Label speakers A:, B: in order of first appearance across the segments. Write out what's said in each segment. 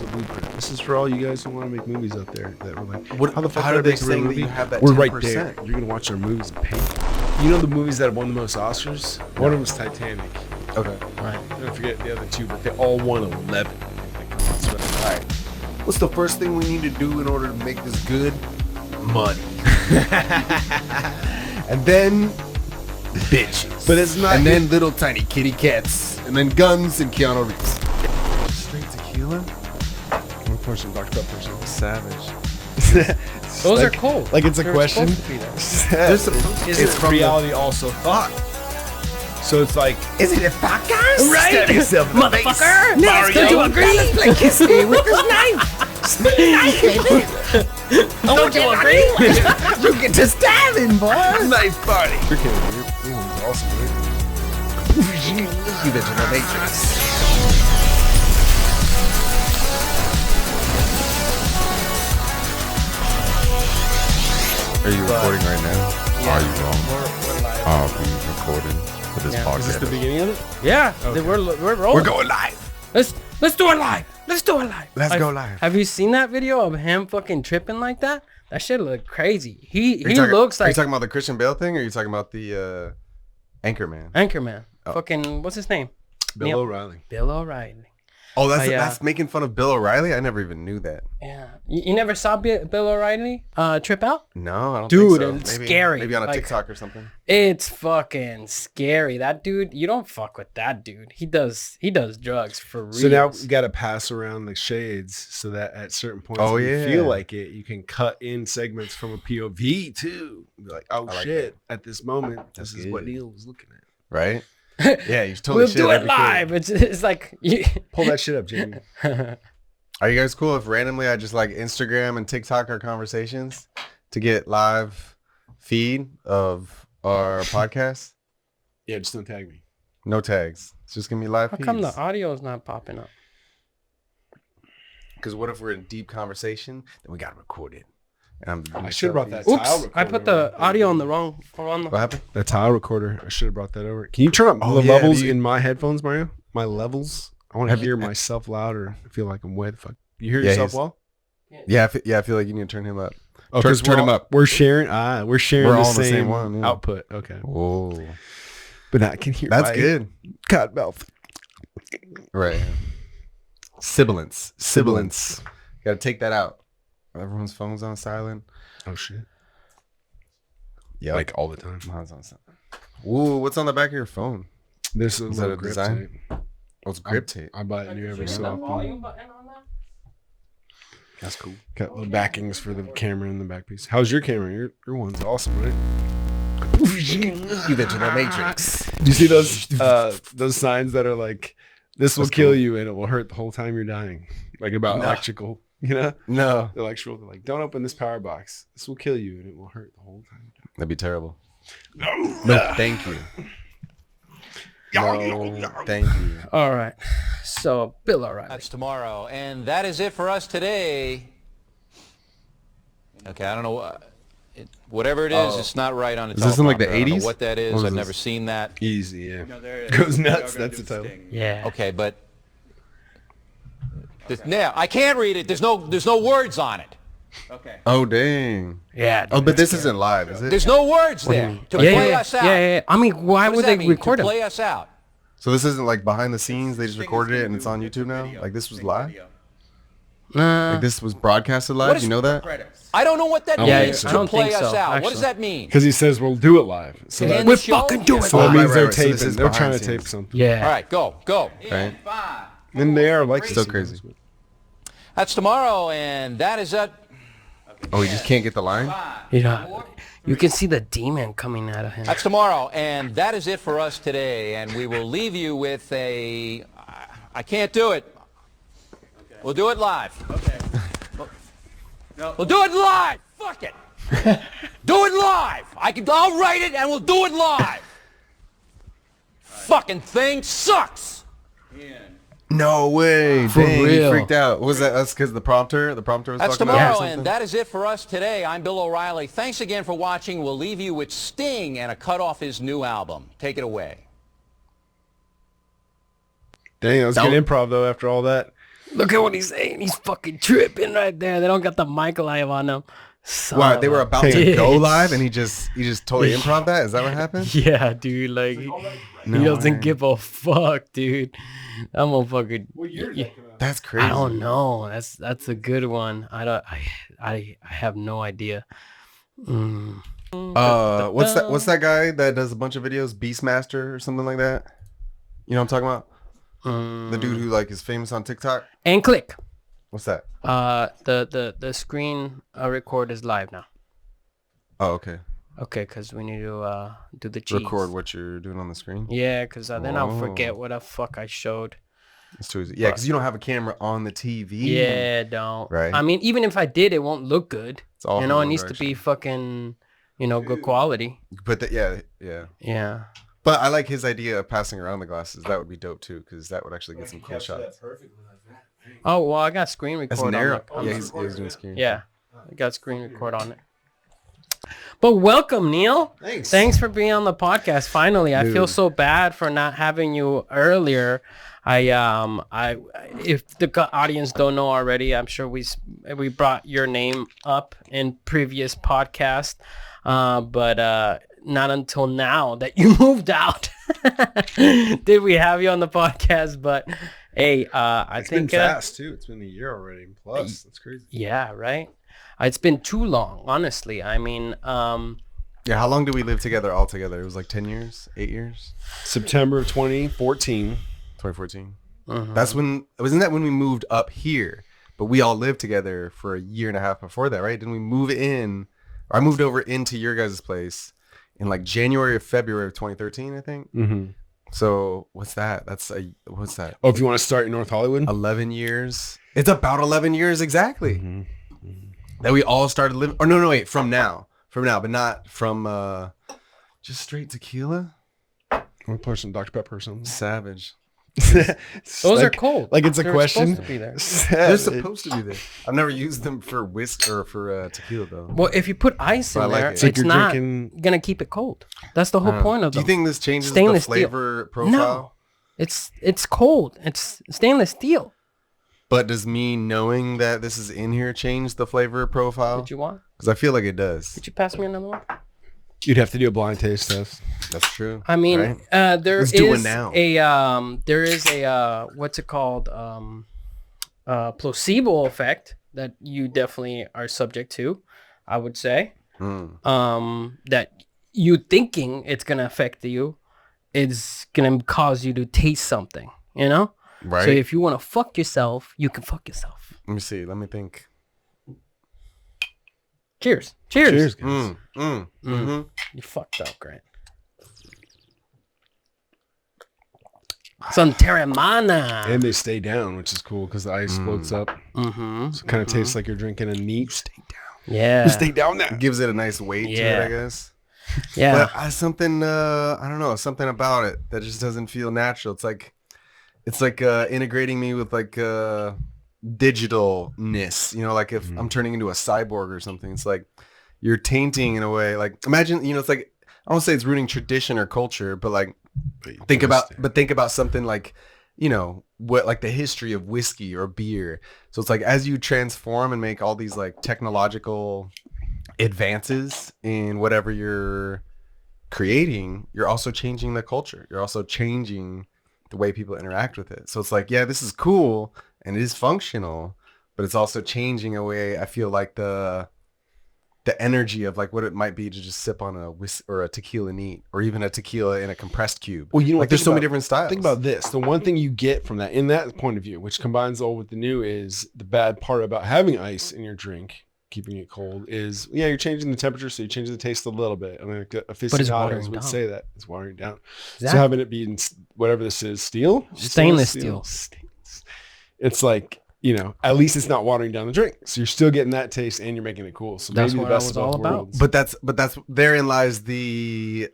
A: was the blueprint. This is for all you guys who want to make movies out there that were like,
B: How the fuck
A: did
B: are they
A: make a real
B: saying that
A: movie?
B: you have that
A: We're
B: 10%?
A: right there. You're gonna watch our movies and pay. You know the movies that won the most Oscars? One of them was Titanic.
B: Okay.
A: Right. Don't forget the other two, but they all won 11.
B: All right. What's the first thing we need to do in order to make this good? Money. And then bitches.
A: But it's not.
B: And then little tiny kitty cats. And then guns and Keanu Reeves. Straight tequila?
A: Of course, some Dr. Pepper.
B: Savage.
C: Those are cold.
A: Like it's a
C: They're
A: question.
C: supposed to be there.
A: Is it reality also thought? So it's like,
B: Is it a thought, guys?
C: Right?
B: Stab yourself in the face.
C: Motherfucker!
B: Mario.
C: Don't you agree?
B: Let's play kiss me with this knife. Spin the knife, baby.
C: Don't you agree?
B: You get to stabbing, boy. Knife party.
A: your one's awesome, right?
B: You digital matrix.
D: Are you recording right now?
C: Yeah.
D: Are you wrong?
C: We're live.
D: I'll be recording for this
C: Yeah.
D: podcast.
A: Is this the beginning of it?
C: Yeah,
A: Okay.
C: we're rolling.
B: We're going live.
C: Let's do it live. Let's do it live.
B: Let's go live.
C: Have you seen that video of him fucking tripping like that? That shit look crazy. He
B: Are you talking-
C: looks
B: Are you
C: like
B: talking about the Christian Bale thing, or are you talking about the Anchorman?
C: Anchorman.
B: Oh.
C: Fucking what's his name?
A: Bill
C: Neal.
A: O'Reilly.
C: Bill O'Reilly.
B: Oh, that's
C: yeah.
B: that's making fun of Bill O'Reilly. I never even knew that.
C: Yeah. You never saw Bill O'Reilly trip out?
B: No, I don't
C: Dude,
B: think so.
C: it's
B: Maybe,
C: scary.
B: Maybe on a
C: Like-
B: TikTok or something.
C: It's fucking scary. That dude, you don't fuck with that dude. He does drugs for real.
A: So now we got to pass around the shades so that at certain points,
B: Oh,
A: when you
B: yeah.
A: feel like it, you can cut in segments from a POV too. Be like, oh
B: I like
A: shit, at this moment,
B: That's
A: this is what
B: good.
A: Neal was looking at.
B: Right? Yeah, you totally
C: we'll
B: should.
C: do it
B: Every kid.
C: live. It's like you,
A: Pull that shit up, Jamie.
B: Are you guys cool if randomly I just like Instagram and TikTok our conversations to get live feed of our podcast?
A: Yeah, just don't tag me.
B: No tags. It's just gonna be live
C: how
B: feeds.
C: come the audio is not popping up?
B: Because what if we're in deep conversation? Then we gotta record it. And
A: I should have brought that
C: Oops,
A: tile recorder.
C: I put the audio on the wrong.
B: What happened?
A: That tile recorder. I should have brought that over. Can you turn up
B: Oh,
A: the
B: yeah,
A: levels
B: have you-
A: in my headphones, Mario? My levels. I want to
B: Have you-
A: hear myself louder. I feel like I'm way the fuck. You hear
B: Yeah,
A: yourself
B: he's-
A: well?
B: Yeah, I feel like you need to turn him up.
A: Oh,
B: Turn-
A: 'cause
B: turn
A: we're
B: him
A: all-
B: up.
A: We're sharing. We're sharing
B: We're
A: the
B: all on the
A: same,
B: same one, yeah.
A: output. Okay,
B: Oh,
A: but I can hear.
B: that's
A: my
B: good.
A: God mouth.
B: Right. Sibilance. Gotta take that out. Everyone's phone's on silent.
A: Oh shit!
B: Yeah,
A: Like all the time.
B: mine's on silent. Ooh, what's on the back of your phone?
A: This is
B: Is that
A: a
B: a
A: grip
B: design?
A: tape.
B: Oh, it's grip tape.
A: I buy it new every so often.
C: volume button on that?
B: That's cool.
A: Got the backings for the camera and the back piece. How's your camera? Your one's awesome, right?
B: You digital matrix.
A: Do you see those signs that are like, "This will
B: That's
A: kill
B: cool.
A: you and it will hurt the whole time you're dying," like about
B: No.
A: electrical. You know,
B: No,
A: the electrical. They're like, "Don't open this power box. This will kill you and it will hurt the whole time."
B: that'd be terrible. No, thank you. No, thank you.
C: All right. So Bill O'Reilly.
E: That's tomorrow. And that is it for us today. Okay, I don't know. Whatever it is, it's not right on the
B: Is this in, like, the
E: teleprompter. I don't know
B: 80s?
E: what that is.
B: What is
E: I've
B: this?
E: never seen that.
A: Easy, yeah.
F: No, there
A: Goes
F: they are
A: nuts.
F: gonna
A: That's
F: do
A: the title.
F: Sting.
C: Yeah.
E: Okay, but now I can't read it. There's no words on it.
F: Okay.
B: Oh dang.
C: Yeah.
B: Oh, but this isn't live, is it?
E: There's no words there to play us out.
C: Yeah. I mean, why
E: What
C: would
E: does that
C: they
E: mean,
C: record
E: to
C: him?
E: play us out?
B: So this isn't like behind the scenes. They just
F: Sting is
B: recorded it
F: gonna
B: and it's
F: do
B: on
F: the
B: YouTube now.
F: video.
B: Like this was
F: Sting
B: live.
F: video.
B: Like this was broadcasted live.
E: is-
B: You know that?
F: Credits.
E: I don't know what that
A: Yeah,
E: means
A: I
E: to
C: don't
E: play
C: think
E: us
C: so,
E: out. What
C: actually.
E: does that mean?
A: Because he says we'll do it live. So
E: To
A: that,
E: end the
C: We'll
E: show?
C: fucking do it
A: so that
C: live.
A: means
B: Right,
A: they're
B: right, so this
A: taping.
B: is
A: They're
B: behind
A: trying to tape
B: scenes.
A: something.
C: Yeah.
E: All right, go.
B: Right.
F: 5.
A: And they are like
B: Still
A: to see
B: crazy.
A: this.
E: That's tomorrow, and that is it.
B: Oh, you just can't get the line.
C: You know, you can see the demon coming out of him.
E: That's tomorrow, and that is it for us today. And we will leave you with a. I can't do it. We'll do it live.
F: Okay.
E: We'll do it live. Fuck it. Do it live. I'll write it, and we'll do it live. Fucking thing sucks.
F: Ian.
B: No way.
C: For
B: Dang,
C: real.
B: he freaked out. Was that us because the prompter was
E: That's
B: fucking up or
E: tomorrow,
B: something?
E: and that is it for us today. I'm Bill O'Reilly. Thanks again for watching. We'll leave you with Sting and a cut off his new album. Take it away.
A: Dang, that was good improv though. After all that,
C: Look at what he's saying. He's fucking tripping right there. They don't got the mic live on them.
B: Wow, they were about to go live, and he just totally improv that. Is that what happened?
C: Yeah, dude. Like he doesn't give a fuck, dude. That motherfucker.
A: What year did that come out?
B: That's crazy.
C: I don't know. That's a good one. I have no idea.
B: What's that guy that does a bunch of videos? Beastmaster or something like that. You know what I'm talking about? The dude who like is famous on TikTok.
C: And click.
B: What's that?
C: The screen record is live now.
B: Oh, okay.
C: Okay, because we need to do the cheese.
B: Record what you're doing on the screen.
C: Yeah, because then I'll forget what the fuck I showed.
B: It's too easy. Yeah, because you don't have a camera on the TV.
C: Yeah, don't.
B: Right.
C: I mean, even if I did, it won't look good.
B: It's all
C: it needs to be fucking, good quality.
B: But yeah.
C: Yeah.
B: But I like his idea of passing around the glasses. That would be dope too, because that would actually get some cool shots.
C: Oh well, I got screen
B: That's
C: record
B: narrow.
C: on
B: Yeah, he's doing screen.
C: Yeah, I got screen record on it. But welcome, Neal. Thanks for being on the podcast. Finally, I feel so bad for not having you earlier. If the audience don't know already, I'm sure we brought your name up in previous podcast, but not until now that you moved out did we have you on the podcast. But hey, I think
A: it's been fast too. It's been a year already. Plus, that's crazy.
C: Yeah, right. It's been too long, honestly. I mean,
B: yeah. How long did we live together all together? It was like 10 years, 8 years.
A: September 2014.
B: 2014. Wasn't that when we moved up here? But we all lived together for a year and a half before that, right? Didn't we move in? Or I moved over into your guys' place in like January or February of 2013, I think.
A: Mm-hmm.
B: So what's that? What's that?
A: Oh, if you want to start in North Hollywood?
B: 11 years. It's about 11 years exactly.
A: Mm-hmm.
B: That we all started living. Or no, wait. From now, but not from just straight tequila.
A: I'm gonna pour some Dr. Pepper or something.
B: Savage.
C: those are cold.
A: Like it's a
C: They're
A: question.
C: supposed to be there.
B: They're supposed to be there. I've never used them for whiskey or for tequila though.
C: Well, if you put ice
B: But I
C: in
B: like
C: there,
B: it.
C: it's,
B: It's like
A: you're
C: not
A: drinking-
C: gonna keep it cold. That's the whole point of
B: Do
C: them.
B: you think this changes
C: Stainless
B: the
C: steel.
B: flavor profile?
C: No, it's cold. It's stainless steel.
B: But does me knowing that this is in here change the flavor profile?
C: Did you want?
B: Because I feel like it does.
C: Did you pass me another one?
A: You'd have to do a blind taste test.
B: That's true.
C: I mean,
B: right?
C: there
B: Let's do it
C: is
B: now.
C: there is a what's it called? Placebo effect that you definitely are subject to, I would say. That you thinking it's gonna affect you is gonna cause you to taste something,
B: Right.
C: So if you want to fuck yourself, you can fuck yourself.
B: Let me see. Let me think.
C: Cheers.
A: Cheers, guys.
B: Mm-hmm.
C: You fucked up, Grant. Some Terramana.
A: And they stay down, which is cool because the ice floats up.
C: Mm-hmm.
A: So it kind of tastes like you're drinking a neat. Stay down.
C: Yeah.
A: Stay down now.
B: Gives it a nice weight to
C: Yeah.
B: it, I guess.
C: Yeah.
B: But something, I don't know, something about it that just doesn't feel natural. It's like integrating me with like digitalness, like if I'm turning into a cyborg or something. It's like you're tainting in a way. Like imagine, it's like, I don't say it's ruining tradition or culture, but like think about something like, what like the history of whiskey or beer. So it's like as you transform and make all these like technological advances in whatever you're creating, you're also changing the culture. You're also changing the way people interact with it. So it's like, yeah, this is cool and it is functional, but it's also changing a way. I feel like the energy of like what it might be to just sip on a or a tequila neat, or even a tequila in a compressed cube.
A: Well,
B: like there's so many different styles.
A: Think about this. The one thing you get from that, in that point of view, which combines old with the new, is the bad part about having ice in your drink, keeping it cold, is you're changing the temperature, so you change the taste a little bit. I mean, like aficionados would say that it's watering down. Exactly. So having it be in whatever this is,
C: stainless steel.
B: It's like,
A: at least it's not watering down the drink, so you're still getting that taste and you're making it cool. So
C: that's
A: maybe
C: what
A: the best
C: I was
A: of
C: all
A: both
C: about.
A: worlds.
B: But that's therein lies the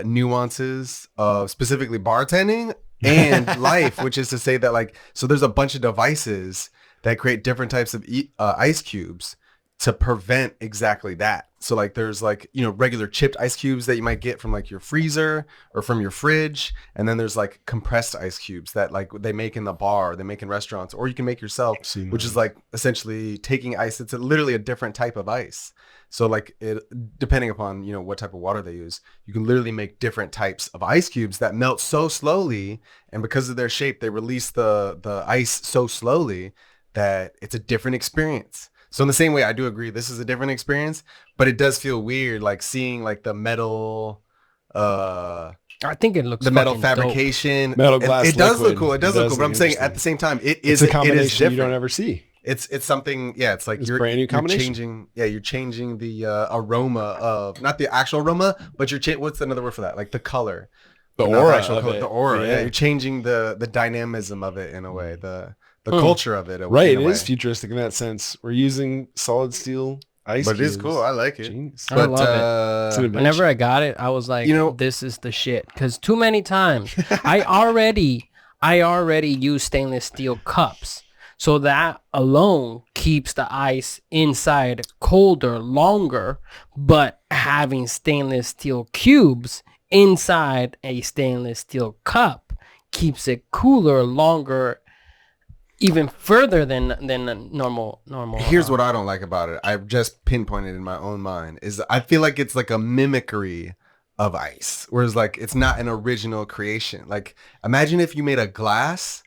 B: nuances of specifically bartending and life, which is to say that like, so there's a bunch of devices that create different types of ice cubes, to prevent exactly that. So like there's like, you know, regular chipped ice cubes that you might get from like your freezer or from your fridge. And then there's like compressed ice cubes that like they make in the bar, they make in restaurants, or you can make yourself, which is like essentially taking ice. It's literally a different type of ice. So like it, depending upon, you know, what type of water they use, you can literally make different types of ice cubes that melt so slowly. And because of their shape, they release the ice so slowly that it's a different experience. So in the same way, I do agree this is a different experience, but it does feel weird, like seeing like the metal,
C: I think it looks
B: the metal
C: fucking
B: fabrication.
A: Metal glass
B: It does
A: liquid.
B: look cool. It does look cool. But I'm saying
A: interesting.
B: at the same time,
A: It's a combination you don't ever see.
B: It's something. Yeah, it's like
A: It's
B: you're
A: brand new
B: you're
A: combination.
B: changing. Yeah, you're changing the aroma of, not the actual aroma, but you're what's another word for that? Like the color,
A: The
B: Not
A: aura
B: actual
A: of
B: color,
A: it.
B: the aura. Yeah.
A: Yeah.
B: You're changing the dynamism of it in a way. The culture of it.
A: Right,
B: in
A: it
B: a
A: is
B: way.
A: futuristic in that sense. We're using solid steel ice
B: But it is
A: cubes.
B: cool. I like it.
A: Genius.
C: I
B: But
C: love it.
A: It's an invention.
C: Whenever I got it, I was like,
B: You know-
C: this is the shit. Because too many times, I already use stainless steel cups. So that alone keeps the ice inside colder longer. But having stainless steel cubes inside a stainless steel cup keeps it cooler longer, even further than a normal.
B: Here's what I don't like about it. I've just pinpointed in my own mind is I feel like it's like a mimicry of ice, whereas like it's not an original creation. Like imagine if you made a glass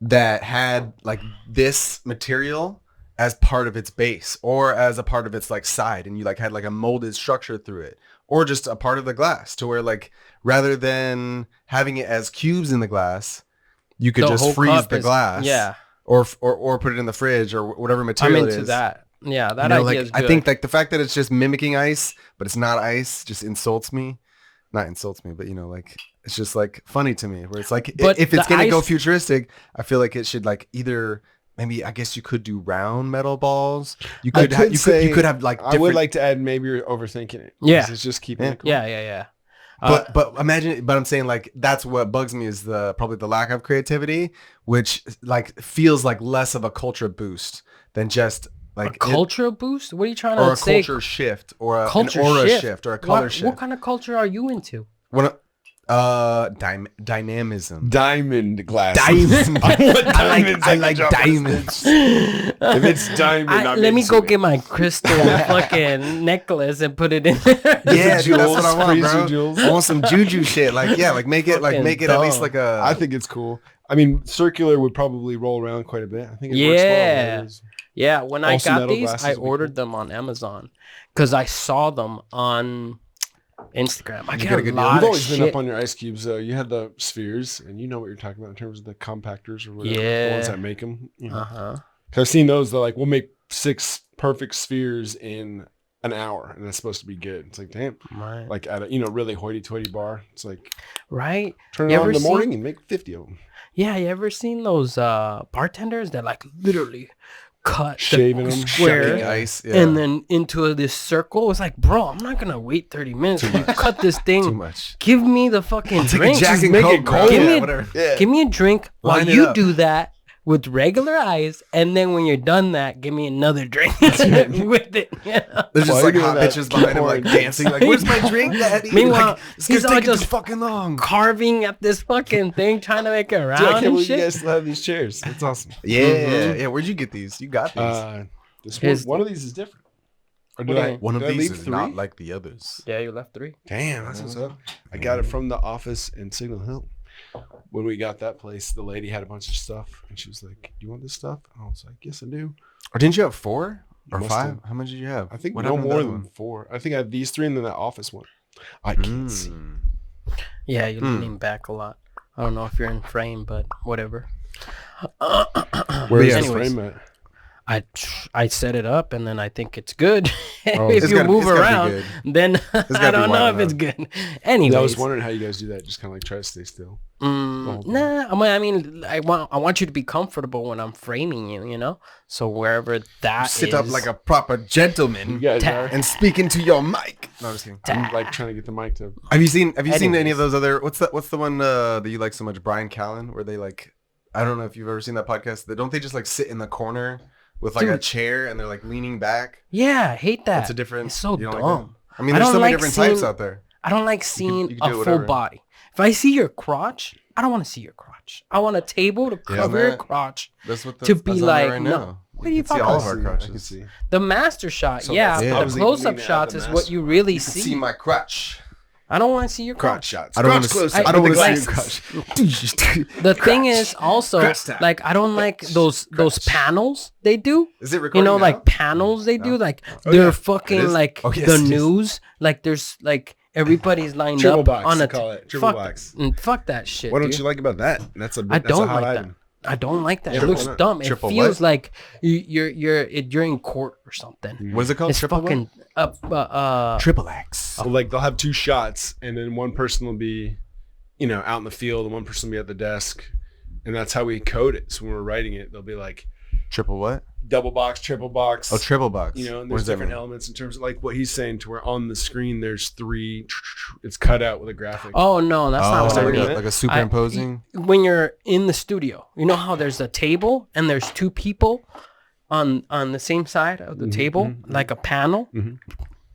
B: that had like this material as part of its base or as a part of its like side, and you like had like a molded structure through it, or just a part of the glass, to where like rather than having it as cubes in the glass, you could
C: The
B: just
C: whole
B: freeze
C: cup
B: the
C: is-
B: glass,
C: yeah.
B: or put it in the fridge or whatever
C: I'm
B: material it
C: into
B: is.
C: that. Yeah, that
B: You know,
C: idea
B: like
C: is good.
B: I think like the fact that it's just mimicking ice, but it's not ice, just insults me. Not insults me, but you know, like it's just like funny to me. Where it's like
C: But
B: if it's
C: the
B: gonna go
C: ice-
B: futuristic, I feel like it should like either maybe I guess you could do round metal balls. You
A: I
B: could
A: could say-
B: you could have like
A: I
B: different.
A: would like to add maybe you're overthinking it.
C: Yeah.
A: 'Cause it's just keeping
B: Yeah.
A: it cool.
C: yeah.
B: But imagine, but I'm saying like that's what bugs me is probably the lack of creativity, which like feels like less of a culture boost than just like
C: A culture boost? What are you trying
B: or
C: to
B: a
C: say?
B: culture shift or an
C: Culture
B: aura
C: shift.
B: shift or a color
C: What
B: shift.
C: kind of culture are you into?
B: Dynamism.
A: Diamond glass.
B: Diamond. I like
A: drop
B: diamonds.
A: If it's diamond,
C: Let me go get my crystal fucking necklace and put it in there.
B: Yeah, dude, that's what I want,
A: freezer
B: bro.
A: jewels.
B: I want some juju shit. Like, yeah, like make it at least
C: dumb.
B: like a.
A: I think it's cool. I mean, circular would probably roll around quite a bit. I think it works well.
C: Yeah.
A: It is.
C: Yeah, when I
A: Also
C: got
A: metal
C: these,
A: glasses
C: I
A: would be cool.
C: ordered them on Amazon because I saw them on Instagram. I
B: You
C: get
B: got a
C: a
B: good deal?
C: lot
A: You've
C: of
A: always been
C: shit.
A: up on your ice cubes, though. You had the spheres, and you know what you're talking about in terms of the compactors or whatever. The ones
C: Yeah.
A: that make them. You know.
C: Uh-huh.
A: 'Cause I've seen those. They're like, we'll make 6 perfect spheres in an hour, and that's supposed to be good. It's like, damn.
C: Right.
A: Like at a really hoity-toity bar. It's like
C: Right?
A: turn it
C: You
A: on
C: ever
A: in the
C: seen-
A: morning and make 50 of them.
C: Yeah, you ever seen those bartenders that like literally cut
A: Shaving
C: the
A: them,
C: square
B: Shoving ice, yeah.
C: and then into this circle? It's like, bro, I'm not gonna wait 30 minutes. You cut this thing.
B: Too much.
C: Give me the fucking
B: Take a
C: drink.
B: Jack and
A: make
B: Coke,
A: it
B: bro.
A: cold.
C: Give me
B: Yeah,
C: a-
B: whatever.
C: Give me a drink while
B: Line it
C: you
B: up.
C: do that with regular ice, and then when you're done that, give me another drink with it. You know?
B: There's just
A: While
B: like
A: you're
B: hot
A: doing that,
B: bitches behind him, like
A: keep pouring.
B: dancing, like, "Where's my drink, daddy?"
C: Meanwhile,
B: like, it's
C: he's all
B: taking too
C: just
B: fucking long.
C: Carving at this fucking thing, trying to make it round
A: Dude, I can't
C: and
A: believe you
C: shit.
A: guys still have these chairs. That's awesome.
B: Yeah, yeah. Where'd you get these? You got these.
A: This
C: Here's-
A: one of these is different. Or
C: What
A: did
C: do you
A: I,
C: mean?
B: One of
A: did I
B: these
A: leave
B: is
A: 3?
B: not like the others.
C: Yeah, you left 3.
A: Damn, that's what's up. I got it from the office in Signal Hill. When we got that place, the lady had a bunch of stuff, and she was like, "You want this stuff?" And I was like, "Yes, I do."
B: Or didn't you have 4 or
A: Must
B: 5?
A: have.
B: How much did you have?
A: I think
B: What
A: no
B: happened to
A: more
B: the
A: than
B: other one?
A: 4. I think I had these 3 and then that office one. I can't see.
C: Yeah, you're leaning back a lot. I don't know if you're in frame, but whatever.
A: Where's the
C: Anyways.
A: frame at?
C: I set it up, and then I think it's good.
A: Oh,
C: if
B: it's
C: you
B: gotta-
C: move
B: it's gotta be
C: around,
B: good.
C: then I
B: gotta be
C: don't know
B: wide
C: if it's
B: enough.
C: good. Anyways,
A: I was wondering how you guys do that. Just kind of like try to stay still.
C: nah. I want you to be comfortable when I'm framing you. You know, so wherever that
B: Sit up
C: is-
B: like a proper
A: You
B: gentleman
A: guys
C: Ta-
A: are.
B: and speak into your mic. No, I'm just kidding.
A: I'm like trying to get the mic to.
B: Have you seen any
C: Anyways.
B: of those other? What's the one that you like so much? Brian Callen, where they like. I don't know if you've ever seen that podcast. Don't they just like sit in the corner with like a
C: Dude.
B: chair and they're like leaning back.
C: Yeah, I hate that.
B: That's a different.
C: It's so
B: you don't
C: dumb.
B: like that? I mean,
C: I
B: there's
C: don't
B: so many
C: like
B: different types
C: seeing-
B: out there.
C: I don't like seeing
B: you can do
C: a
B: whatever.
C: full body. If I see your crotch, I don't want to see your crotch. I want a table to cover your
B: that-
C: crotch.
B: That's what
C: To
B: that's
C: be
B: on there
C: like,
B: right
C: no.
B: now.
C: What are you
B: can see all of
C: talking
B: our
A: I can
B: crotches.
A: see.
C: The master shot,
A: So
C: yeah,
A: that's
C: but
A: obviously
C: the close-up
A: leaning out
C: shots
A: the
C: is what
A: master.
C: you really
B: You can
C: see.
B: see my crotch.
C: I don't want to see your
A: Crotch
C: crotch.
A: shots.
B: I don't
A: Crotch
B: want to.
A: close-up.
B: I don't want to
C: like-
B: see your crotch.
C: The thing is also
A: Crotch tap.
C: like I don't like those panels they do.
B: Is it recording
C: You know,
B: now?
C: like panels they do, like
A: Oh,
C: they're
A: yeah.
C: fucking
B: It is?
C: like
B: Oh, yes,
C: the
B: it is.
C: news. Like there's like everybody's lined
A: Triple
C: up
A: box,
C: on
A: they
C: a
A: call it. Triple
C: fuck,
A: box.
C: fuck that shit.
A: What don't
C: dude.
A: you like about that? That's a.
C: I
A: That's a
C: don't
A: hot
C: like that.
A: item.
C: I don't like that.
A: Yeah,
C: It looks
A: why not?
C: dumb. It
B: Triple
C: feels
B: what?
C: like you're in court or something.
B: What is it called?
C: It's
B: Triple what?
C: fucking
B: Triple X.
A: So like they'll have two shots, and then one person will be, out in the field, and one person will be at the desk, and that's how we code it. So when we're writing it, they'll be like
B: Triple what?
A: double box, triple box.
B: Oh, triple box.
A: And
B: What
A: there's
B: does that
A: different
B: mean?
A: elements in terms of like what he's saying to where on the screen there's three. It's cut out with a graphic.
C: Oh no, that's not
B: Oh,
C: what I
A: like
C: mean.
A: a-
B: like a superimposing.
C: When you're in the studio, you know how there's a table and there's two people on the same side of the table, like a panel.
A: Mhm.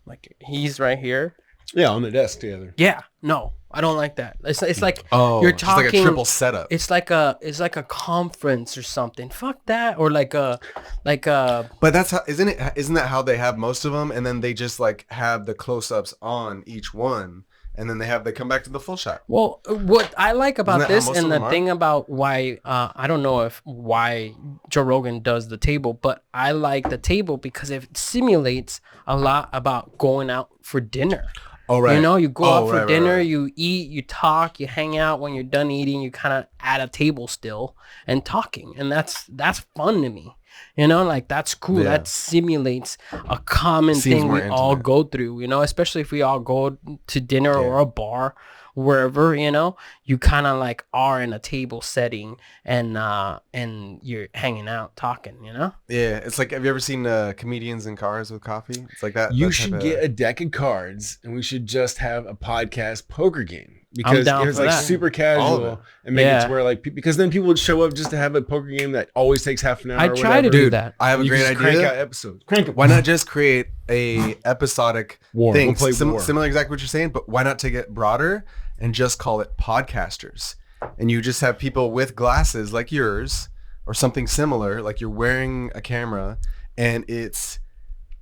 C: Like he's right here.
A: Yeah, on the desk together.
C: Yeah, no, I don't like that. It's like
B: Oh,
C: you're
B: just like a
C: talking.
B: triple setup.
C: It's like a conference or something. Fuck that. Or like a
B: But that's how, isn't that how they have most of them? And then they just like have the close-ups on each one, and then they come back to the full shot.
C: well, what I like about
B: Isn't that how
C: this
B: most
C: and
B: of
C: the
B: them are?
C: thing about why I don't know why Joe Rogan does the table, but I like the table because it simulates a lot about going out for dinner.
B: Oh right.
C: You know, you go out for
B: right,
C: dinner,
B: right.
C: you eat, you talk, you hang out. When you're done eating, you kind of at a table still and talking, and that's fun to me. You know, like that's cool.
B: Yeah.
C: That simulates a common
B: Seems
C: thing
B: more
C: we all
B: intimate.
C: go through. You know, especially if we all go to dinner or a bar, wherever. You know, you kind of like are in a table setting and you're hanging out talking. You know.
B: Yeah, it's like, have you ever seen comedians in cars with coffee? It's like that.
A: You
B: that
A: should
B: type
A: get
B: of,
A: a deck of cards, and we should just have a podcast poker game because
C: down
A: it's
C: for
A: like
C: that.
A: super
B: All of
A: casual
B: it.
A: and make it
C: Yeah.
A: to where like because then people would show up just to have a poker game that always takes half an hour.
C: I
A: or
C: try to
A: whatever.
C: do
B: Dude,
C: that.
B: I have a
A: You
B: great
A: just crank out
B: idea.
A: episodes. Crank it.
B: Why not just create a episodic
A: War.
B: thing,
A: We'll play war.
B: similar exactly what you're saying, but why not take it broader and just call it podcasters? And you just have people with glasses like yours or something similar, like you're wearing a camera, and it's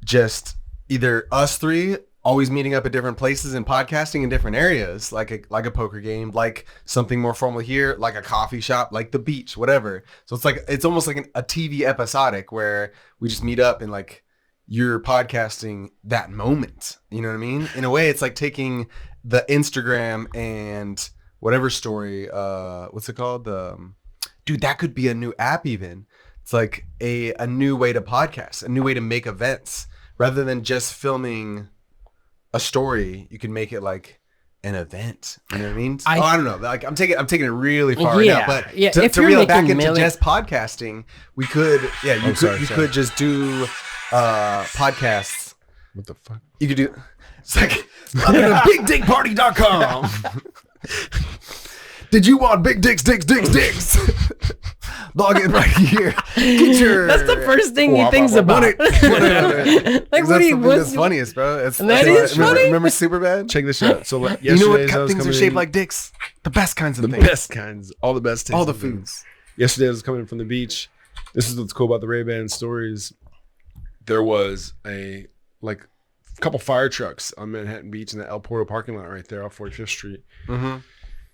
B: just either us three always meeting up at different places and podcasting in different areas, like a poker game, like something more formal here, like a coffee shop, like the beach, whatever. So it's almost like a TV episodic where we just meet up and like you're podcasting that moment. You know what I mean? In a way, it's like taking the Instagram and whatever story, what's it called? Dude, that could be a new app even. It's like a new way to podcast, a new way to make events. Rather than just filming a story, you can make it like an event. You know what I mean? I don't know. Like I'm taking it really far right now. But
C: yeah,
B: to
C: if you're
B: reel it back
C: making
B: into
C: million-
B: just podcasting, we could could just do podcasts.
A: What the fuck?
B: You could do it's like I'm at bigdickparty.com. Did you want big dicks? Log in right here. Get your
C: That's the first thing he thinks about. Like,
B: Like
C: what do you?
B: that's
C: What's,
B: funniest, bro. It's,
C: That is funny.
B: Remember Superbad?
A: Check this out. So like,
B: You know what
A: yesterday I was
B: things are
A: coming
B: shaped
A: in-
B: like dicks? The best kinds of
A: the
B: things.
A: best kinds, all the best tasting
B: All the
A: things.
B: foods.
A: Yesterday I was coming from the beach. This is what's cool about the Ray-Ban stories. There was a couple fire trucks on Manhattan Beach in the El Porto parking lot right there off 45th Street.
B: Mm-hmm.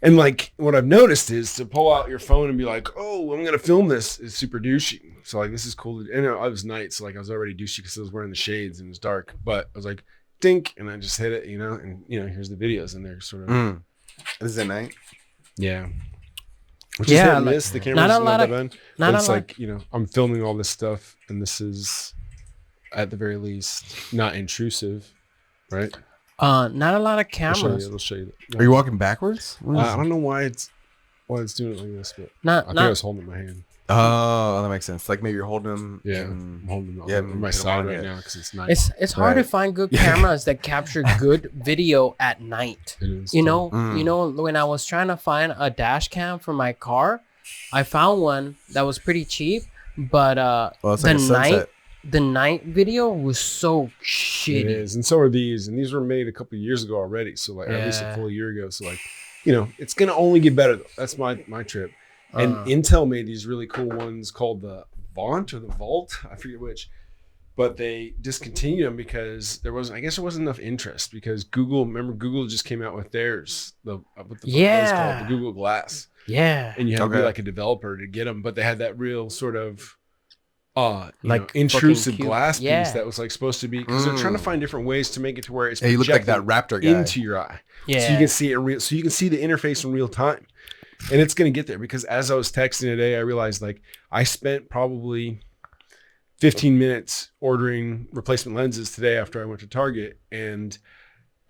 A: And like what I've noticed is to pull out your phone and be like, oh, I'm gonna film this is super douchey. So like this is cool. And I was night, so like I was already douchey because I was wearing the shades and it was dark. But I was like, dink, and I just hit it, and here's the videos and they're sort of
B: This is at night.
A: yeah. Which
C: Yeah,
A: is hit and
C: like,
A: miss. The camera's
C: not a
A: not
C: lot
A: that
C: of-
A: bad.
C: not
A: But
C: a
A: it's
C: lot-
A: like, I'm filming all this stuff and this is at the very least not intrusive, right?
C: not a lot of
A: I'll show
C: cameras.
A: you. I'll show you.
B: Are you walking backwards?
A: I don't know why it's doing it like this, but I think I was holding it in my hand.
B: Oh, that makes sense. Like maybe you're holding them.
A: Yeah, I'm holding them
B: yeah,
A: on my
B: you don't
A: side
B: want
A: right
B: it.
A: now because it's night.
C: It's hard to
B: Right.
C: find good cameras that capture good video at night.
A: It is,
C: You
A: too.
C: know, when I was trying to find a dash cam for my car, I found one that was pretty cheap, But
B: Well, it's
C: the
B: like a sunset.
C: the night video was so
A: It
C: shitty.
A: is, and so are these, and these were made a couple of years ago already. So like at least a
C: Yeah.
A: full year ago. So like, it's gonna only get better. Though. That's my trip. And Intel made these really cool ones called the Vault or the Vault. I forget which. But they discontinued them because there wasn't enough interest because Google just came out with theirs, what was called the Google Glass.
C: Yeah.
A: And you had to be
B: Okay.
A: like a developer to get them, but they had that real sort of
C: Like
A: intrusive
C: fucking cute.
A: glass
C: Yeah.
A: piece that was like supposed to be because they're trying to find different ways to make it to where it's
B: Yeah, you look like that
A: projected
B: raptor guy.
A: into your eye.
C: Yeah.
A: So you can see it in real, so you can see the interface in real time. And it's going to get there because as I was texting today, I realized like I spent probably 15 minutes ordering replacement lenses today after I went to Target. And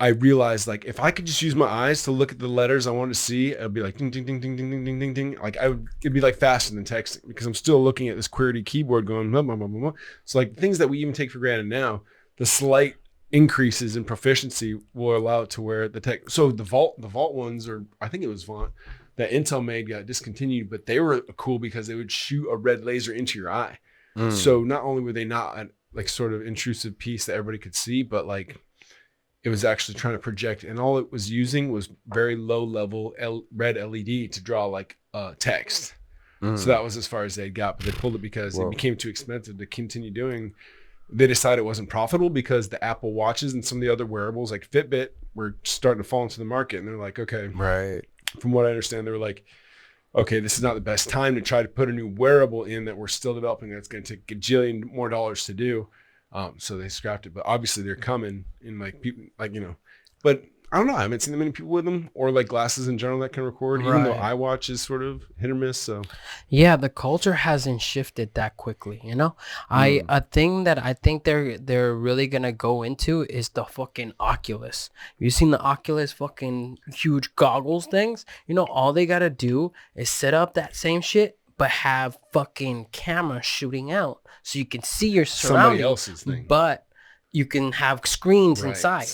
A: I realized like if I could just use my eyes to look at the letters I wanted to see, it'd be like ding, ding, ding, ding, ding, ding, ding, ding, ding. Like it'd be like faster than texting because I'm still looking at this QWERTY keyboard going, blah, blah, blah, blah, blah. So like things that we even take for granted now, the slight increases in proficiency will allow it to where so the Vault ones, or I think it was Vault, that Intel made got discontinued, but they were cool because they would shoot a red laser into your eye. So not only were they not a, like sort of intrusive piece that everybody could see, but like it was actually trying to project, and all it was using was very low level red LED to draw like text. So that was as far as they got, but they pulled it because it became too expensive to continue doing. They decided it wasn't profitable because the Apple Watches and some of the other wearables like Fitbit were starting to fall into the market, and they're like, okay,
B: Right.
A: from what I understand, they were like, okay, this is not the best time to try to put a new wearable in that we're still developing. That's going to take a gajillion more dollars to do. So they scrapped it, but obviously they're coming in like people like, but I don't know. I haven't seen that many people with them or like glasses in general that can record, even though
C: Right.
A: iWatch is sort of hit or miss. So
C: Yeah, the culture hasn't shifted that quickly, a thing that I think they're really gonna go into is the fucking Oculus. You seen the Oculus fucking huge goggles things? All they gotta do is set up that same shit, but have fucking cameras shooting out so you can see your surroundings.
A: somebody else's thing.
C: But you can have screens
A: Right.
C: inside,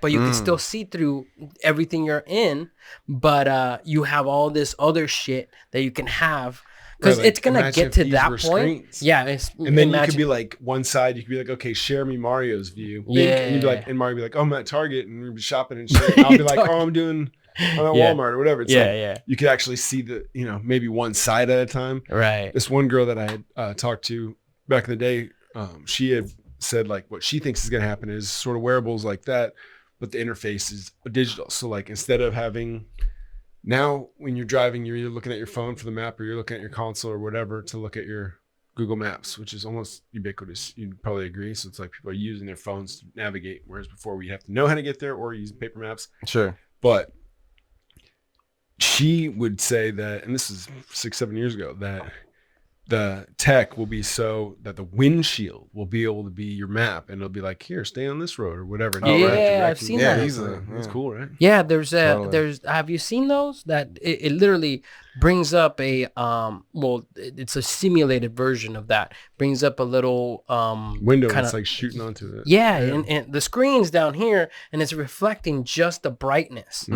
C: but you can still see through everything you're in, but you have all this other shit that you can have because
A: Right, like,
C: it's gonna
A: imagine
C: get
A: if
C: to
A: these
C: that
A: were
C: point.
A: screens.
C: Yeah,
A: and then you could be like one side, you could be like, okay, share me Mario's view. Bink, and you'd be like,
C: Yeah.
A: and Mario would be like, oh, I'm at Target and we'd be shopping and shit. And I'll be like, oh, I'm at
C: Yeah.
A: Walmart or whatever. It's
C: Yeah,
A: like,
C: yeah.
A: you could actually see the, maybe one side at a time.
C: right.
A: This one girl that I had talked to back in the day, she had said like what she thinks is going to happen is sort of wearables like that, but the interface is digital. So like instead of having now when you're driving, you're either looking at your phone for the map or you're looking at your console or whatever to look at your Google Maps, which is almost ubiquitous. You'd probably agree. So it's like people are using their phones to navigate, whereas before we have to know how to get there or use paper maps.
B: Sure.
A: But she would say that, and this is 6-7 years ago, that the tech will be so that the windshield will be able to be your map, and it'll be like, here, stay on this road or whatever. And
C: Yeah,
A: it'll direct
C: I've
A: you.
C: seen
B: Yeah,
C: that.
B: easily.
A: That's
B: Yeah.
A: cool, right?
C: Yeah, there's
B: Totally.
C: have you seen those? That it literally brings up a it's a simulated version of that. Brings up a little
A: Window,
C: kinda-
A: it's like shooting onto it.
C: Yeah, and the screen's down here and it's reflecting just the brightness.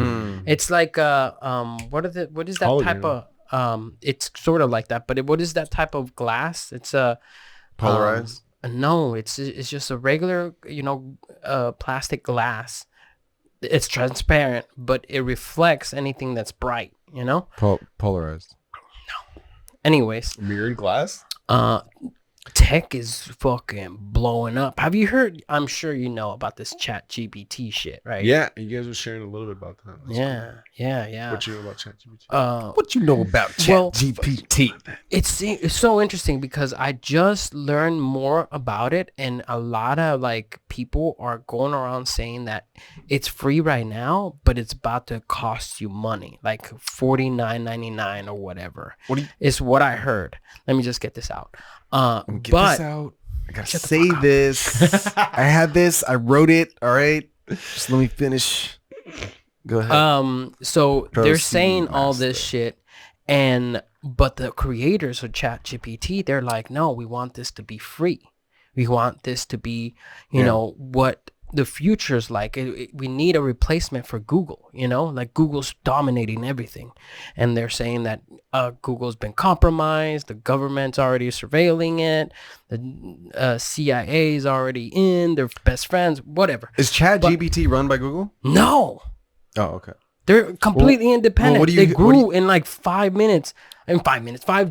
C: It's like what is that type
A: Hologram.
C: of it's sort of like that, but what is that type of glass? It's a
B: Polarized.
C: no, it's just a regular, plastic glass. It's transparent, but it reflects anything that's bright,
B: Polarized.
C: Anyways,
A: Mirrored glass.
C: tech is fucking blowing up. Have you heard? I'm sure you know about this Chat GPT shit, right?
A: Yeah, you guys were sharing a little bit about that. That's
C: Yeah.
A: cool. What you know about ChatGPT?
B: What you know about
C: Well,
B: ChatGPT?
C: It's so interesting because I just learned more about it, and a lot of like people are going around saying that it's free right now, but it's about to cost you money, like $49.99 or whatever. Is what I heard. Let me just get this out.
B: Get
C: But
B: this out. I gotta say this. I had this. I wrote it. All right. Just let me finish. Go ahead.
C: so they're
B: Proceed,
C: saying all this
B: master.
C: shit, but the creators of ChatGPT, they're like, no, we want this to be free. We want this to be, what the future's like. We need a replacement for Google, like Google's dominating everything. And they're saying that Google's been compromised. The government's already surveilling it. The CIA's already in. They're best friends, whatever.
B: Is ChatGPT run by Google?
C: No.
B: Oh, okay.
C: They're completely independent. They grew in like 5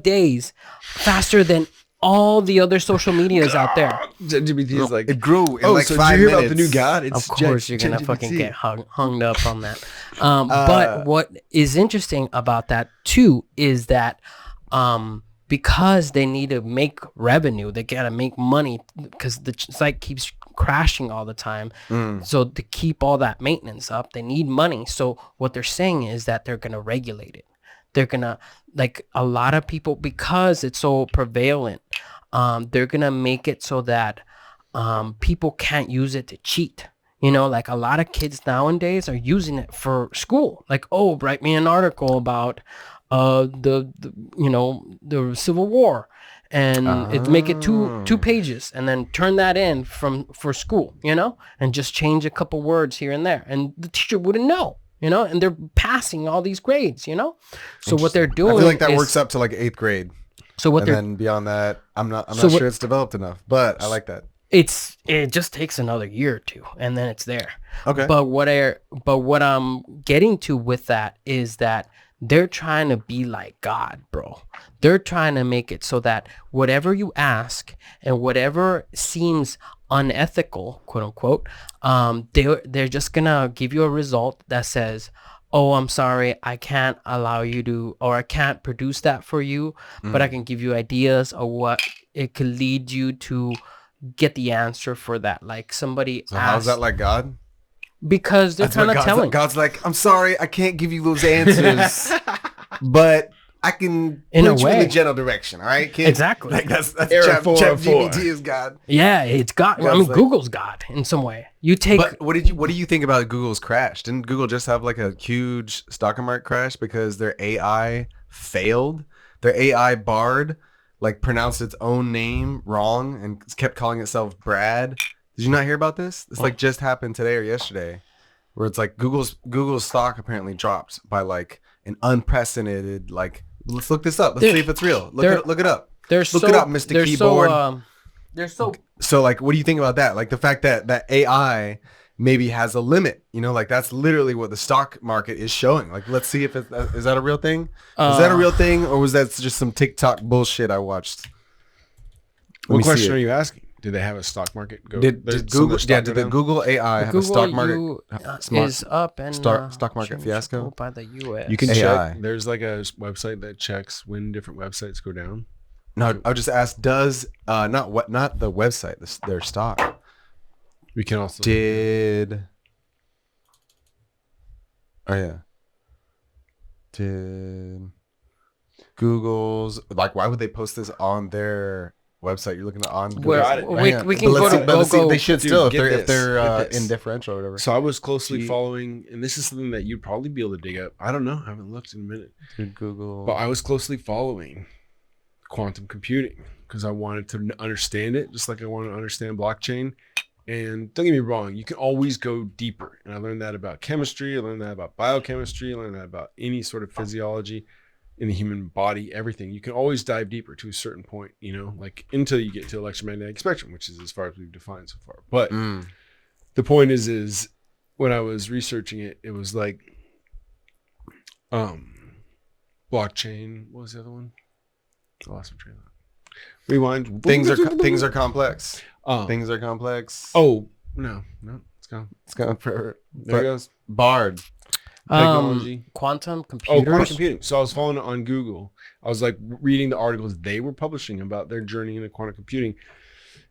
C: days, faster than all the other social medias out there.
A: ChatGPT is like,
B: it grew in like
A: so
B: 5
A: did you hear
B: minutes.
A: about the new god? It's
C: Of course, you're gonna fucking get hung up on that. But what is interesting about that too is that because they need to make revenue, they gotta make money because the site keeps crashing all the time. So to keep all that maintenance up, they need money. So what they're saying is that they're gonna regulate it. They're gonna, like, a lot of people, because it's so prevalent, they're gonna make it so that people can't use it to cheat. Like a lot of kids nowadays are using it for school. Like, oh, write me an article about the Civil War, and make it two pages, and then turn that in for school, and just change a couple words here and there, and the teacher wouldn't know. And they're passing all these grades, So what they're doing,
B: I feel like that works up to like 8th grade.
C: So what
B: and
C: they're
B: then beyond that, I'm not sure it's developed enough, but I like that.
C: It just takes another year or two, and then it's there.
B: Okay.
C: But what I'm getting to with that is that they're trying to be like God, bro. They're trying to make it so that whatever you ask and whatever seems unethical, quote unquote, they're just gonna give you a result that says, oh, I'm sorry, I can't allow you to, or I can't produce that for you, but I can give you ideas of what it could lead you to get the answer for that. Like somebody
B: So
C: asked,
B: how's that like God?
C: because they're kind of telling.
B: God's like, I'm sorry, I can't give you those answers, but I can
C: In a
B: point you in
C: way.
B: the general direction. All right, kid?
C: Exactly.
B: Like that's
A: Error 404.
B: ChatGPT is God.
C: Yeah, it's God. I
B: God's
C: mean,
B: like-
C: Google's God in some way. You take
B: But what do you think about Google's crash? Didn't Google just have like a huge stock market crash because their AI failed? Their AI Bard like pronounced its own name wrong and kept calling itself Brad. Did you not hear about this? This like just happened today or yesterday, where it's like Google's stock apparently dropped by like an unprecedented like. Let's look this up. Let's see if it's real. Look it up. Look it up, Mr. Keyboard. So like, what do you think about that? Like the fact that AI maybe has a limit, like that's literally what the stock market is showing. Like, let's see if is that a real thing? Is that a real thing, or was that just some TikTok bullshit I watched?
A: What question are you asking? Do they have a stock market?
B: Did Google? Yeah, did the Google AI have a stock market?
C: is up and
B: stock market
C: changed
B: fiasco?
C: by the U.S.
A: You can
B: AI.
A: check. There's like a website that checks when different websites go down.
B: No, I'll just ask. Does not the website, their stock?
A: We can also
B: Did Google's like? Why would they post this on their website? You're looking at on Google.
C: we can go to
B: They should
A: Dude,
B: still if
A: get
B: they're
A: this.
B: indifferential or whatever.
A: So I was closely following, and this is something that you'd probably be able to dig up. I don't know. I haven't looked in a minute.
B: Did Google?
A: But I was closely following quantum computing because I wanted to understand it, just like I wanted to understand blockchain. And don't get me wrong, you can always go deeper. And I learned that about chemistry. I learned that about biochemistry. I learned that about any sort of physiology in the human body, everything. You can always dive deeper to a certain point, like until you get to electromagnetic spectrum, which is as far as we've defined so far. But the point is when I was researching it, it was like blockchain. What was the other one? I lost my train of thought. Rewind.
B: Things are complex. Things are complex.
A: Oh no, it's gone.
B: It's gone for
A: There it goes.
B: Bard.
A: Technology.
C: Quantum
A: Oh,
C: computers.
A: quantum computing. So I was following it on Google. I was like reading the articles they were publishing about their journey into quantum computing.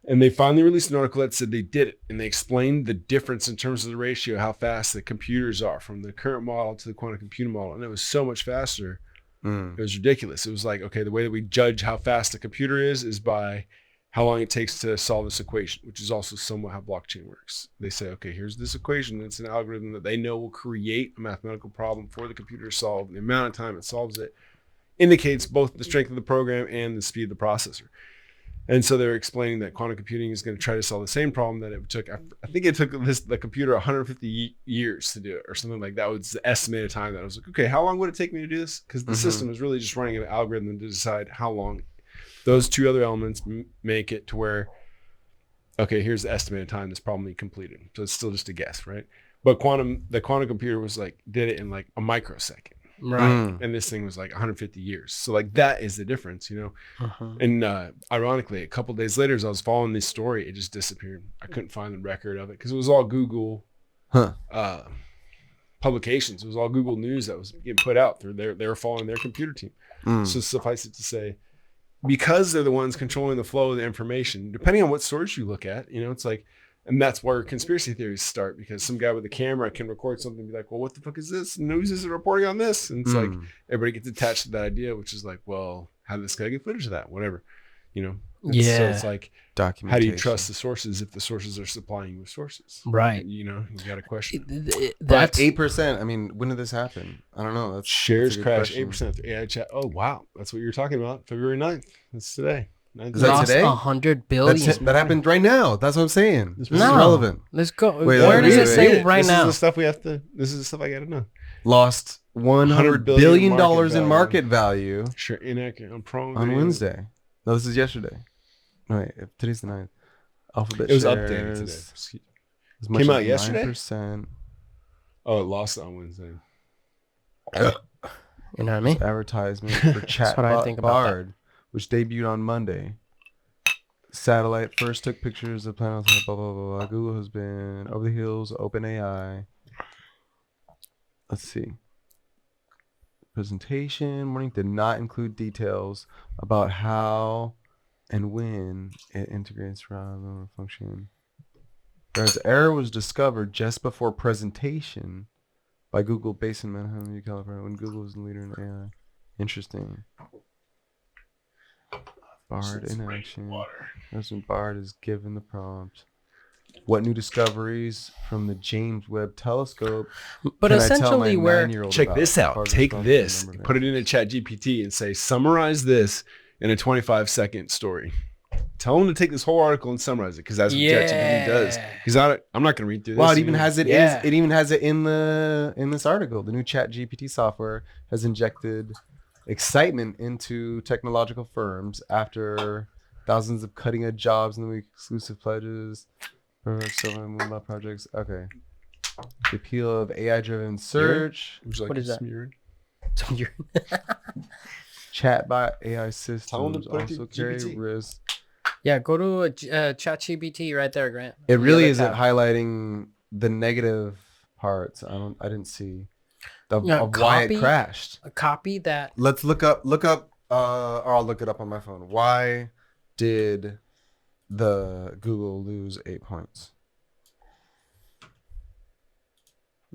A: And they finally released an article that said they did it. And they explained the difference in terms of the ratio, how fast the computers are from the current model to the quantum computing model. And it was so much faster. It was ridiculous. It was like, okay, the way that we judge how fast a computer is by how long it takes to solve this equation, which is also somewhat how blockchain works. They say, okay, here's this equation. It's an algorithm that they know will create a mathematical problem for the computer to solve. The amount of time it solves it indicates both the strength of the program and the speed of the processor. And so they're explaining that quantum computing is going to try to solve the same problem that it took. I think it took the computer 150 years to do it, or something like that. Was the estimated time that I was like, okay, how long would it take me to do this? Because the system is really just running an algorithm to decide how long those two other elements make it to where, okay, here's the estimated time this problem will be completed. So it's still just a guess, right? But the quantum computer was like did it in like a microsecond.
C: Right.
A: And this thing was like 150 years. So like that is the difference, you know? And ironically, a couple days later, as I was following this story, it just disappeared. I couldn't find the record of it because it was all Google publications. It was all Google News that was getting put out through they were following their computer team. So suffice it to say, because they're the ones controlling the flow of the information, depending on what source you look at, you know, it's like, and that's where conspiracy theories start, because some guy with a camera can record something and be like, well, what the fuck is this? News is reporting on this. And it's like, everybody gets attached to that idea, which is like, well, how did this guy get footage of that? Whatever, you know? So it's like, how do you trust the sources if the sources are supplying you with sources?
C: Right.
A: You know, you got to question.
B: That's 8%. I mean, when did this happen? I don't know.
A: Shares crash 8% after AI chat. Oh, wow. That's what you're talking about. February 9th. That's today.
B: Is that today?
C: 100 billion.
B: That happened right now. That's what I'm saying. This is relevant.
C: Let's go.
B: Wait,
C: where does it say right
A: this
C: now?
A: This is the stuff I got to know.
B: Lost $100 billion in market value.
A: Sure, inaccurate. I'm prone
B: on Wednesday. No, this is yesterday. No, wait, today's the 9th. Alphabet
A: it was
B: shares
A: updated today.
B: As much
A: Came
B: as
A: out yesterday?
B: 9%.
A: Oh, it lost on Wednesday.
C: You know what I mean?
B: Advertisement for Chatbot Bard, which debuted on Monday. Satellite first took pictures of planets, blah, blah, blah, blah. Google has been over the hills, OpenAI. Let's see. Presentation morning did not include details about how and when it integrates rather function. Whereas error was discovered just before presentation by Google based in Manhattan, California, when Google was the leader in AI. Interesting. Bard in action. President Bard is given the prompt. What new discoveries from the James Webb Telescope?
C: But essentially,
A: check this out. Take this, put it in a Chat GPT, and say summarize this in a 25-second story. Tell them to take this whole article and summarize it, because that's what ChatGPT does. I'm not going to read through this.
B: Well, it even has it. It even has it in this article. The new ChatGPT software has injected excitement into technological firms after thousands of cutting-edge jobs in the week, exclusive pledges for several mobile projects. Okay. The appeal of AI-driven search.
A: What is that?
B: Chatbot AI systems also carry risks.
C: Yeah, go to ChatGPT right there, Grant.
B: It really isn't highlighting the negative parts. I didn't see of why it crashed.
C: A copy that.
B: Let's look up or I'll look it up on my phone. Why did the Google lose 8 points?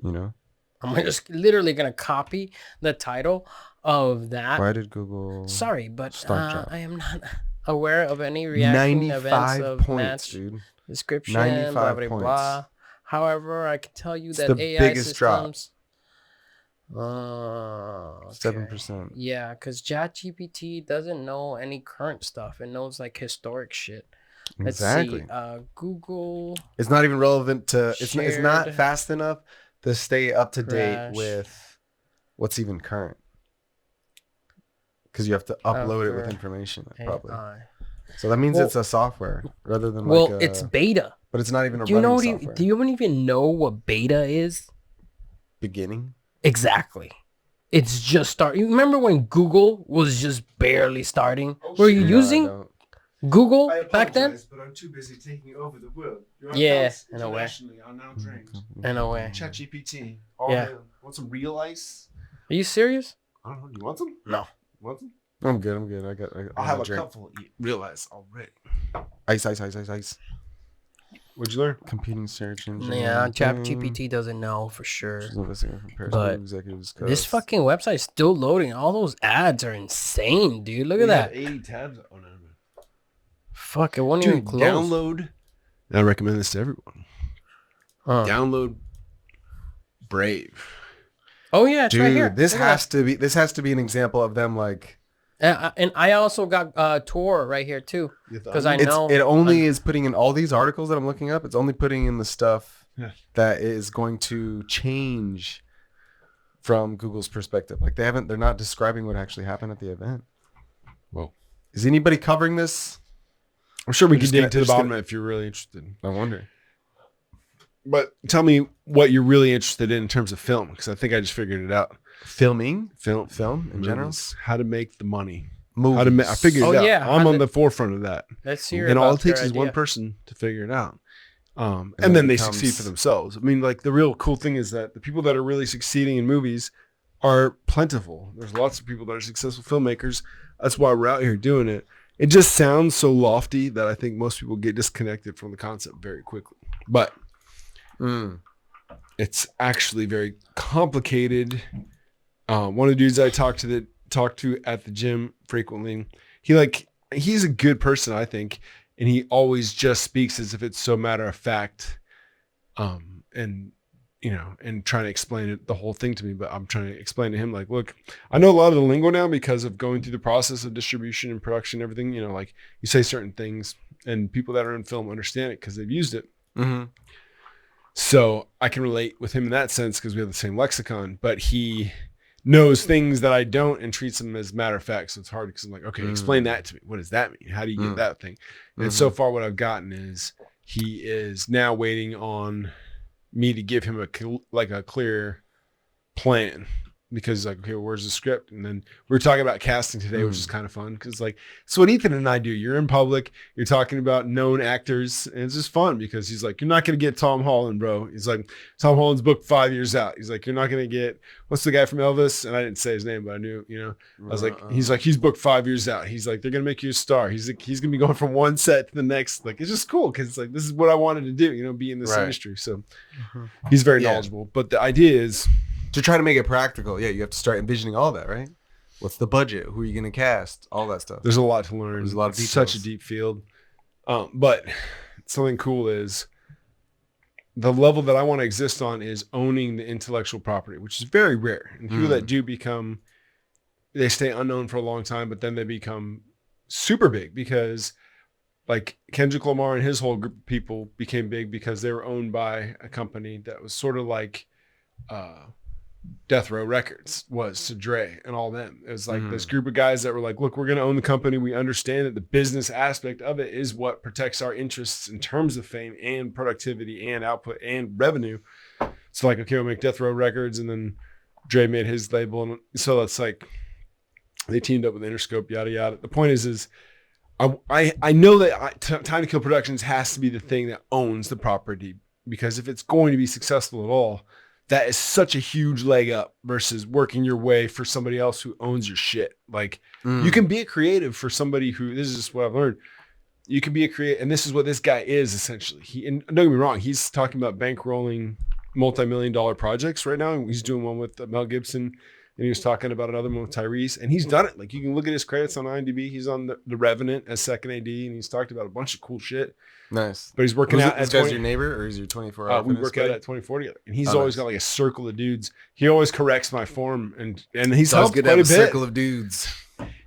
B: You know?
C: I'm just literally going to copy the title of that.
B: Why did Google
C: Sorry, but I am not aware of any reaction events of
B: points, dude.
C: Description, blah, blah, blah. However, I can tell you that
B: the
C: AI
B: biggest
C: systems...
B: drop. 7%.
C: Yeah, because ChatGPT doesn't know any current stuff. It knows like historic shit.
B: Exactly.
C: Let's see. Google.
B: It's not even relevant to. It's not fast enough to stay up to date with what's even current. Because you have to upload it with information, probably. So that means it's a software rather than
C: it's beta.
B: But it's not even a running software.
C: Do you even know what beta is?
B: Beginning.
C: Exactly. It's just starting. You remember when Google was just barely starting? Were you using Google back then?
A: But I'm too busy taking over the world.
C: Yeah, in a way.
A: I'm now drained.
C: In a way.
A: ChatGPT.
C: Yeah.
A: Want some real ice?
C: Are you serious?
A: I don't know. You want some?
C: No.
A: You want some?
B: I'm good.
A: I'll have a cup full of real ice already.
B: Ice.
A: What'd you learn?
B: Competing search engine.
C: Yeah, ChatGPT doesn't know for sure.
B: But
C: this fucking website's still loading. All those ads are insane, dude. Look at that.
A: 80 tabs. Oh no.
C: Fuck, it won't even close.
A: Download. And I recommend this to everyone. Download Brave.
C: Oh yeah, it's right here.
B: This has to be an example of them like
C: And I also got Tor right here too, because I know
B: it only is putting in all these articles that I'm looking up. It's only putting in the stuff that is going to change from Google's perspective. Like they're not describing what actually happened at the event.
A: Whoa.
B: Is anybody covering this?
A: I'm sure we can dig to the bottom of it if you're really interested.
B: I wonder.
A: But tell me what you're really interested in terms of film, because I think I just figured it out. Film in general, how to make the money.
B: Movies.
A: I figured it out.
C: Yeah,
A: I'm on the forefront of that.
C: Let's hear.
A: And all it
C: about
A: takes
C: their
A: is
C: idea.
A: one person to figure it out. And then they succeed for themselves. I mean, like the real cool thing is that the people that are really succeeding in movies are plentiful. There's lots of people that are successful filmmakers. That's why we're out here doing it. It just sounds so lofty that I think most people get disconnected from the concept very quickly. But it's actually very complicated. One of the dudes I talk to at the gym frequently, he's a good person, I think, and he always just speaks as if it's so matter of fact, and trying to explain it, the whole thing to me. But I'm trying to explain to him, like, look, I know a lot of the lingo now because of going through the process of distribution and production, and everything. Like you say certain things, and people that are in film understand it because they've used it.
B: Mm-hmm.
A: So I can relate with him in that sense because we have the same lexicon. But he knows things that I don't and treats them as matter of fact. So it's hard because I'm like, okay, explain that to me. What does that mean? How do you get that thing? And so far what I've gotten is he is now waiting on me to give him a clear plan, because he's like, okay, well, where's the script? And then we were talking about casting today, which is kind of fun because like, it's what Ethan and I do. You're in public, you're talking about known actors, and it's just fun because he's like, you're not going to get Tom Holland, bro. He's like, Tom Holland's booked 5 years out. He's like, you're not going to get, what's the guy from Elvis? And I didn't say his name, but I knew, I was like, he's booked 5 years out. He's like, they're going to make you a star. He's like, he's going to be going from one set to the next. Like, it's just cool because it's like, this is what I wanted to do, be in this industry. So he's very knowledgeable. But the idea is,
B: to try to make it practical, you have to start envisioning all that, right? What's the budget? Who are you going to cast? All that stuff.
A: There's a lot to learn.
B: There's a lot of
A: It's
B: details.
A: such a deep field. But something cool is the level that I want to exist on is owning the intellectual property, which is very rare. And people that do they stay unknown for a long time, but then they become super big because like Kendrick Lamar and his whole group of people became big because they were owned by a company that was sort of like, Death Row Records was to Dre and all them. It was like this group of guys that were like, look, we're going to own the company. We understand that the business aspect of it is what protects our interests in terms of fame and productivity and output and revenue. So like, okay, we'll make Death Row Records, and then Dre made his label. And so it's like, they teamed up with Interscope, yada, yada. The point is I know that Time to Kill Productions has to be the thing that owns the property, because if it's going to be successful at all, that is such a huge leg up versus working your way for somebody else who owns your shit. Like you can be a creative for somebody who, this is just what I've learned. You can be a creative. And this is what this guy is essentially. And don't get me wrong. He's talking about bankrolling multi-million-dollar projects right now. He's doing one with Mel Gibson, and he was talking about another one with Tyrese, and he's done it. Like you can look at his credits on IMDb. He's on the Revenant as second AD, and he's talked about a bunch of cool shit.
B: Nice.
A: But he's working out.
B: This guy's your neighbor, or is your 24 hour?
A: We work out at 24 together, and he's always got like a circle of dudes. He always corrects my form, and he's helped quite a bit.
B: Circle of dudes.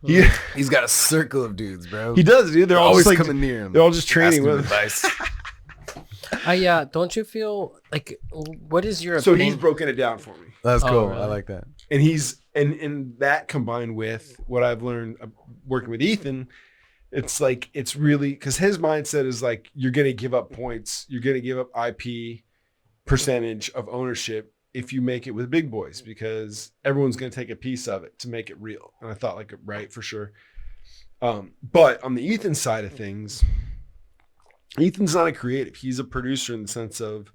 B: He's got a circle of dudes, bro.
A: He does, dude. They're always
B: always coming near him.
A: They're all just training with
B: advice.
C: Don't you feel like, what is your
A: So
C: opinion?
A: he's broken it down for me.
B: That's cool.
C: Really?
B: I like that.
A: And he's and that combined with what I've learned working with Ethan, it's like, it's really, because his mindset is like, you're going to give up points, you're going to give up IP percentage of ownership if you make it with big boys, because everyone's going to take a piece of it to make it real. And I thought, like, right, for sure. But on the Ethan side of things, Ethan's not a creative. He's a producer in the sense of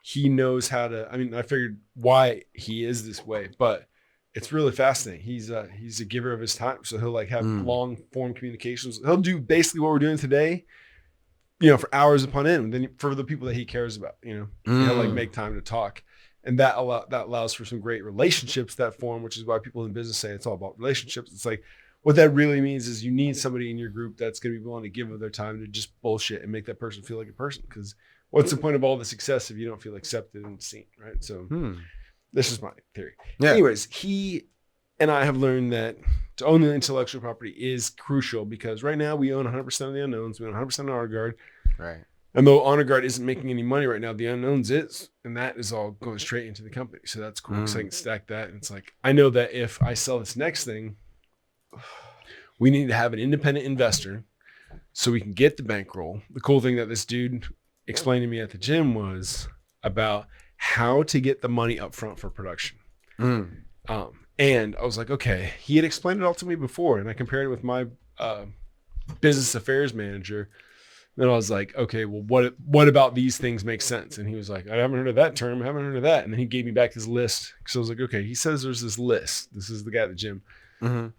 A: he knows how to, I mean, I figured why he is this way, but it's really fascinating. He's a giver of his time. So he'll like have long form communications. He'll do basically what we're doing today, for hours upon end. And then for the people that he cares about, he'll like make time to talk. And that allows for some great relationships that form, which is why people in business say it's all about relationships. It's like, what that really means is you need somebody in your group that's going to be willing to give of their time to just bullshit and make that person feel like a person. Because what's the point of all the success if you don't feel accepted and seen, right? So this is my theory. Yeah. Anyways, he And I have learned that to own the intellectual property is crucial because right now we own 100% of the unknowns. We own 100% of Honor Guard.
B: Right.
A: And though Honor Guard isn't making any money right now, the unknowns is. And that is all going straight into the company. So that's cool because I can stack that. And it's like, I know that if I sell this next thing, we need to have an independent investor so we can get the bankroll. The cool thing that this dude explained to me at the gym was about how to get the money up front for production. And I was like, okay, he had explained it all to me before. And I compared it with my business affairs manager. Then I was like, okay, well, what about these things make sense? And he was like, I haven't heard of that term. I haven't heard of that. And then he gave me back his list. So I was like, okay, he says there's this list. This is the guy at the gym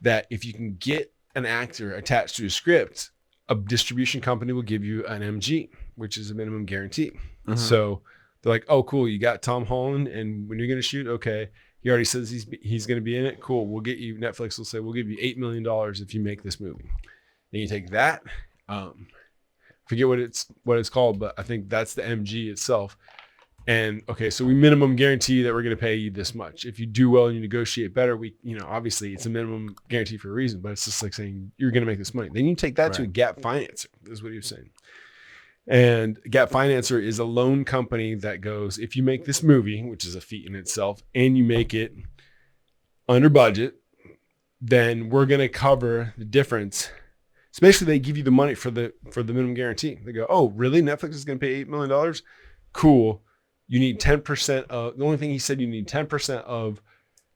A: that if you can get an actor attached to a script, a distribution company will give you an MG, which is a minimum guarantee. So they're like, oh, cool. You got Tom Holland. And when you're going to shoot, okay. He already says he's going to be in it. Cool. We'll get you, Netflix will say, we'll give you $8 million if you make this movie. And you take that, forget what it's called, but I think that's the MG itself. And okay, so we minimum guarantee that we're going to pay you this much. If you do well and you negotiate better, obviously it's a minimum guarantee for a reason, but it's just like saying you're going to make this money. Then you take that to a gap financer. This is what he was saying. And Gap Financer is a loan company that goes, if you make this movie, which is a feat in itself, and you make it under budget, then we're going to cover the difference. So basically they give you the money for the minimum guarantee. They go, oh, really? Netflix is going to pay $8 million? Cool. You need 10% of, the only thing he said, you need 10% of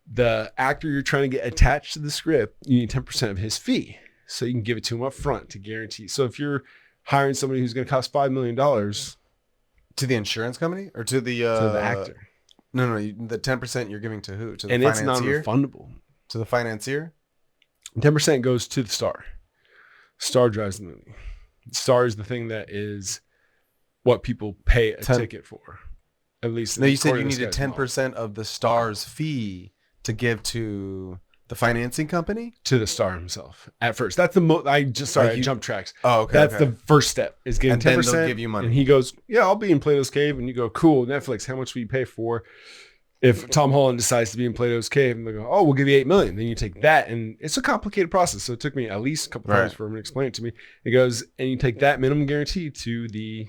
A: the actor you're trying to get attached to the script. You need 10% of his fee. So you can give it to him up front to guarantee. So if you're hiring somebody who's going to cost $5 million
B: to the insurance company or to the
A: actor.
B: No, the 10% you're giving to who? To the
A: and
B: financier?
A: It's non-refundable.
B: To the financier?
A: 10% goes to the star. Star drives the movie. Star is the thing that is what people pay a ticket for. At least.
B: No, you said you needed 10% of the star's fee to give to the financing company?
A: To the star himself at first. That's the I jumped tracks.
B: Oh, okay.
A: That's the first step is getting
B: and
A: 10%.
B: Then they'll give you money.
A: And he goes, yeah, I'll be in Plato's Cave. And you go, cool, Netflix, how much will you pay for if Tom Holland decides to be in Plato's Cave? And they go, oh, we'll give you $8 million. Then you take that. And it's a complicated process. So it took me at least a couple times for him to explain it to me. It goes, and you take that minimum guarantee to the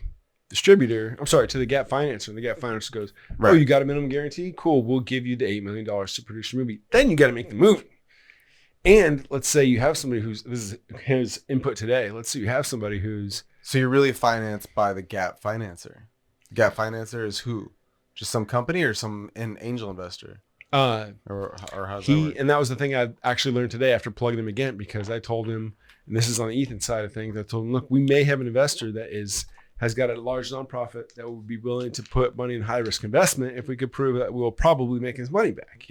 A: distributor. I'm sorry, to the Gap Financer. And the Gap Financer goes, oh, you got a minimum guarantee? Cool. We'll give you the $8 million to produce your movie. Then you got to make the movie. And let's say you have somebody this is his input today. Let's say you have somebody who's.
B: So you're really financed by the Gap Financer. Gap Financer is who? Just some company or an angel investor? Or how's that work?
A: And that was the thing I actually learned today after plugging him again, because I told him, and this is on the Ethan side of things, I told him, look, we may have an investor that has got a large nonprofit that would be willing to put money in high risk investment if we could prove that we'll probably make his money back,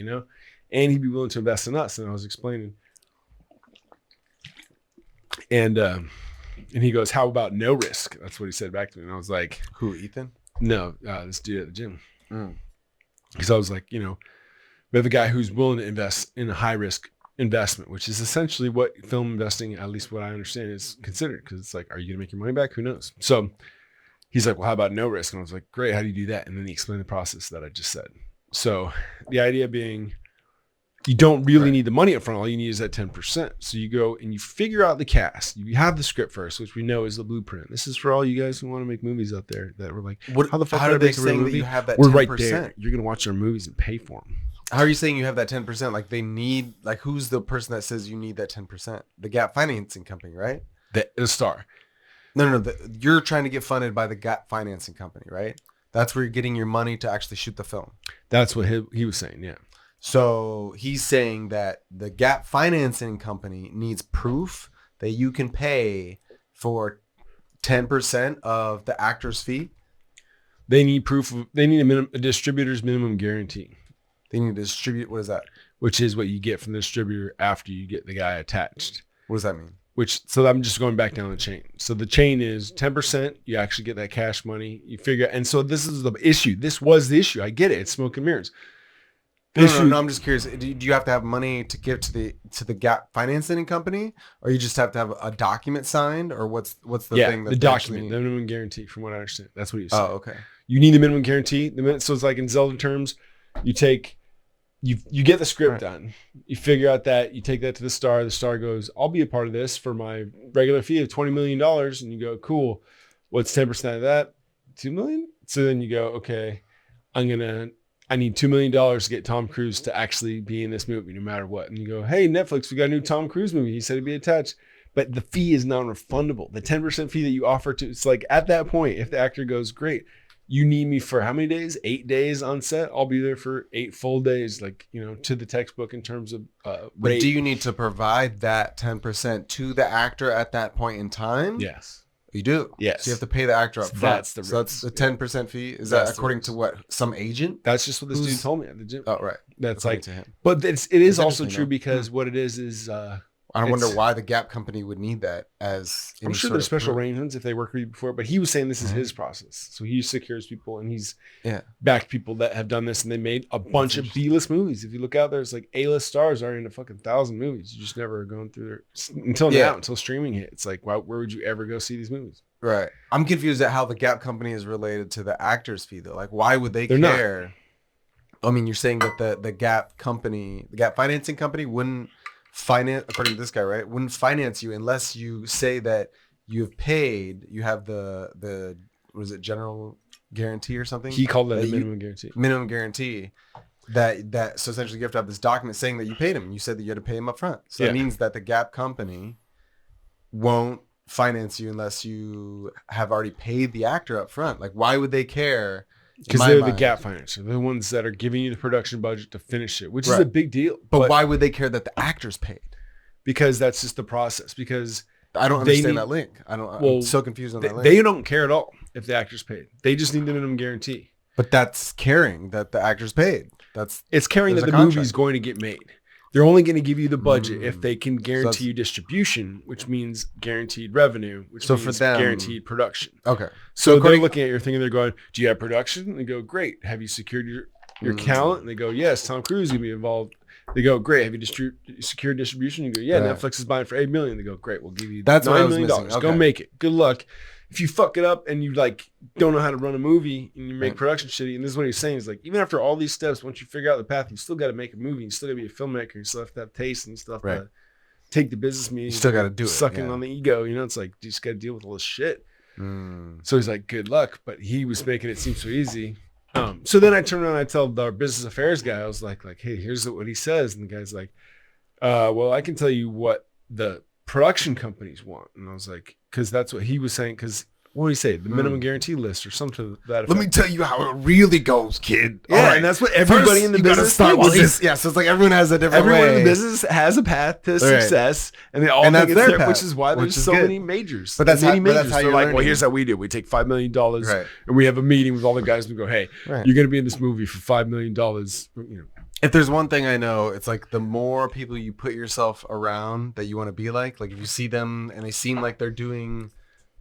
A: and he'd be willing to invest in us. And I was explaining. And he goes, how about no risk? That's what he said back to me. And I was like,
B: who, Ethan?
A: No, this dude at the gym. Because I was like, we have a guy who's willing to invest in a high risk investment, which is essentially what film investing, at least what I understand, is considered. Because it's like, are you going to make your money back? Who knows? So he's like, well, how about no risk? And I was like, great. How do you do that? And then he explained the process that I just said. So the idea being, you don't really need the money up front. All you need is that 10%. So you go and you figure out the cast. You have the script first, which we know is the blueprint. This is for all you guys who want to make movies out there that were like, how the fuck
B: how
A: do
B: are they
A: make a real
B: saying
A: movie?
B: that you have that
A: We're
B: 10%?
A: right there. You're going to watch our movies and pay for them.
B: How are you saying you have that 10%? Like they need, like who's the person that says you need that 10%? The Gap Financing Company, right?
A: The star.
B: No. You're trying to get funded by the Gap Financing Company, right? That's where you're getting your money to actually shoot the film.
A: That's what he was saying, yeah.
B: So he's saying that the Gap Financing Company needs proof that you can pay for 10% of the actor's fee.
A: They need proof. They need a distributor's minimum guarantee.
B: They need to distribute. What is that?
A: Which is what you get from the distributor after you get the guy attached.
B: What does that mean?
A: So I'm just going back down the chain. So the chain is 10%. You actually get that cash money. You figure, and so this is the issue. This was the issue. I get it. It's smoke and mirrors.
B: No, I'm just curious. Do you have to have money to give to the Gap Financing Company, or you just have to have a document signed, or what's the thing?
A: The document, the minimum guarantee, from what I understand. That's what you said.
B: Oh, okay.
A: You need the minimum guarantee. So it's like in Zelda terms, you take you get the script done. You figure out that, you take that to the star. The star goes, I'll be a part of this for my regular fee of $20 million. And you go, cool. What's 10% of that? $2 million? So then you go, okay, I need $2 million to get Tom Cruise to actually be in this movie no matter what. And you go, hey, Netflix, we got a new Tom Cruise movie. He said he'd be attached. But the fee is non-refundable. The 10% fee that you offer to, it's like at that point, if the actor goes, great, you need me for how many days? 8 days on set. I'll be there for 8 full days, like, to the textbook in terms of
B: But
A: rate.
B: do you need to provide that 10% to the actor at that point in time?
A: Yes.
B: You do?
A: Yes.
B: So you have to pay the actor up front.
A: That's the
B: so that's the 10% fee? Is
A: That's
B: that according to what? Some agent?
A: That's just what this dude told me at the gym.
B: Oh, right.
A: That's
B: According
A: like,
B: to him.
A: but it is also
B: interesting,
A: true
B: though.
A: because what it is
B: I wonder
A: it's-
B: why the Gap company would need that as
A: I'm
B: any
A: sure
B: sort
A: there's
B: of
A: special
B: proof.
A: arrangements if they work with you before, but he was saying this is his process. So he secures people and he's
B: Yeah.
A: backed people that have done this and they made a bunch of B-list movies. If you look out there, it's like A-list stars are in a fucking 1,000 movies. You just never are going through there until
B: Yeah.
A: now, until streaming hit. It's like, where would you ever go see these movies?
B: Right. I'm confused at how the Gap company is related to the actor's fee though. Like why would they
A: They're not.
B: care? I mean, you're saying that the Gap company, the Gap financing company wouldn't finance, according to this guy, right? Wouldn't finance you unless you say that you've paid, you have the was it general guarantee or something?
A: He called that a
B: That you-
A: minimum guarantee.
B: Minimum guarantee. That so essentially you have to have this document saying that you paid him. You said that you had to pay him up front. So
A: Yeah.
B: that means that the Gap company won't finance you unless you have already paid the actor up front. Like why would they care? In
A: Because
B: my
A: they're
B: mind.
A: the Gap financer. They're the ones that are giving you the production budget to finish it, which is
B: Right.
A: a big deal.
B: But why would they care that the actor's paid?
A: Because that's just the process. Because
B: I don't
A: They
B: understand
A: need-
B: that link. I'm
A: Well,
B: so confused on that link.
A: they don't care at all if the actor's paid. They just need the minimum guarantee.
B: But that's caring that the actor's paid. That's
A: It's caring that
B: There's
A: the
B: a contract.
A: movie's going to get made. They're only going to give you the budget if they can
B: that's-
A: guarantee you distribution, which means guaranteed revenue, which
B: So
A: means
B: for them-
A: guaranteed production.
B: okay.
A: So they're
B: according-
A: looking at your thing and they're going, do you have production? And they go, great. Have you secured your talent? And they go, yes, Tom Cruise is going to be involved. They go, great. Have you secured distribution? You go, yeah,
B: Right.
A: Netflix is buying for $8 million. They go, great. We'll give you
B: That's what I
A: $9
B: was
A: million.
B: missing.
A: Go
B: Okay.
A: make it. Good luck. If you fuck it up and you don't know how to run a movie and you make
B: Right.
A: production shitty, and this is what he's saying is like, even after all these steps, once you figure out the path, you still got to make a movie. You still got to be a filmmaker. You still have to have taste and you still have
B: Right.
A: to take the business meetings.
B: You still got to do it.
A: sucking
B: yeah.
A: on the ego. It's like, you just got to deal with all this shit.
B: Mm.
A: So he's like, good luck. But he was making it seem so easy. So then I turn around and I tell our business affairs guy, I was like, hey, here's what he says. And the guy's like, well, I can tell you what the production companies want. And I was like, because that's what he was saying. Because what did he say? The minimum guarantee list or something to that effect.
B: Let me tell you how it really goes, kid.
A: Yeah,
B: All right.
A: and that's what everybody
B: First,
A: in the
B: you gotta
A: business
B: start
A: thinks.
B: with this. Yeah, so it's like everyone has a different
A: Everyone
B: way.
A: in the business has a path to success, and they all
B: And
A: think
B: that's
A: it's
B: their
A: there, which
B: path,
A: is why
B: which
A: there's
B: is
A: so
B: good.
A: many majors.
B: But that's
A: many
B: how- but that's
A: majors.
B: how
A: They're
B: you're
A: like, well,
B: learning.
A: here's how we do. We take $5 million,
B: Right.
A: and we have a meeting with all the guys, and we go, hey,
B: Right.
A: you're going to be in this movie for $5 million.
B: If there's one thing I know, it's like the more people you put yourself around that you want to be like if you see them and they seem like they're doing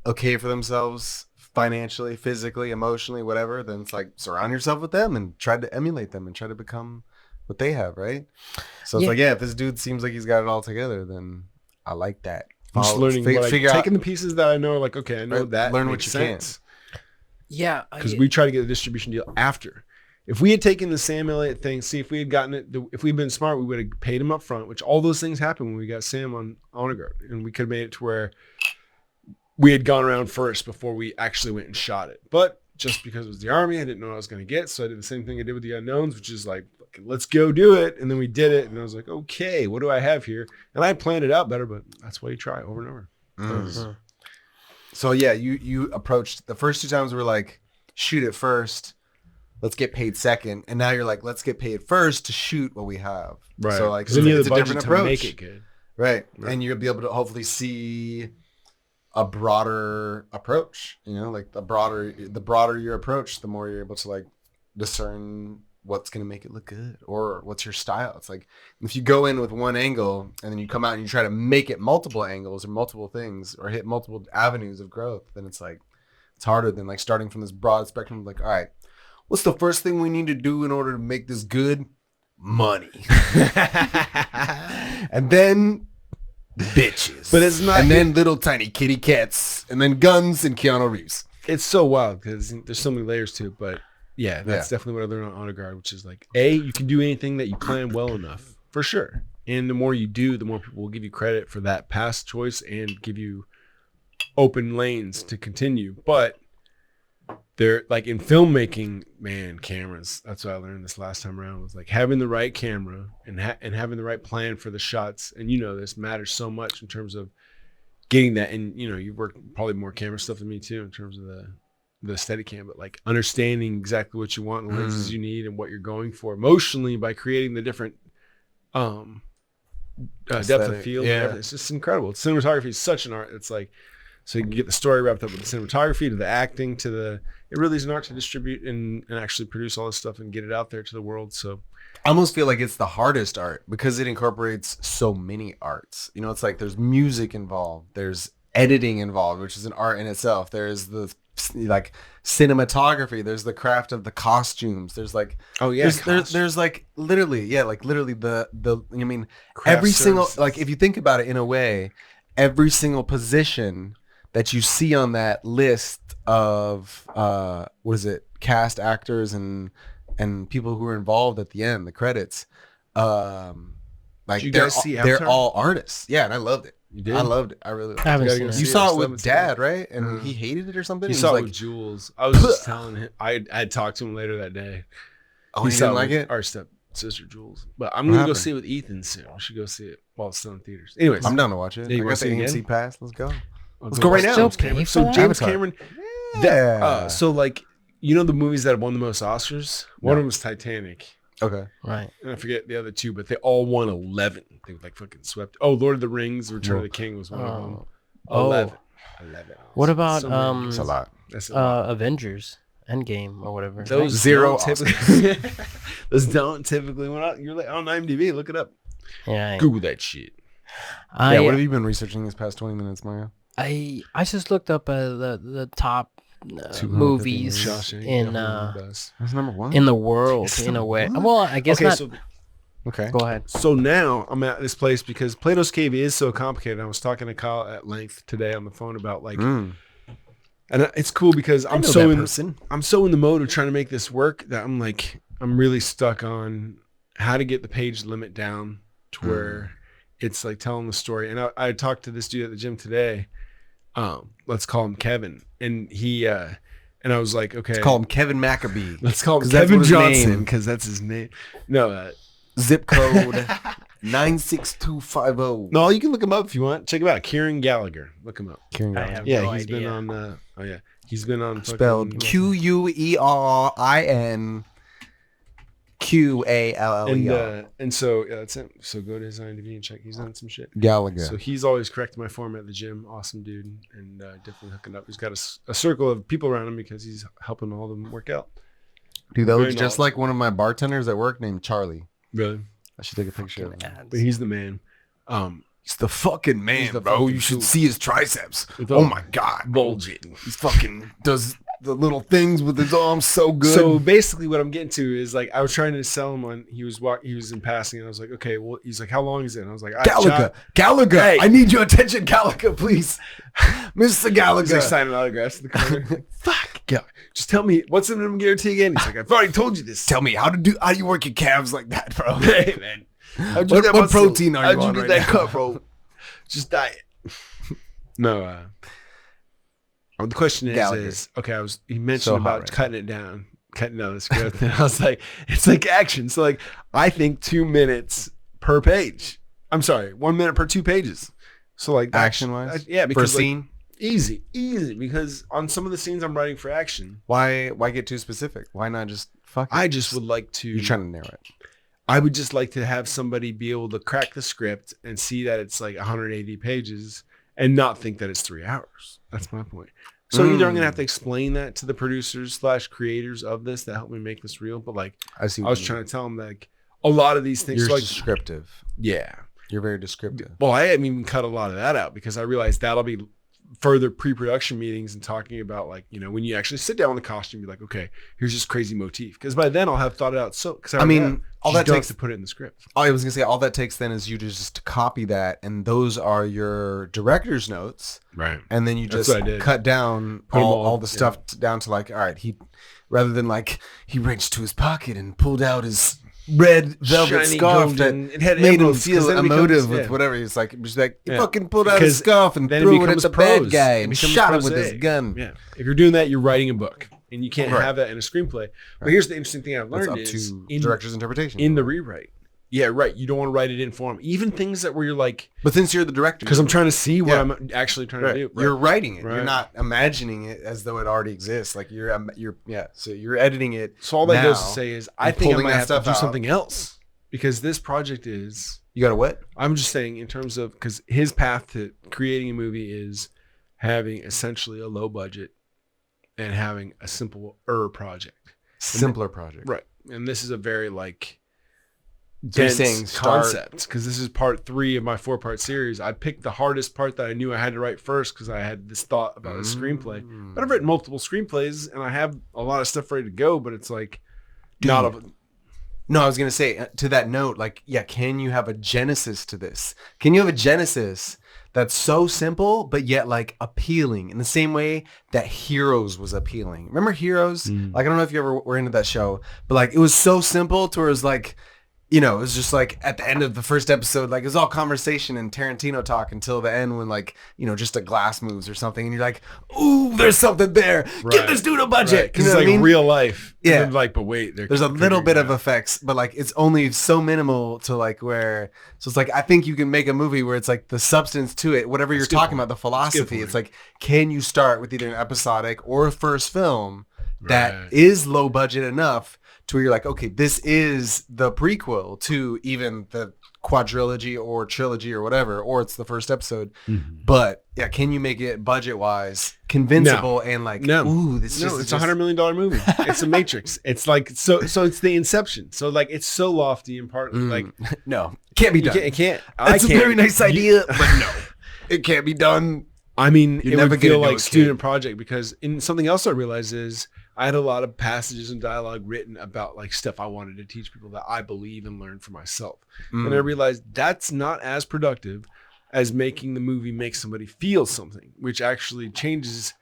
B: okay for themselves financially, physically, emotionally, whatever, then it's like surround yourself with them and try to emulate them and try to become what they have, right? So it's
C: Yeah.
B: like, yeah, if this dude seems like he's got it all together, then I like that.
A: I'm just learning, taking the pieces that I know, like, okay, I know
B: Right,
A: that.
B: learn what
A: makes
B: you
A: sense.
C: Yeah,
A: Because we try to get a distribution deal after. If we had taken the Sam Elliott thing, see if we had gotten it, if we'd been smart, we would have paid him up front, which all those things happened when we got Sam on Guard, and we could have made it to where we had gone around first before we actually went and shot it. But just because it was the Army, I didn't know what I was going to get, so I did the same thing I did with the Unknowns, which is like, let's go do it. And then we did it, and I was like, okay, what do I have here? And I planned it out better, but that's why you try over and over.
B: Mm. So yeah, you approached the first two times were like, shoot it first, let's get paid second, and now you're like, let's get paid first to shoot what we have.
A: Right.
B: So like,
A: Because then you have
B: it's
A: the
B: a
A: budget
B: different
A: to
B: approach,
A: make it good.
B: right? And you'll be able to hopefully see a broader approach. Like the broader your approach, the more you're able to like discern what's going to make it look good or what's your style. It's like if you go in with one angle and then you come out and you try to make it multiple angles or multiple things or hit multiple avenues of growth, then it's like it's harder than like starting from this broad spectrum of like, all right, what's the first thing we need to do in order to make this good? Money. And then bitches.
A: But it's not-
B: And then little tiny kitty cats and then guns and Keanu Reeves.
A: It's so wild because there's so many layers to it, but Yeah, that's definitely what I learned on Honor Guard, which is like, you can do anything that you plan well enough, for sure. And the more you do, the more people will give you credit for that past choice and give you open lanes to continue. But they're like in filmmaking, man, cameras. That's what I learned this last time around, was like having the right camera and having the right plan for the shots. And this matters so much in terms of getting that. And you work probably more camera stuff than me too, in terms of the Steadicam, but like understanding exactly what you want and the lenses you need and what you're going for emotionally by creating the different depth of field. Yeah. It's just incredible. Cinematography is such an art. It's like, so you can get the story wrapped up with the cinematography, to the acting, to it really is an art to distribute and actually produce all this stuff and get it out there to the world. So
B: I almost feel like it's the hardest art because it incorporates so many arts. It's like there's music involved, there's editing involved, which is an art in itself. There's the like cinematography, there's the craft of the costumes, there's like there's like literally the I mean craft every single services. Like if you think about it in a way, every single position that you see on that list of cast actors and people who are involved at the end, the credits, like they're all artists. Yeah, and I loved it.
A: You did?
B: I loved it. I really loved it.
C: I haven't seen it.
B: You saw it with Dad, right? And he hated it or something?
A: He saw it with Jules. I was just telling him. I'd talked to him later that day.
B: Oh, he didn't like it?
A: Our stepsister Jules. But I'm going to go see it with Ethan soon. We should go see it while it's still in theaters. Anyways.
B: I'm down to watch it.
A: Yeah,
B: I got the AMC pass. Let's go.
A: Let's go right now. So James Cameron.
B: Yeah.
A: So like, the movies that have won the most Oscars? One of them was Titanic.
B: Okay.
C: Right.
A: And I forget the other two, but they all won 11. They like fucking swept. Oh, Lord of the Rings, Return of the King was one of them. 11.
C: What about
B: That's a lot.
A: That's a lot.
C: Avengers Endgame or whatever?
A: Those
B: zero
A: Those don't typically win out. You're like on IMDb, look it up.
C: Yeah.
A: Google that shit.
B: What have you been researching these past 20 minutes, Mario?
C: I just looked up the top movies in
B: that's number one
C: in the world in a way. Well, I guess not.
B: Okay.
C: Go ahead.
A: So now I'm at this place because Plato's Cave is so complicated. I was talking to Kyle at length today on the phone about like, and it's cool because I'm so in the mode of trying to make this work that I'm really stuck on how to get the page limit down to where it's like telling the story. And I talked to this dude at the gym today. Let's call him Kevin. And he, and I was like, okay.
B: Let's call him Kevin Maccabee.
A: Let's call him Kevin Johnson because that's his name. No,
B: zip code 96250.
A: No, you can look him up if you want. Check him out. Kieran Gallagher. Look him up.
B: Kieran Gallagher.
C: I have
A: Yeah,
C: no
A: he's
C: idea.
A: been on. He's been on.
B: Spelled QUERINQALLER.
A: And so that's it. So go to his IMDb and check. He's done some shit.
B: Gallagher.
A: So he's always correcting my form at the gym. Awesome dude, and definitely hooking up. He's got a circle of people around him because he's helping all of them work out.
B: Dude, that looks just like one of my bartenders at work named Charlie.
A: Really?
B: I should take a picture of him.
A: But he's the man.
B: He's the fucking man,
A: the
B: bro.
A: fucking
B: You should
A: dude.
B: see his triceps.
A: With
B: Oh
A: all
B: my god,
A: bulging.
B: He's fucking does the little things with his arms so good.
A: So basically what I'm getting to is like I was trying to sell him on he was in passing and I was like, okay, well he's like, how long is it? And I was like,
B: Gallagher,
A: Hey.
B: I need your attention, Gallagher, please. Mr. Gallagher.
A: He's like signing autographs in the corner. Fuck. Yeah. Just tell me what's the minimum guarantee again? He's like, I've already told you this.
B: Tell me how you work your calves like that, bro.
A: Hey man.
B: What protein are you on right
A: that
B: now?
A: cut, bro? Just diet. No, the question is okay, he mentioned
B: So
A: about
B: hot right
A: cutting down the script, and I was like, it's like action. So like, I think 2 minutes per page. I'm sorry, 1 minute per 2 pages. So like
B: Action wise,
A: yeah,
B: for a
A: because
B: scene,
A: easy because on some of the scenes I'm writing for action.
B: why get too specific? Why not just fuck it?
A: I just would like to.
B: You're trying to narrow it.
A: I would just like to have somebody be able to crack the script and see that it's like 180 pages and not think that it's 3 hours. That's my point. So either I'm going to have to explain that to the producers / creators of this that helped me make this real. But like,
B: I
A: was trying to tell them like a lot of these things.
B: You're
A: so like,
B: descriptive.
A: yeah.
B: You're very descriptive.
A: Well, I haven't even cut a lot of that out because I realized that'll be further pre-production meetings and talking about like, you know, when you actually sit down with the costume, you're like, okay, here's this crazy motif. Because by then I'll have thought it out. So, because
B: I mean, all that takes
A: to put it in the script.
B: I was gonna say, all that takes then is you just copy that, and those are your director's notes,
A: Right?
B: and then you
A: That's
B: just
A: what I did.
B: cut down
A: Put 'em
B: all the stuff down to like, all right, rather than like he reached to his pocket and pulled out his red velvet
A: Shiny
B: scarf that
A: golden- it had
B: made him
A: emeralds, 'cause
B: feel
A: then it
B: emotive
A: becomes-
B: with
A: yeah.
B: whatever. He's like, he
A: Yeah.
B: fucking pulled out his
A: Because
B: scarf and
A: then it
B: threw it at
A: becomes
B: the
A: prose.
B: bad guy
A: It
B: and
A: becomes
B: shot him with his
A: prosaic.
B: gun.
A: Yeah. If you're doing that, you're writing a book, and you can't
B: Right.
A: have that in a screenplay. But here's the interesting thing I've
B: That's
A: learned
B: up
A: is
B: to
A: in,
B: director's interpretation.
A: in the rewrite. Yeah, right. You don't want to write it in form. Even things that where you're like,
B: But since you're the director,
A: because I'm trying to see what
B: Yeah.
A: I'm actually trying
B: right,
A: to do.
B: you're writing it.
A: Right.
B: You're not imagining it as though it already exists. Like so you're editing it.
A: So all that
B: now,
A: goes to say is, I
B: and
A: think I
B: pulling
A: might
B: that
A: have to
B: stuff
A: do
B: out.
A: something else because this project is.
B: You got to what?
A: I'm just saying in terms of because his path to creating a movie is having essentially a low budget and having a simpler project.
B: Simpler project.
A: Right. And this is a very like
B: So you're
A: dense
B: saying start-
A: concept because this is part 3 of my 4-part series. I picked the hardest part that I knew I had to write first because I had this thought about a screenplay. But I've written multiple screenplays and I have a lot of stuff ready to go, but it's like not a
B: No, I was gonna say to that note, like, yeah, can you have a genesis to this? Can you have a genesis that's so simple but yet like appealing in the same way that Heroes was appealing? Remember Heroes? Like, I don't know if you ever were into that show, but like it was so simple to where it was like, you know, it was just like at the end of the first episode, like it was all conversation and Tarantino talk until the end when like, you know, just a glass moves or something and you're like, ooh, there's something there. Give this dude a budget.
A: Because
B: You know
A: it's
B: what
A: like
B: I mean?
A: real life.
B: Yeah.
A: And then, like, but wait,
B: There's a little bit of effects, but like it's only so minimal to like where, so it's like, I think you can make a movie where it's like the substance to it, whatever you're talking about, the philosophy. It's like, can you start with either an episodic or a first film that is low budget enough to where you're like, okay, this is the prequel to even the quadrilogy or trilogy or whatever, or it's the first episode. But yeah, can you make it budget wise convincible and like, ooh, this is
A: it's $100 million movie. It's a Matrix. It's like so it's the Inception. So like it's so lofty and partly like
B: no, can't be
A: you
B: done.
A: can't, it can't.
B: It's a very nice idea, but no, it can't be done.
A: I mean,
B: You're
A: it
B: never
A: would
B: gonna
A: feel
B: do
A: like
B: it,
A: student project because in something else I realized is I had a lot of passages and dialogue written about like stuff I wanted to teach people that I believe and learn for myself. And I realized that's not as productive as making the movie make somebody feel something, which actually changes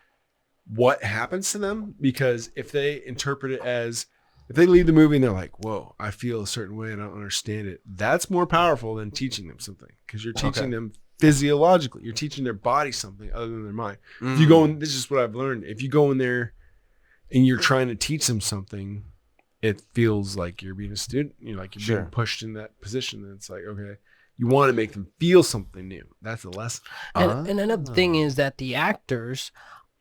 A: what happens to them. Because if they interpret it as, if they leave the movie and they're like, whoa, I feel a certain way and I don't understand it, that's more powerful than teaching them something because you're teaching them physiologically. You're teaching their body something other than their mind. If you go in, this is what I've learned. If you go in there and you're trying to teach them something, it feels like you're being a student. You're like, you're being pushed in that position. And it's like, okay, you want to make them feel something new. That's the lesson.
C: And another thing is that the actors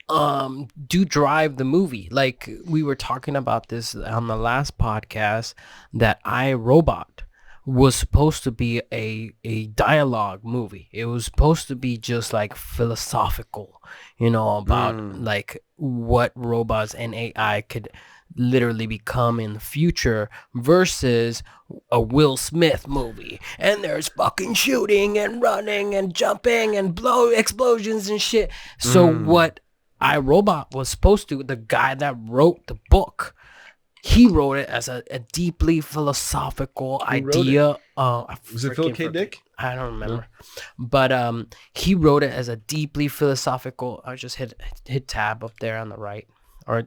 C: do drive the movie. Like we were talking about this on the last podcast, that I, Robot was supposed to be a dialogue movie. It was supposed to be just like philosophical, you know, about like what robots and AI could literally become in the future versus a Will Smith movie. And there's fucking shooting and running and jumping and explosions and shit. So what iRobot was supposed to, the guy that wrote the book, he wrote it as a deeply philosophical idea.
A: Was it Philip K. Dick?
C: I don't remember. But he wrote it as a deeply philosophical. I just hit tab up there on the right, or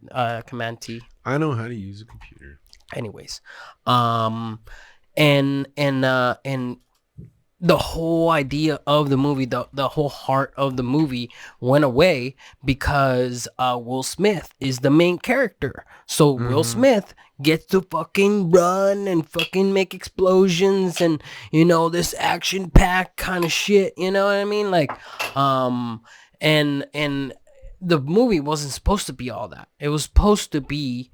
C: Command T.
A: I know how to use a computer.
C: Anyways, and the whole idea of the movie, the whole heart of the movie went away because Will Smith is the main character. So Will Smith gets to fucking run and fucking make explosions and, you know, this action-packed kind of shit, you know what I mean? Like, and the movie wasn't supposed to be all that. It was supposed to be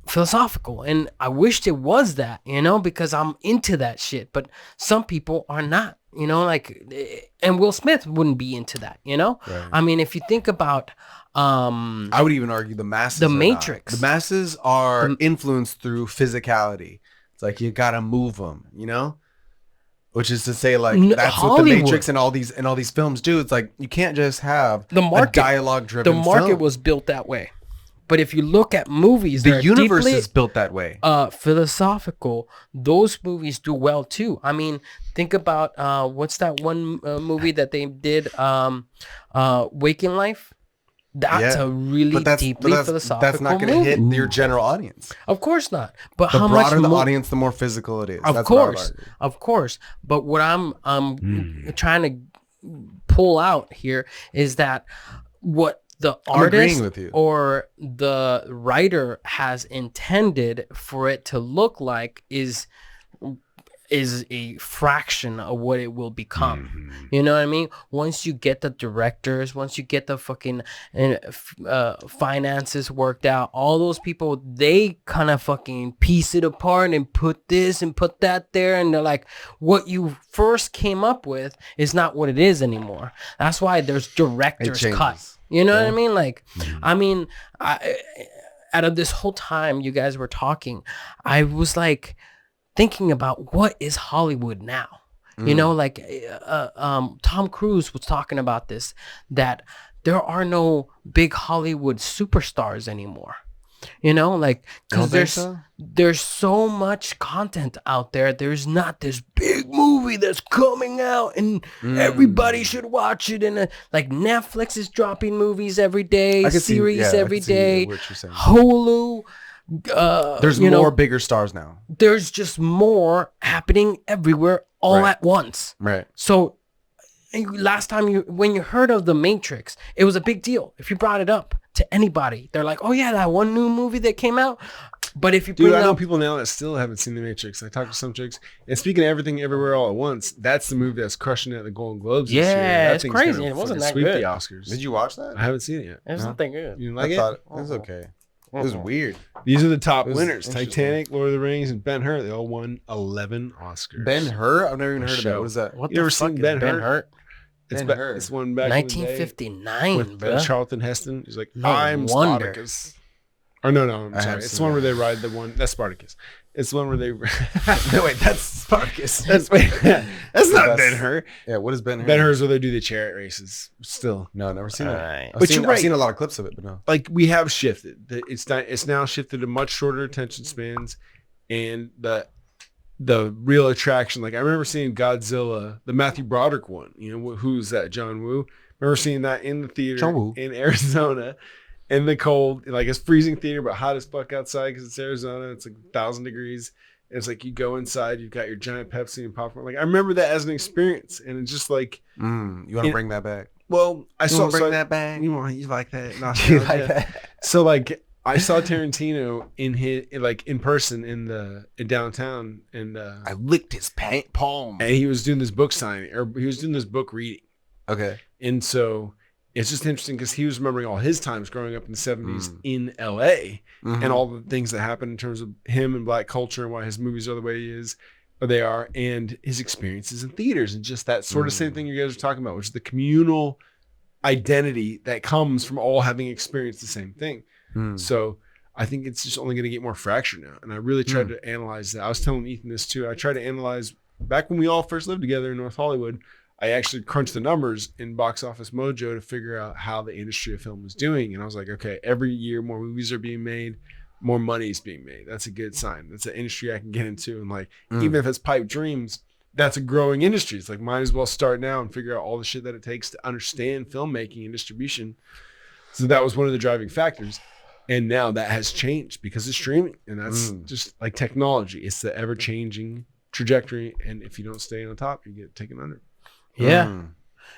C: philosophical, and I wished it was that, you know, because I'm into that shit, but some people are not, you know, like, and Will Smith wouldn't be into that, you know. I mean, if you think about
B: I would even argue the masses,
C: The
B: are
C: Matrix.
B: not. The masses are influenced through physicality. It's like you gotta move them, you know. Which is to say, like, that's
C: Hollywood.
B: what the Matrix and all these films do. It's like you can't just have a dialogue-driven.
C: The market
B: film.
C: was built that way. But if you look at movies,
B: The universe is built that way.
C: Philosophical. Those movies do well too. I mean, think about what's that one movie that they did? Waking Life. That's a really deeply philosophical
B: That's not going to hit your general audience.
C: Of course not. But
B: The
C: how
B: broader
C: much
B: the audience, the more physical it is.
C: Of
B: That's what I would
C: course,
B: argue.
C: of course. But what I'm trying to pull out here is that what the
B: agreeing
C: artist
B: with you.
C: or the writer has intended for it to look like is a fraction of what it will become. You know what I mean? Once you get the directors, once you get the fucking finances worked out, all those people, they kind of fucking piece it apart and put this and put that there, and they're like, what you first came up with is not what it is anymore. That's why there's director's cut. You know what I mean? Like, I mean, out of this whole time you guys were talking, I was like thinking about what is Hollywood now. You know, like Tom Cruise was talking about this, that there are no big Hollywood superstars anymore. You know, like, because there's so much content out there. There's not this big movie that's coming out and everybody should watch it. And like Netflix is dropping movies every day, series every day. Hulu.
B: There's more bigger stars now.
C: There's just more happening everywhere all at once.
B: Right.
C: So last time when you heard of The Matrix, it was a big deal. If you brought it up to anybody, they're like, oh yeah, that one new movie that came out. But if you
A: I know people now that still haven't seen The Matrix. I talked to some chicks, and speaking of Everything Everywhere All at Once, that's the movie that's crushing it at the Golden Globes this year.
C: Yeah,
A: That
C: it's crazy. It wasn't that
A: sweep
C: good.
A: the Oscars.
B: Did you watch that?
A: I haven't seen it yet.
C: It was nothing good.
A: You didn't like
B: I
A: it?
B: thought it was okay. It was weird.
A: These are the top
B: was
A: winners:
B: interesting.
A: Titanic, Lord of the Rings, and Ben-Hur. They all won 11 Oscars.
B: Ben-Hur? I've never even heard of that.
A: Show.
B: What is that?
C: What
A: You ever
C: the
A: seen
C: fuck is
A: Ben-Hur?
C: Ben-Hur?
B: Ben-Hur.
A: It's one back in the day
C: 1959,
A: with
C: bro.
A: Charlton Heston. He's like,
C: No
A: I'm
C: wonder.
A: Spartacus. Or no, I'm
B: I
A: sorry.
B: have
A: It's
B: seen
A: the one
B: that.
A: where they ride the one. That's Spartacus. It's the one where they.
B: No, wait, that's Spartacus.
A: That's not Ben-Hur.
B: Yeah, what is Ben-Hur?
A: Ben-Hur is where they do the chariot races. Still,
B: No, I've never seen that.
C: Alright.
B: I've
A: But
B: seen,
A: you're right.
B: I've seen a lot of clips of it, but no.
A: like we have shifted. It's now shifted to much shorter attention spans, and the real attraction. Like I remember seeing Godzilla, the Matthew Broderick one. You know who's that? John Woo. Remember seeing that in the theater
B: John Woo.
A: in Arizona, in the cold, like it's freezing theater, but hot as fuck outside because it's Arizona. It's like 1,000 degrees. And it's like you go inside, you've got your giant Pepsi and popcorn. Like I remember that as an experience, and it's just like,
B: You want to bring that back?
A: well, I saw
B: that back?
A: You like that?
B: You like that?
A: So like I saw Tarantino in person in downtown, and
B: I licked his palm.
A: and he was doing this book signing, or he was doing this book reading.
B: Okay.
A: And so it's just interesting because he was remembering all his times growing up in the 70s in LA and all the things that happened in terms of him and black culture and why his movies are the way he is, or they are, and his experiences in theaters and just that sort of same thing you guys are talking about, which is the communal identity that comes from all having experienced the same thing. So I think it's just only going to get more fractured now. And I really tried to analyze that. I was telling Ethan this too. I tried to analyze back when we all first lived together in North Hollywood. I actually crunched the numbers in Box Office Mojo to figure out how the industry of film was doing. And I was like, okay, every year more movies are being made, more money is being made. That's a good sign. That's an industry I can get into. And like, even if it's pipe dreams, that's a growing industry. It's like, might as well start now and figure out all the shit that it takes to understand filmmaking and distribution. So that was one of the driving factors. And now that has changed because of streaming. And that's just like technology. It's the ever changing trajectory. And if you don't stay on top, you get taken under.
C: Yeah.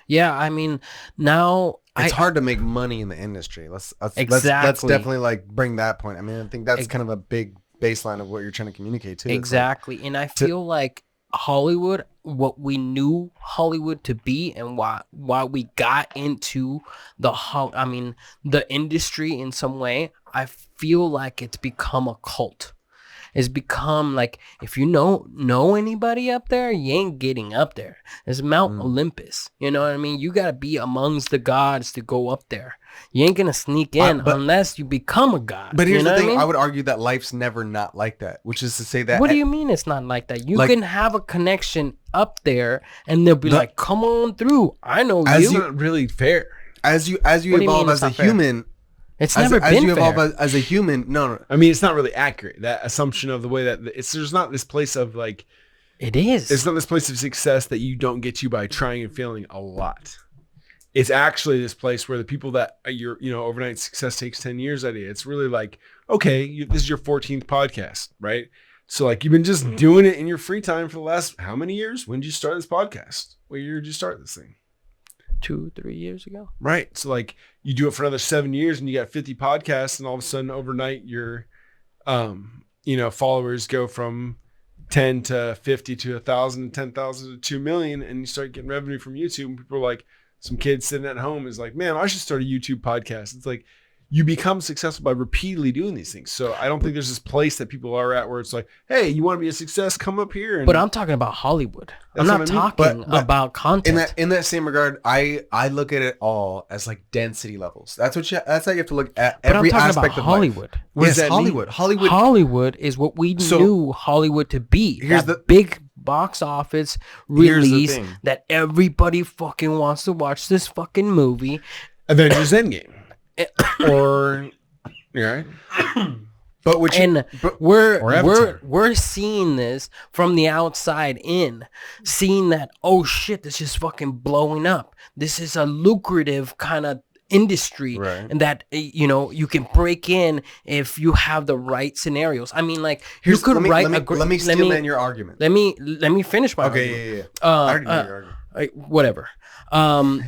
C: Yeah, I mean, now
B: It's hard to make money in the industry. Let's
C: Exactly.
B: definitely like bring that point. I mean, I think that's kind of a big baseline of what you're trying to communicate too.
C: Exactly. And I feel like Hollywood, what we knew Hollywood to be, and why we got into the industry in some way, I feel like it's become a cult. It's become like, if you know anybody up there, you ain't getting up there. It's Mount Olympus. You know what I mean? You got to be amongst the gods to go up there. You ain't gonna sneak in unless you become a god.
B: But here's the thing:
C: I mean?
B: I would argue that life's never not like that, which is to say that.
C: What do you mean it's not like that? You can have a connection up there, and they'll be like, "Come on through. I know
A: That's
C: you."
A: not really fair.
B: As you
C: What do you
B: evolve
C: mean
B: as
C: it's
B: a
C: not fair?
B: human,
C: It's
B: as
C: never been
B: you
C: fair.
B: evolve as a human, no.
A: I mean, it's not really accurate. That assumption of the way that there's not this place of like,
C: It is.
A: it's not this place of success that you don't get to by trying and failing a lot. It's actually this place where the people that overnight success takes 10 years idea. It's really like, okay, this is your 14th podcast, right? So like you've been just doing it in your free time for the last how many years? When did you start this podcast? What year did you start this thing?
C: 2-3 years ago.
A: Right. So like you do it for another 7 years and you got 50 podcasts, and all of a sudden overnight your followers go from 10 to 50 to 1,000, 10,000 to 2 million, and you start getting revenue from YouTube. And people are like, some kid sitting at home is like, man, I should start a YouTube podcast. It's like you become successful by repeatedly doing these things. So I don't think there's this place that people are at where it's like, hey, you want to be a success? Come up here. And
C: But I'm talking about Hollywood. I'm
A: That's
C: not
A: what I mean.
C: talking
B: But
C: about content.
B: In that same regard, I look at it all as like density levels. That's how you have to look at
C: But
B: every
C: I'm talking
B: aspect
C: about
B: of
C: Hollywood.
B: life.
A: What does
B: Yes,
A: that mean?
B: Hollywood. Hollywood.
C: Hollywood is what we
B: So-
C: knew Hollywood to be.
B: Here's
C: That
B: the-
C: big box office
B: Here's the
C: release
B: thing.
C: that everybody fucking wants to watch this fucking movie.
A: Avengers Endgame. Or, right?
B: But which
C: And
B: but-
A: or Avatar.
C: we're seeing this from the outside in, seeing that, oh shit, this is fucking blowing up. This is a lucrative kind of industry,
B: Right.
C: and that you can break in if you have the right scenarios. I mean, like you could write a great.
B: let me steal man your argument.
C: Let me finish my argument.
B: Okay, yeah. I already know your argument.
C: Whatever.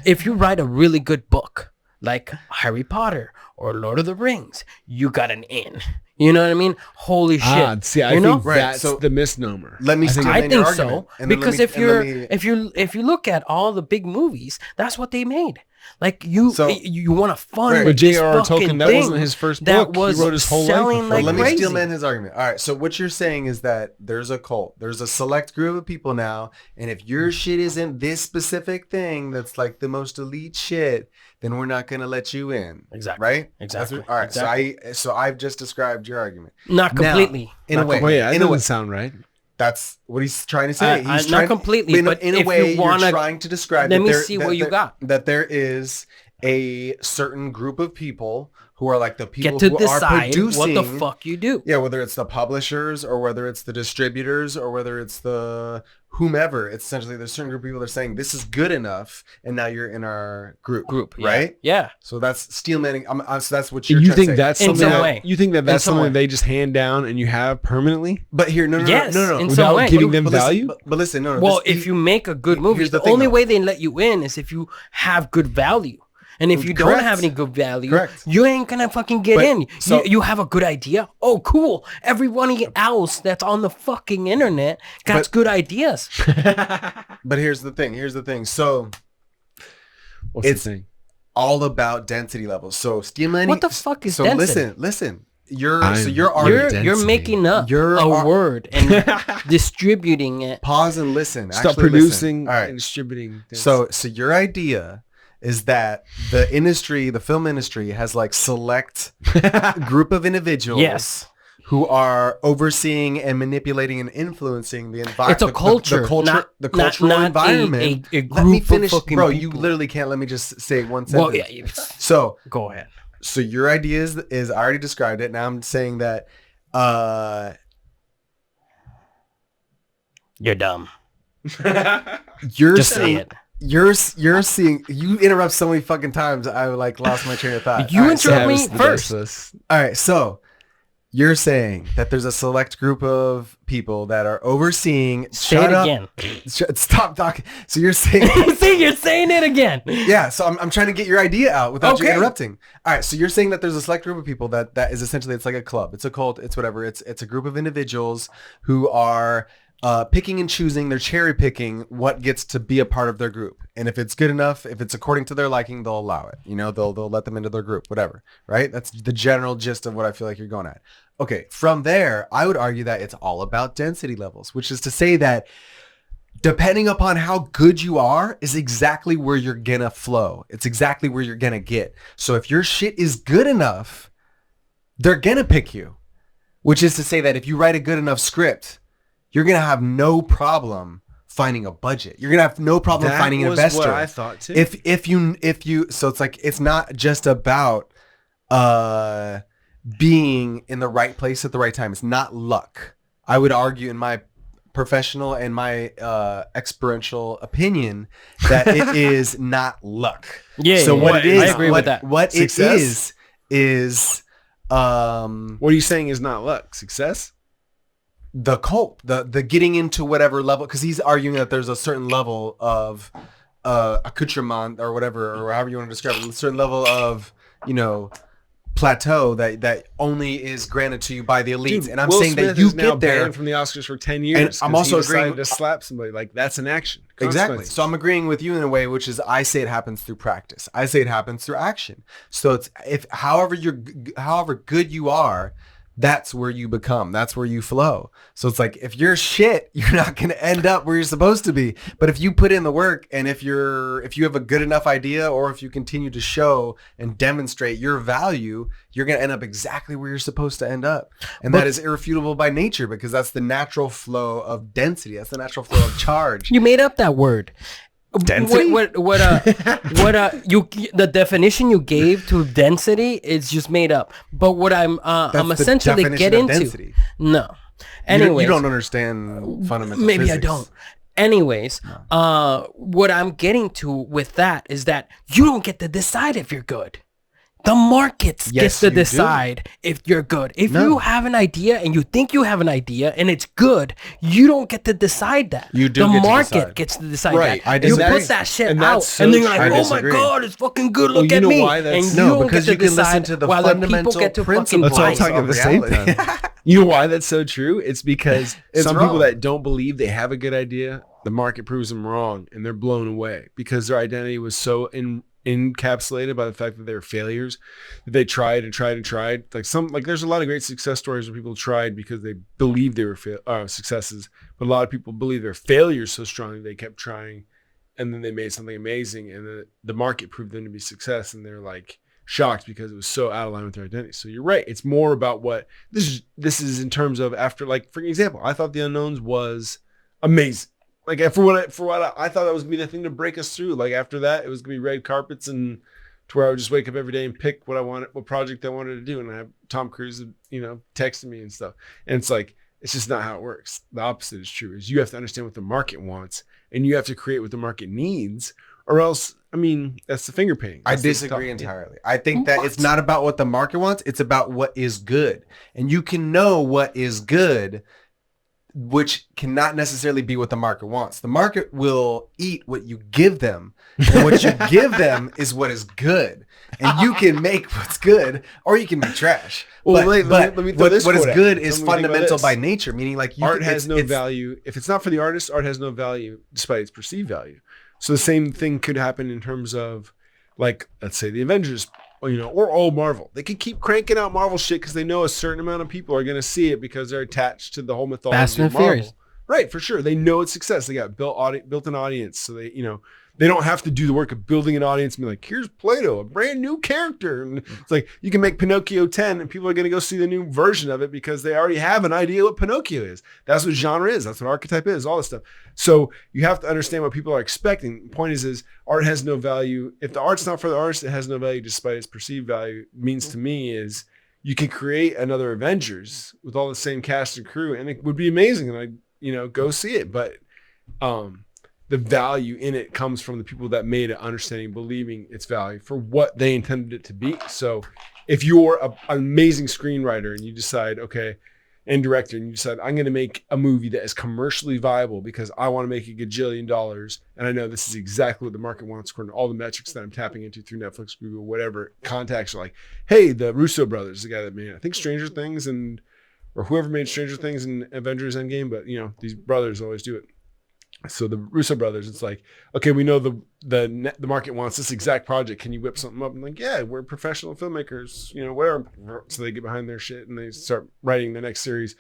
C: If you write a really good book like Harry Potter or Lord of the Rings, you got an in. You know what I mean? Holy shit!
A: See, I
C: you know?
A: think
B: Right,
A: that's
B: so-
A: the misnomer.
B: Let me steal
C: I
B: man your
C: think
B: argument.
C: so,
B: And then
C: because
B: let me-
C: if you look at all the big movies, that's what they made. Like you want to fund
B: Right.
A: But
C: this
A: J.R.R.
C: fucking
A: Tolkien, that
C: thing
A: wasn't his first
C: that
A: book. He
C: was
A: wrote his whole life
C: selling
A: before
C: like
B: let me
C: crazy.
B: steal man his argument. All right, so what you're saying is that there's a cult. There's a select group of people now, and if your shit isn't this specific thing that's like the most elite shit, then we're not going to let you in.
C: Exactly.
B: Right?
C: Exactly.
B: All right,
C: Exactly.
B: so I've just described your argument.
C: Not
B: Now,
C: completely.
B: in a way.
A: Well, yeah, that
B: in a way.
A: doesn't sound right.
B: That's what he's trying to say. He's
C: not
B: trying,
C: completely, but
B: in a
C: if
B: way,
C: you wanna-
B: you're trying to describe.
C: let
B: that
C: me
B: there-
C: see
B: that
C: what you
B: there-
C: got.
B: That there is a certain group of people who are like the people
C: Get to
B: who are
C: decide
B: producing.
C: what the fuck you do.
B: Yeah, whether it's the publishers or whether it's the distributors or whether it's the whomever. It's essentially there's a certain group of people that are saying this is good enough, and now you're in our group,
C: Yeah.
B: right?
C: Yeah.
B: So that's steelmanning. So that's what you're
A: You
B: trying
A: think
B: to say.
A: that's
C: In
A: something
C: some
A: that
C: way.
A: you think that that's
C: some
A: something
C: way.
A: they just hand down and you have permanently
B: But here, no,
C: Yes,
B: no.
C: in some
A: without
C: way.
A: giving them
B: But listen-
A: value?
B: but listen, no.
C: Well,
B: this-
C: if you make a good movie,
B: here's
C: the
B: the thing,
C: only
B: though.
C: way they let you in is if you have good value. And if you don't
B: Correct.
C: have any good value,
B: Correct.
C: you ain't gonna fucking get
B: But-
C: in.
B: so-
C: you have a good idea. Oh, cool. Everybody else that's on the fucking internet got
B: But-
C: good ideas.
B: But here's the thing. So
A: what's
B: It's-
A: the thing?
B: all about density levels. So steelmanning.
C: What the fuck is
B: so
C: density?
B: listen. You're
A: I'm-
B: you're
C: You're
B: arguing.
C: you're
A: density.
C: making up
B: You're
C: a
B: ar-
C: word and distributing it.
B: Pause and listen.
A: Stop
B: Actually,
A: producing
B: listen. All right.
A: and distributing. this.
B: So your idea is that the industry, the film industry, has like select group of individuals
C: Yes.
B: who are overseeing and manipulating and influencing the environment.
C: It's a culture,
B: the culture,
C: not-
B: the cultural
C: not
B: environment.
C: a
B: Let
C: group
B: me
C: of
B: finish,
C: fucking
B: bro.
C: people.
B: You literally can't let me just say one
C: Well,
B: sentence.
C: yeah.
B: So
C: Go ahead.
B: your idea is I already described it. Now I'm saying that
C: You're dumb.
B: you're
C: Just say
B: saying
C: it.
B: you're seeing you interrupt so many fucking times I like lost my train of thought.
C: You
B: All right, so-
C: interrupt me
A: Travis the
C: first.
A: Restless.
B: All right, so you're saying that there's a select group of people that are overseeing.
C: Say
B: Shut
C: it
B: up.
C: again.
B: Stop talking. So you're saying,
C: See, you're saying it again.
B: yeah. So I'm trying to get your idea out without you
C: Okay.
B: interrupting. All right. So you're saying that there's a select group of people that is essentially it's like a club, it's a cult, it's whatever. It's a group of individuals who are picking and choosing. They're cherry picking what gets to be a part of their group, and if it's good enough, if it's according to their liking, they'll allow it. You know, they'll let them into their group, whatever. Right? That's the general gist of what I feel like you're going at. Okay. From there, I would argue that it's all about density levels, which is to say that depending upon how good you are is exactly where you're gonna flow. It's exactly where you're gonna get. So if your shit is good enough, they're gonna pick you. Which is to say that if you write a good enough script, you're gonna have no problem finding a budget. You're gonna have no problem finding an investor.
A: What I thought too.
B: If you so it's like it's not just about being in the right place at the right time. It's not luck. I would argue in my professional and my experiential opinion that it is not luck.
C: Yeah.
B: So what it is,
C: I agree with that.
B: What
A: Success?
B: it is
A: What are you saying is not luck? Success?
B: the cult, the getting into whatever level, because he's arguing that there's a certain level of accoutrement or whatever, or however you want to describe it, a certain level of, plateau that only is granted to you by the elites.
A: Dude,
B: and I'm
A: Will
B: saying
A: Smith
B: that you
A: is now
B: get there
A: banned from the Oscars for 10 years.
B: And I'm also agreeing
A: to slap somebody. Like, that's an action.
B: Exactly.
A: Consequences.
B: So I'm agreeing with you in a way, which is I say it happens through practice. I say it happens through action. So it's however good you are, that's where you become. That's where you flow. So it's like if you're shit, you're not going to end up where you're supposed to be. But if you put in the work, and if you have a good enough idea, or if you continue to show and demonstrate your value, you're going to end up exactly where you're supposed to end up. And that is irrefutable by nature, because that's the natural flow of density. That's the natural flow of charge.
C: You made up that word.
B: Density?
C: The definition you gave to density is just made up. But what I'm
B: the
C: essentially
B: definition
C: getting
B: of
C: to.
B: density.
C: No. Anyways,
B: You don't understand fundamental
C: maybe
B: physics.
C: I don't. Anyways, what I'm getting to with that is that you don't get to decide if you're good. The markets gets to
B: you do.
C: decide if you're good. If you have an idea and you think you have an idea and it's good, you don't get to decide that.
B: You do
C: The
B: get to
C: market
B: decide.
C: gets to decide
A: Right.
C: that.
B: I
C: You
B: disagree.
C: put that shit
A: And
C: out,
A: that's so
C: and then you're like,
B: true. I
C: "Oh my
B: disagree.
C: god, it's fucking good.
A: Well,
C: Look
A: you
C: at
A: know
C: me."
A: why that's-
C: And
B: No,
C: you don't
B: because
C: get
B: you
C: to
B: can listen
C: decide
B: to the
C: while the people
B: fundamental
C: get to fucking
B: principles
A: Let's all
C: buy.
A: talk at the
B: of
A: same
B: reality.
A: time. You know why that's so true? It's because
B: It's
A: some
B: wrong.
A: people that don't believe they have a good idea, the market proves them wrong, and they're blown away because their identity was so encapsulated by the fact that they were failures, that they tried and tried and tried. Like there's a lot of great success stories where people tried because they believed they were successes, but a lot of people believe they're failures so strongly they kept trying, and then they made something amazing, and the market proved them to be success, and they're like shocked because it was so out of line with their identity. So you're right. It's more about what this is in terms of after, like, for example, I thought The Unknowns was amazing. Like for what I thought that was gonna be the thing to break us through. Like after that, it was gonna be red carpets and to where I would just wake up every day and pick what project I wanted to do. And I have Tom Cruise, texting me and stuff. And it's like, it's just not how it works. The opposite is true, is you have to understand what the market wants and you have to create what the market needs, or else, that's the finger painting.
B: I
A: That's the
B: disagree
A: stuff.
B: entirely. I think that it's not about what the market wants. It's about what is good. And you can know what is good, which cannot necessarily be what the market wants. The market will eat what you give them. And what you give them is what is good. And you can make what's good, or you can make trash.
A: Well,
B: But
A: let me throw
B: what
A: this
B: is
A: quote at
B: good
A: you.
B: is
A: Tell me what you think about
B: fundamental
A: this.
B: by nature, meaning like
A: Art has no value. If it's not for the artist, art has no value despite its perceived value. So the same thing could happen in terms of, like, let's say the Avengers, or all Marvel. They could keep cranking out Marvel shit because they know a certain amount of people are going to see it because they're attached to the whole mythology
C: Fast and
A: of Marvel.
C: Furious.
A: Right, for sure. They know it's success. They got built an audience. So they don't have to do the work of building an audience and be like, here's Plato, a brand new character. And it's like, you can make Pinocchio 10 and people are going to go see the new version of it because they already have an idea what Pinocchio is. That's what genre is. That's what archetype is, all this stuff. So you have to understand what people are expecting. The point is art has no value. If the art's not for the artist, it has no value despite its perceived value. It means to me is you can create another Avengers with all the same cast and crew and it would be amazing. And go see it. But the value in it comes from the people that made it, understanding, believing its value for what they intended it to be. So if you're an amazing screenwriter and you decide, and director, and you decide, I'm going to make a movie that is commercially viable because I want to make $1 gajillion. And I know this is exactly what the market wants according to all the metrics that I'm tapping into through Netflix, Google, whatever contacts are like, hey, the Russo brothers, the guy that made, I think, Stranger Things or whoever made Stranger Things and Avengers Endgame, but these brothers always do it. So the Russo brothers, it's like, okay, we know the market wants this exact project. Can you whip something up? I'm like, yeah, we're professional filmmakers, whatever. So they get behind their shit and they start writing the next series.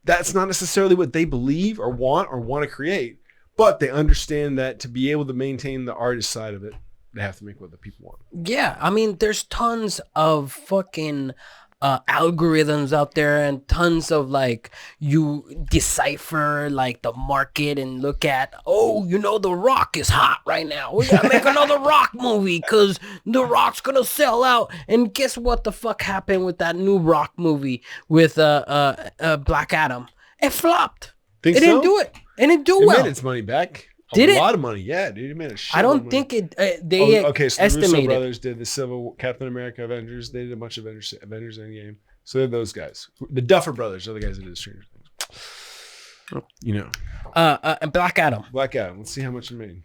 A: That's not necessarily what they believe or want to create, but they understand that to be able to maintain the artist side of it, they have to make what the people want.
C: Yeah, I mean, there's tons of fucking algorithms out there and tons of like you decipher like the market and look at, oh, you know, The Rock is hot right now. We gotta make another Rock movie because The Rock's gonna sell out. And guess what the fuck happened with that new Rock movie with Black Adam? It flopped.
A: Think
C: It didn't
A: so?
C: do it. It didn't do
A: It
C: well.
A: made its money back.
C: Did
A: a
C: it?
A: lot of money. Yeah, dude. It made a shit.
C: I
A: ton of
C: don't
A: money.
C: think it. They
A: okay, so the Russo
C: estimated.
A: brothers did the Civil Captain America Avengers. They did a bunch of Avengers Endgame. So they're those guys. The Duffer brothers are the guys that did Stranger Things. You know,
C: And Black Adam,
A: Black Adam. Let's see how much it made.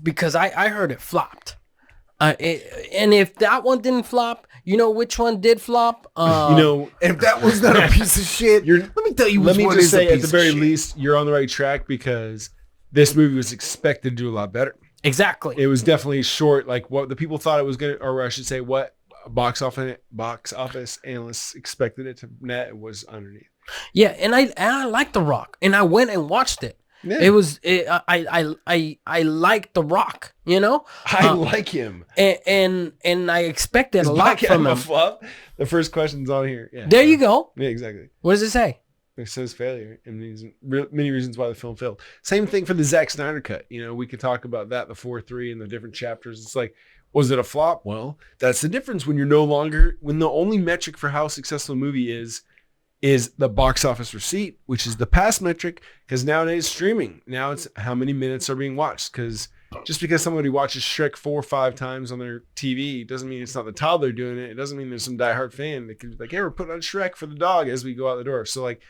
C: because I heard it flopped. And if that one didn't flop, you know which one did flop?
A: You know,
B: If that was not a piece of shit, let me tell you
A: let
B: which
A: me
B: one
A: just
B: is
A: say
B: a
A: at
B: piece
A: the
B: of
A: very
B: shit.
A: least, you're on the right track because this movie was expected to do a lot better.
C: Exactly.
A: It was definitely short, like what the people thought it was gonna, or I should say, what box office analysts expected it to net was underneath.
C: Yeah, and I like The Rock, and I went and watched it.
A: Yeah.
C: I like The Rock, you know.
A: I like him.
C: And I expected
A: Is
C: a lot
A: Black Adam
C: from
A: a
C: him.
A: flop? The first question's on here. Yeah.
C: There you go.
A: Yeah, exactly.
C: What does it say?
A: It says failure, and these many reasons why the film failed. Same thing for the Zack Snyder cut. You know, we could talk about that, the 4-3 and the different chapters. It's like, was it a flop? Well, that's the difference when when the only metric for how successful a movie is the box office receipt, which is the past metric, because nowadays streaming, now it's how many minutes are being watched. Because just because somebody watches Shrek 4 or 5 times on their TV doesn't mean it's not the toddler doing it. It doesn't mean there's some diehard fan that could be like, hey, we're putting on Shrek for the dog as we go out the door. So like,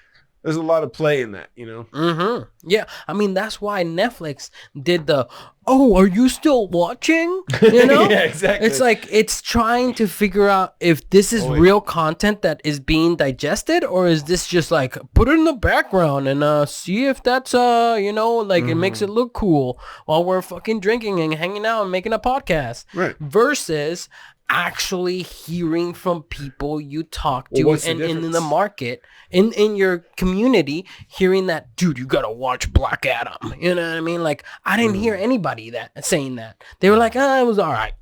A: there's a lot of play in that, you know?
C: Mm-hmm. Yeah, I mean, that's why Netflix did the, oh, are you still watching? You know?
A: Yeah, exactly.
C: It's like, it's trying to figure out if this is real content that is being digested, or is this just like, put it in the background and see if that's, you know, like it makes it look cool while we're fucking drinking and hanging out and making a podcast.
A: Right.
C: Versus actually hearing from people you talk to
A: what's the
C: and in the
A: difference?
C: market, in your community, hearing that, dude, you gotta watch Black Adam. You know what I mean? Like, I didn't hear anybody saying that. They were like, it was all right.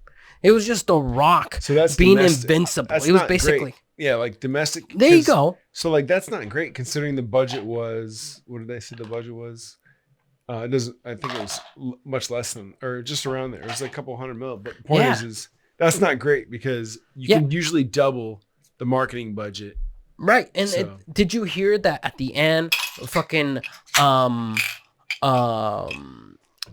C: It was just The Rock
A: So that's
C: being
A: domestic.
C: invincible.
A: That's
C: It was
A: not
C: basically
A: great. Yeah, like domestic.
C: There you
A: 'cause-
C: go.
A: So like that's not great considering the budget was, what did they say the budget was? It doesn't. I think it was much less than, or just around there. It was like a couple $100 million. But the point is that's not great because you can usually double the marketing budget.
C: Right. And
A: So-
C: did you hear that at the end, fucking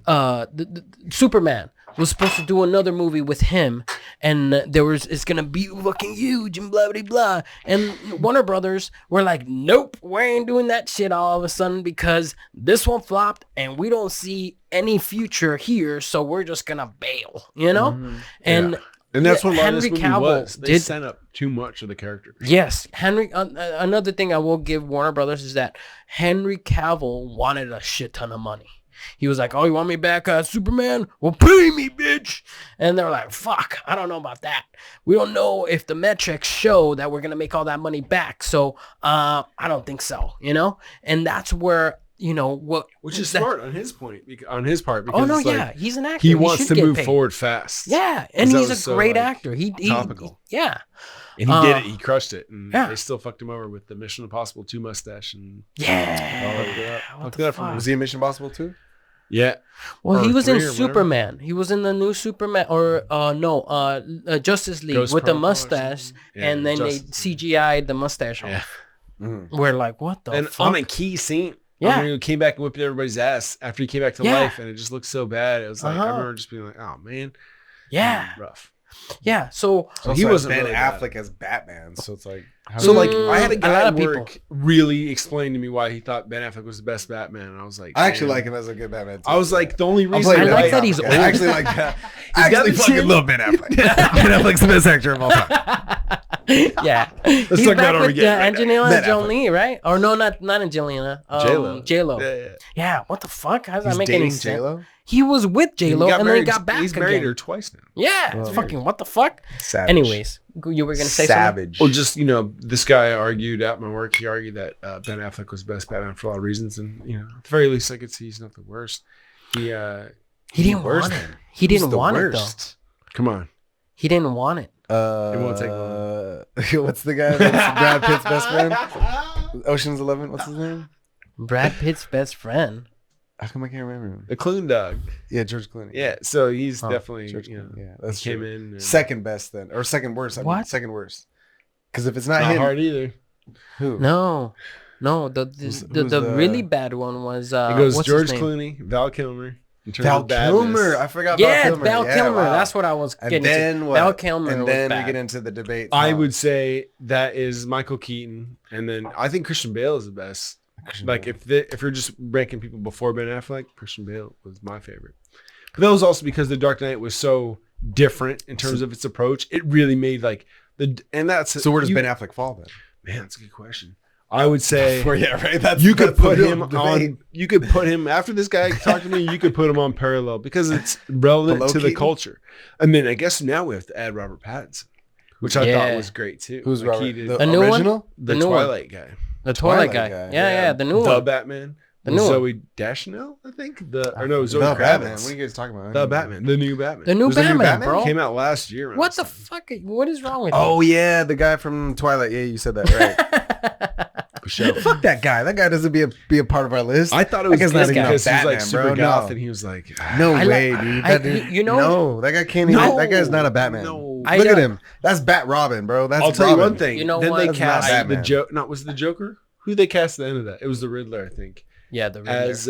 C: the Superman was supposed to do another movie with him, and it's gonna be fucking huge and blah blah blah. And Warner Brothers were like, nope, we ain't doing that shit all of a sudden because this one flopped and we don't see any future here, so we're just gonna bail, you know? And
A: And that's what a lot of
C: Henry
A: this movie
C: Cavill
A: was. They
C: did-
A: set up too much of the characters.
C: yes, another thing I will give Warner Brothers is that Henry Cavill wanted a shit ton of money. He was like, oh, you want me back, Superman? Well, pay me, bitch. And they're like, fuck, I don't know about that. We don't know if the metrics show that we're going to make all that money back. So I don't think so, you know? And that's where, you know, what...
A: Which is
C: that-
A: smart on his point, on his part. Because
C: Oh, no,
A: it's like,
C: yeah. He's an actor.
A: he wants
C: should
A: to
C: get
A: move
C: paid.
A: forward fast.
C: Yeah, and
A: 'Cause that
C: he's
A: was
C: a
A: so,
C: great
A: like,
C: actor. He
A: topical.
C: Yeah.
A: And he did it. He crushed it. And
C: yeah.
A: they still fucked him over with the Mission Impossible 2 mustache. And
C: Yeah.
A: Look it up for me.
B: Was he in Mission Impossible too?
A: Yeah.
C: Well,
A: Or
C: he was in
A: 3 or whatever.
C: Superman. He was in the new Superman, or Justice League
A: Ghost
C: with the
A: Protocol or
C: mustache,
A: something? Yeah,
C: and then
A: Justice
C: they
A: League.
C: CGI'd the mustache
A: Yeah.
C: off. We're like, what the
A: And
C: fuck?
A: on a key scene.
C: Yeah.
A: I mean, he came back and whipped everybody's ass after he came back to
C: Yeah.
A: life, and it just looked so bad. It was like, I
C: Uh-huh.
A: remember just being like, oh, man.
C: Yeah,
A: Rough.
C: yeah. So
B: So
A: he wasn't
B: Ben
A: really bad.
B: Affleck as Batman, so it's like,
A: So like I had a
C: a
A: guy
C: lot
A: at
C: of people.
A: work really explain to me why he thought Ben Affleck was the best Batman, and I was like,
B: I actually
A: "Man."
B: like him as a good Batman. Too.
A: I was like, the only
B: I'm
A: reason
B: playing
C: I like
B: Ben
C: that
B: Affleck.
C: he's
B: I
C: old.
B: actually like that. I
A: got
B: actually
A: the
B: fucking
A: chin.
B: love Ben Affleck. Ben Affleck's the best actor of all time.
C: yeah, he's
A: talk
C: back
A: about
C: with
A: Armageddon right now.
C: Angelina
B: Ben
C: Jolie, right? Or no, not Angelina.
A: J-Lo.
C: J-Lo.
A: Yeah.
C: Yeah, what the fuck? How does that
B: He's
C: make any
B: dating
C: sense?
B: J-Lo?
C: He was with J-Lo and then he got back
A: He's
C: again.
A: married her twice now.
C: Yeah, it's fucking what the fuck?
B: Savage.
C: Anyways, you were gonna say something?
B: Savage.
A: Well, just this guy argued at my work. He argued that Ben Affleck was the best Batman for a lot of reasons, and at the very least, I could see he's not the worst.
C: He didn't want it. He didn't want it though.
A: Come on.
C: He didn't want it.
A: It won't take long.
B: What's the guy that's Brad Pitt's best friend? Ocean's 11. What's his name?
C: Brad Pitt's best friend.
B: How come I can't remember him?
A: The Clune Dog.
B: Yeah, George Clooney.
A: Yeah, so he's definitely,
B: George
A: you know,
B: Clooney. Yeah, that's
A: came
B: true.
A: in. And
B: Second best then, or second worst. I mean,
C: What?
B: second worst. Because if it's not
A: not
B: him,
A: hard either.
B: who?
C: No, the
B: the-
C: really bad one was
A: It goes
C: what's
A: George
C: his name?
A: Clooney, Val Kilmer. in terms
B: Val
A: of badness.
B: Kilmer. I forgot
C: Yeah,
B: Val Kilmer.
C: Val Kilmer.
B: wow.
C: That's what I was
B: And
C: getting
B: then
C: to.
B: what?
C: Val Kilmer
B: And
C: was
B: then
C: bad.
B: we get into the debate.
A: I would say that is Michael Keaton, and then I think Christian Bale is the best. Like if you're just ranking people before Ben Affleck, Christian Bale was my favorite. But that was also because The Dark Knight was so different in terms of its approach. It really made like
B: So where does Ben Affleck fall then?
A: Man, that's a good question. I would say
B: right.
A: you could
B: that's
A: put
B: the real
A: him
B: debate.
A: on. You could put him after this guy talked to me. You could put him on parallel because it's relevant
B: Below
A: to the
B: Keaton?
A: culture. And then I guess now we have to add Robert Pattinson, which I thought was great too.
B: Who's
A: Like,
B: Robert?
A: he did
B: The
C: The new one?
B: original?
A: the
C: the new one.
A: Twilight guy,
C: The Twilight guy.
B: guy.
C: Yeah, the new
A: the
C: one.
A: Batman,
C: The new one.
A: Zoe Deschanel, I think. Zoe
B: The Batman.
A: Kravitz.
B: What are you guys talking about?
A: The Batman, the new Batman.
C: The new
B: There's a new
C: Batman,
B: Batman?
C: bro.
A: Came out last year. around
C: What the
A: this time.
C: fuck? What is wrong with
B: Oh yeah, the guy from Twilight. Yeah, you said that right.
A: For sure.
B: Fuck that guy. That guy doesn't be a part of our list.
A: I thought it was
B: That guy's
A: good
B: not even
A: because he's
B: Batman,
A: like super
B: bro.
A: goth,
B: No.
A: and he was like,
B: No
C: I
B: way,
C: like-
B: dude.
C: I-
B: That dude.
C: you know-
B: no, that guy can't even. That guy's not a Batman.
A: No.
C: I
B: Look at
C: don't-
B: him. That's Bat Robin, bro. That's
A: I'll tell
B: Robin.
A: you one thing.
C: You know
A: then
C: what?
A: they
C: That's
A: cast
B: not
A: the
B: Batman.
A: Joker. No, was it the Joker? Who they cast at the end of that? It was the Riddler, I think.
C: Yeah, the Riddler.
A: As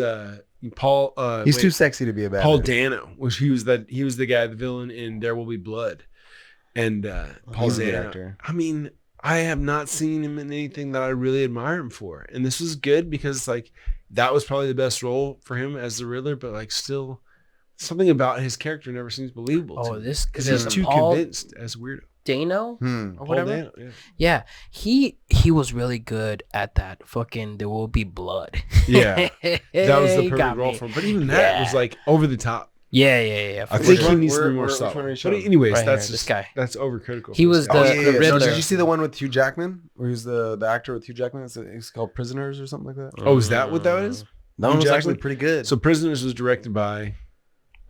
A: Paul.
B: He's too sexy to be a Batman.
A: Paul Dano, which he was the guy, the villain in There Will Be Blood, and Paul
B: He's a good
A: Dano.
B: actor.
A: I mean, I have not seen him in anything that I really admire him for, and this was good because like that was probably the best role for him as the Riddler, but like still something about his character never seems believable.
C: Oh,
A: to me.
C: this
A: because he's too
C: Paul
A: convinced as a weirdo.
C: Dano or
A: Paul
C: whatever.
A: Dano, yeah.
C: Yeah, he was really good at that. Fucking There Will Be Blood.
A: Yeah. That was the
C: He got
A: perfect role
C: me.
A: for him. But even that was like over the top.
C: Yeah.
A: I
C: for
A: think
C: sure.
A: he needs to be
B: Where-
A: more
B: which
A: subtle.
B: one are you
A: But
B: showing?
A: anyways,
C: Right
A: that's
C: here, this
A: just
C: guy.
A: that's overcritical.
C: He
A: for
C: was
A: this guy.
C: the Riddler.
B: No, did you see the one with Hugh Jackman, where he's the actor with Hugh Jackman? It's called Prisoners or something like that.
A: Oh, is that what that is?
B: That one was
A: Jackman?
B: actually pretty good.
A: So Prisoners was directed by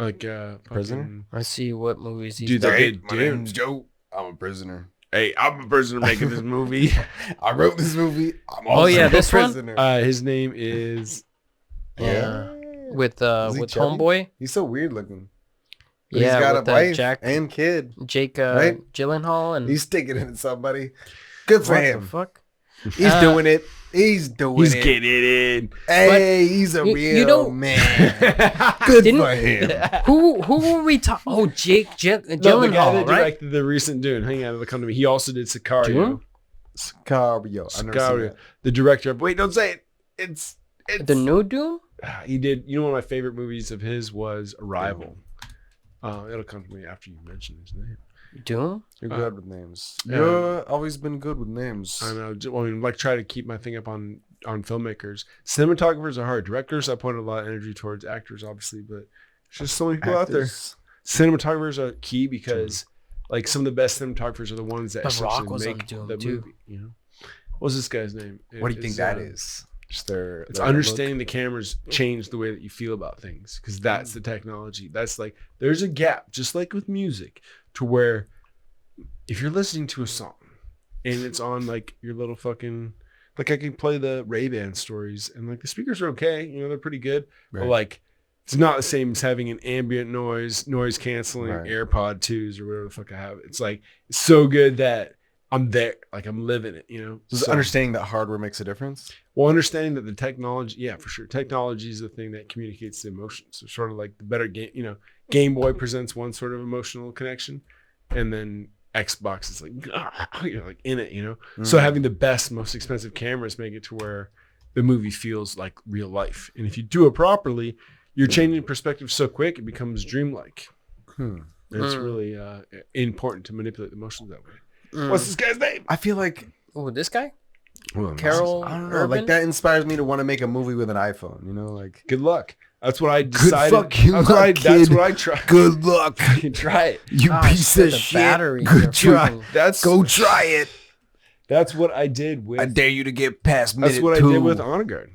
A: like
B: Prisoner?
A: fucking-
C: Let's see what movies he's
A: Dude,
C: done.
A: that did
B: my
A: Dune.
B: name's Joe. I'm a prisoner.
A: Hey, I'm a prisoner making this movie.
B: I wrote this movie. I'm
C: Oh,
B: also
C: yeah,
B: a
C: this one?
B: prisoner.
A: His name is
C: Yeah. With
B: Is he
C: with
B: chubby?
C: Homeboy.
B: He's so weird looking. But
C: Yeah,
B: he's got
C: with
B: a wife
C: Jack
B: and kid.
C: Jake
B: Right?
C: Gyllenhaal and
B: He's sticking it in somebody. Good for
C: what the
B: him.
C: fuck?
B: He's doing it. He's doing
A: he's
B: it.
A: getting it in.
B: Hey, he's a
C: you
B: real
C: don't-
B: man. Good
C: Didn't-
B: for him.
C: Who were we talking? Oh, Jake
A: No, the guy
C: Gyllenhaal,
A: that
C: right?
A: directed the recent Dune. Hang on, it'll come to me. He also did Sicario.
C: Dune?
B: Sicario. I've never seen
A: Sicario.
B: that.
A: The director of don't say it. It's
C: The new Doom?
A: he did. You know, one of my favorite movies of his was Arrival. It'll come to me after you mention his name.
C: Doom?
B: You're good with names.
A: yeah.
B: You're always been good with names.
A: I know. I mean, like try to keep my thing up on filmmakers. Cinematographers are hard. Directors, I put a lot of energy towards. Actors, obviously, but there's just so many people out there.
B: Actors.
A: Cinematographers are key because like some of the best cinematographers are the ones that
C: The Rock
A: essentially
C: was on
A: make
C: Doom,
A: the
C: too.
A: movie. You know, what's this guy's name?
B: What do you think
A: It's,
B: that is? Just their
A: It's
B: their
A: understanding the cameras change the way that you feel about things because that's the technology. That's like there's a gap, just like with music, to where if you're listening to a song and it's on like your little fucking like I can play the Ray-Ban stories and like the speakers are okay, you know, they're pretty good, but
B: Right.
A: like it's not the same as having an ambient noise canceling
B: Right.
A: AirPod 2s or whatever the fuck I have. It's like it's so good that I'm there, like I'm living it, you know.
B: Just
A: So-
B: understanding that hardware makes a difference.
A: well, understanding that the technology, yeah, for sure. Technology is the thing that communicates the emotions. So sort of like the better game, you know, Game Boy presents one sort of emotional connection and then Xbox is like, you're like in it, you know? So having the best, most expensive cameras make it to where the movie feels like real life. And if you do it properly, you're changing perspective so quick, it becomes dreamlike. And it's really important to manipulate the emotions that way. What's this guy's name?
B: I feel like
C: Oh, this guy?
A: Well,
C: Carol
B: I don't know.
C: Urban?
B: Like that inspires me to want to make a movie with an iPhone. You know, like
A: Good luck. That's what I decided.
B: fucking
A: That's what I,
B: luck,
A: that's
B: kid.
A: what I tried.
B: good luck,
A: Try it.
B: you
C: Ah,
B: piece
C: shit,
B: of
C: the
B: shit.
C: battery.
B: Good try.
C: Freaking-
A: That's
B: Go try it.
A: That's what I did with.
B: I dare you to get past
A: That's
B: minute
A: what
B: two.
A: I did with Honor Guard.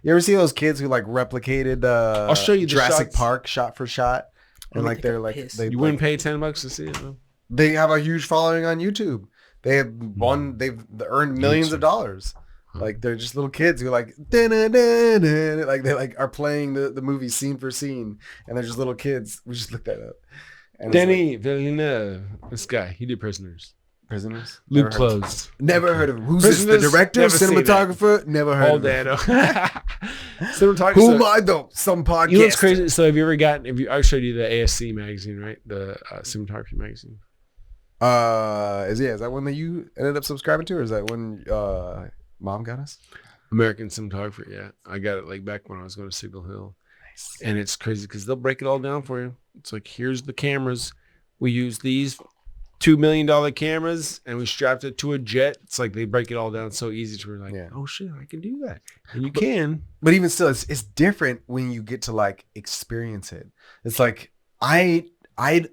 B: You ever see those kids who like replicated
A: I'll show you the
B: Jurassic
A: shots.
B: Park shot for shot, and
C: me
B: like
C: take
B: they're
C: a
B: like
C: piss.
B: they
A: You
B: like,
A: wouldn't pay $10 to see it though.
B: they have a huge following on YouTube. They have they've earned millions of dollars. Like they're just little kids who like "Da-na-na-na-na," like they like are playing the movie scene for scene, and they're just little kids. We just looked that up. And it's
A: Denny Villeneuve, this guy, he did Prisoners.
B: like, Prisoners.
A: Luke
B: Never heard of
A: Closed.
B: Never heard of him. Who's this? The
A: Prisoners?
B: director,
A: Never seen it.
B: cinematographer? Never heard
A: All
B: of him.
A: Dano. Cinematographer.
B: Who am I though? Some podcast.
A: You know what's crazy? So have you ever gotten? I showed you the ASC magazine, right? The cinematography magazine.
B: Is that one that you ended up subscribing to, or is that one mom got us?
A: American Cinematographer. Yeah, I got it like back when I was going to Signal Hill. And it's crazy because they'll break it all down for you. It's like, here's the cameras. We use these $2 million cameras and we strapped it to a jet. It's like they break it all down so easy to like, oh shit, I can do that. And you can.
B: But even still, it's different when you get to like experience it. It's like I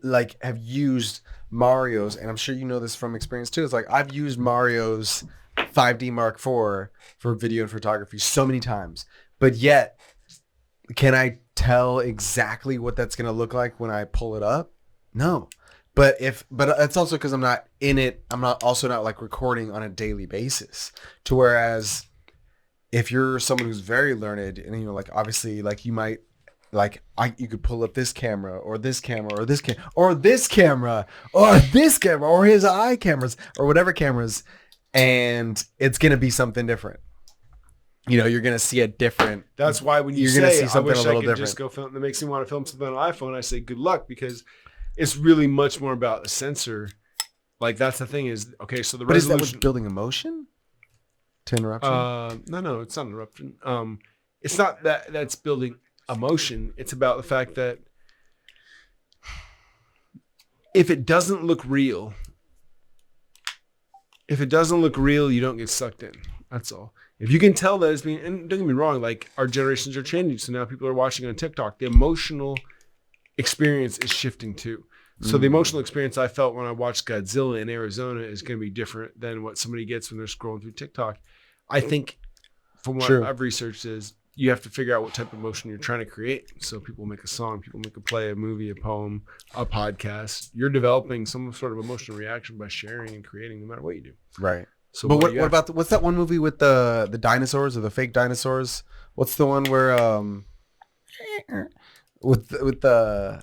B: like have used Mario's, and I'm sure you know this from experience too. It's like I've used Mario's 5D Mark IV for video and photography so many times, but yet can I tell exactly what that's going to look like when I pull it up? No. But it's also because I'm not in it. I'm not like recording on a daily basis. To whereas if you're someone who's very learned, and like obviously like you might like you could pull up this camera or this camera or this camera or this camera or this camera or his eye cameras or whatever cameras, and it's gonna be something different. You're gonna see a different.
A: That's why when you're
B: gonna
A: say,
B: see something
A: I wish
B: a little
A: I could
B: different.
A: just go film. That makes me want to film something on an iPhone. I say good luck because it's really much more about the sensor. Like that's the thing is okay. So the
B: But is that
A: resolution.
B: what's building emotion? To interruption?
A: No, it's not an eruption. It's not that's building emotion. It's about the fact that if it doesn't look real, you don't get sucked in. That's all. If you can tell that it's being, and don't get me wrong, like our generations are changing. So now people are watching on TikTok. The emotional experience is shifting too. So the emotional experience I felt when I watched Godzilla in Arizona is going to be different than what somebody gets when they're scrolling through TikTok. I think from what I've researched is you have to figure out what type of emotion you're trying to create. So people make a song, people make a play, a movie, a poem, a podcast. You're developing some sort of emotional reaction by sharing and creating no matter what you do.
B: Right.
A: So
B: but what about what's that one movie with the dinosaurs or the fake dinosaurs? What's the one where with the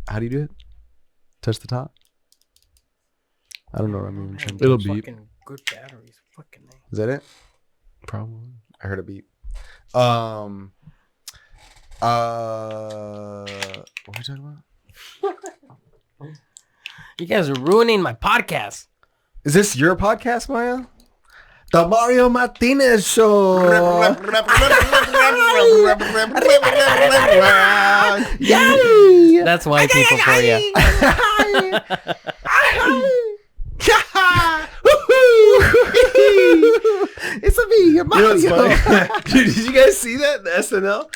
B: how do you do it? Touch the top? I don't know what I'm even trying to.
A: It'll beep.
C: Fucking good batteries. Fucking name.
B: Is that it?
A: Probably.
B: I heard a beep. What were we talking about?
C: You guys are ruining my podcast.
B: Is this your podcast, Maya? The Mario Martinez Show. Yay!
C: That's white people for you.
B: It's a me, Mario.
A: You know what's funny? Dude, did you guys see that? The SNL?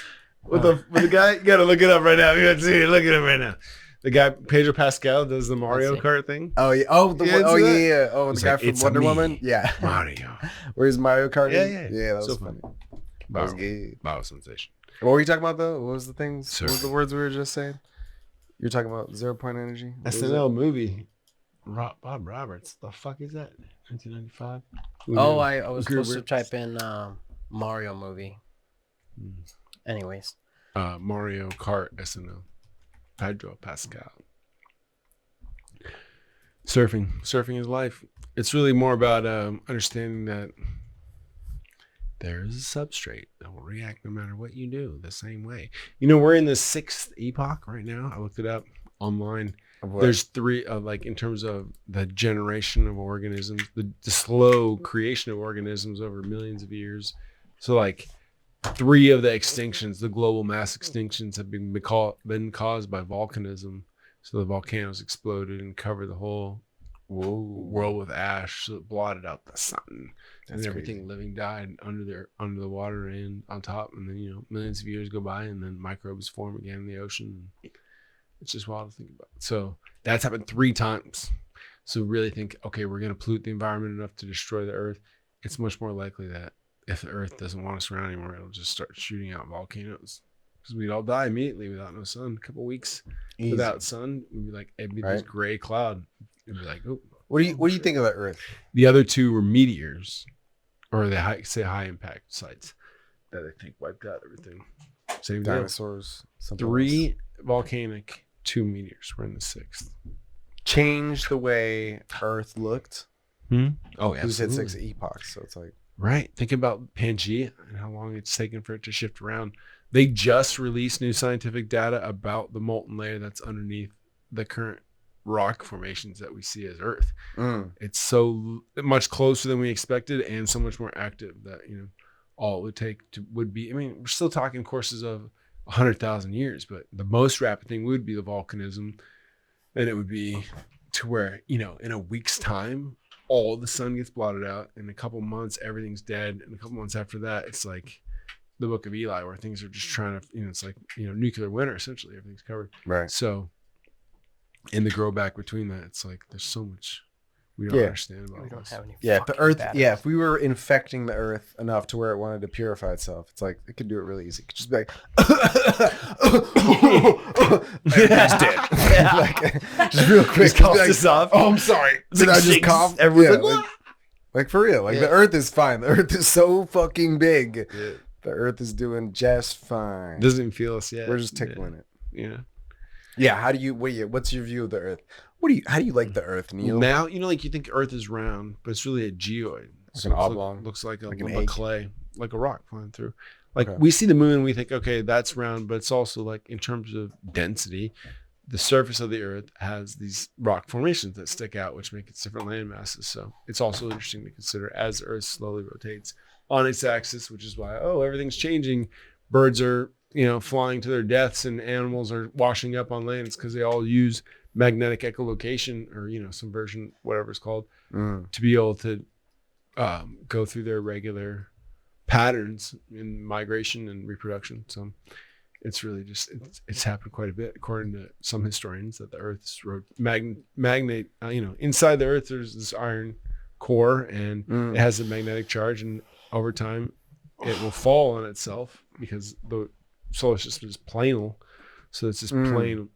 A: With the guy? You gotta look it up right now. You gotta see it. Look it up right now. The guy, Pedro Pascal, does the Mario Kart thing.
B: Oh yeah. Oh the
A: Yeah,
B: oh
A: it's
B: yeah,
A: that.
B: yeah. Oh, the
A: It's
B: guy
A: like,
B: from
A: "It's a
B: Wonder
A: me,
B: Woman. Yeah.
A: Mario.
B: Where's Mario Kart?
A: Yeah.
B: Yeah, that was
A: So
B: funny.
A: fun.
B: That was good.
A: Wow sensation.
B: What were you talking about though? What was the things? What was
A: Surfing.
B: the words we were just saying? You're talking about 0 point energy. What was
A: SNL movie. Bob Roberts. The fuck is that? 1995.
C: Oh, I was
A: Gruber.
C: supposed to type in Mario movie. Anyways.
A: Mario Kart SNL. Pedro Pascal. Surfing is life. It's really more about understanding that there is a substrate that will react no matter what you do the same way. We're in the 6th epoch right now. I looked it up online. There's 3 like in terms of the generation of organisms, the slow creation of organisms over millions of years. So like 3 of the extinctions, the global mass extinctions, have been caused by volcanism. So the volcanoes exploded and covered the whole world with ash, so it blotted out the sun. And everything living died under the water and on top. And then millions of years go by, and then microbes form again in the ocean. It's just wild to think about. So that's happened 3 times. So really think, okay, we're going to pollute the environment enough to destroy the earth. It's much more likely that if the Earth doesn't want us around anymore, it'll just start shooting out volcanoes because we'd all die immediately without no sun. A couple weeks without sun, we'd be like, it'd be this gray cloud. It'd be like, oh.
B: What do you think of the Earth?
A: The other two were meteors, or they high impact sites that I think wiped out everything. Same
B: Dinosaurs.
A: 3 volcanic, 2 meteors. We're in the 6th.
B: Changed the way Earth looked.
A: Oh,
B: You said 6 epochs, so it's like
A: right. Think about Pangea and how long it's taken for it to shift around. They just released new scientific data about the molten layer that's underneath the current rock formations that we see as Earth. It's so much closer than we expected and so much more active that, all it would take would be, we're still talking courses of 100,000 years, but the most rapid thing would be the volcanism. And it would be to where, in a week's time, all the sun gets blotted out. In a couple months, everything's dead. And a couple months after that, it's like the Book of Eli, where things are just trying to, it's like, nuclear winter, essentially. Everything's covered.
B: right.
A: So in the grow back between that, it's like there's so much we don't understand about
C: We don't
A: this.
C: have any.
B: Yeah, if the
C: fucking
B: Earth.
C: battles.
B: Yeah, if we were infecting the Earth enough to where it wanted to purify itself, it's like it could do it really easy. It could just be like, everybody's dead. Like, just real quick.
A: Just cough this off.
B: Oh, I'm sorry. Did I just cough?
A: Everyone's
B: Yeah, like for real. Like the Earth is fine. The Earth is so fucking big.
A: Yeah.
B: The Earth is doing just fine.
A: Doesn't even feel us yet.
B: We're just tickling it.
A: Yeah.
B: Yeah. How do you? What's your view of the Earth? How do you like the Earth, Neal?
A: Now, like you think Earth is round, but it's really a geoid.
B: Like an oblong?
A: Looks like a
B: Like an
A: lump of
B: egg?
A: clay, like a rock flying through. Like
B: Okay.
A: we see the moon, we think, okay, that's round, but it's also like in terms of density, the surface of the Earth has these rock formations that stick out, which make its different land masses. So it's also interesting to consider as the Earth slowly rotates on its axis, which is why, everything's changing. Birds are, flying to their deaths and animals are washing up on land. It's because they all use magnetic echolocation or, some version, whatever it's called, to be able to go through their regular patterns in migration and reproduction. So it's really just, it's happened quite a bit, according to some historians, that the Earth's magnet, inside the Earth, there's this iron core and it has a magnetic charge, and over time it will fall on itself because the solar system is planal. So it's this plane,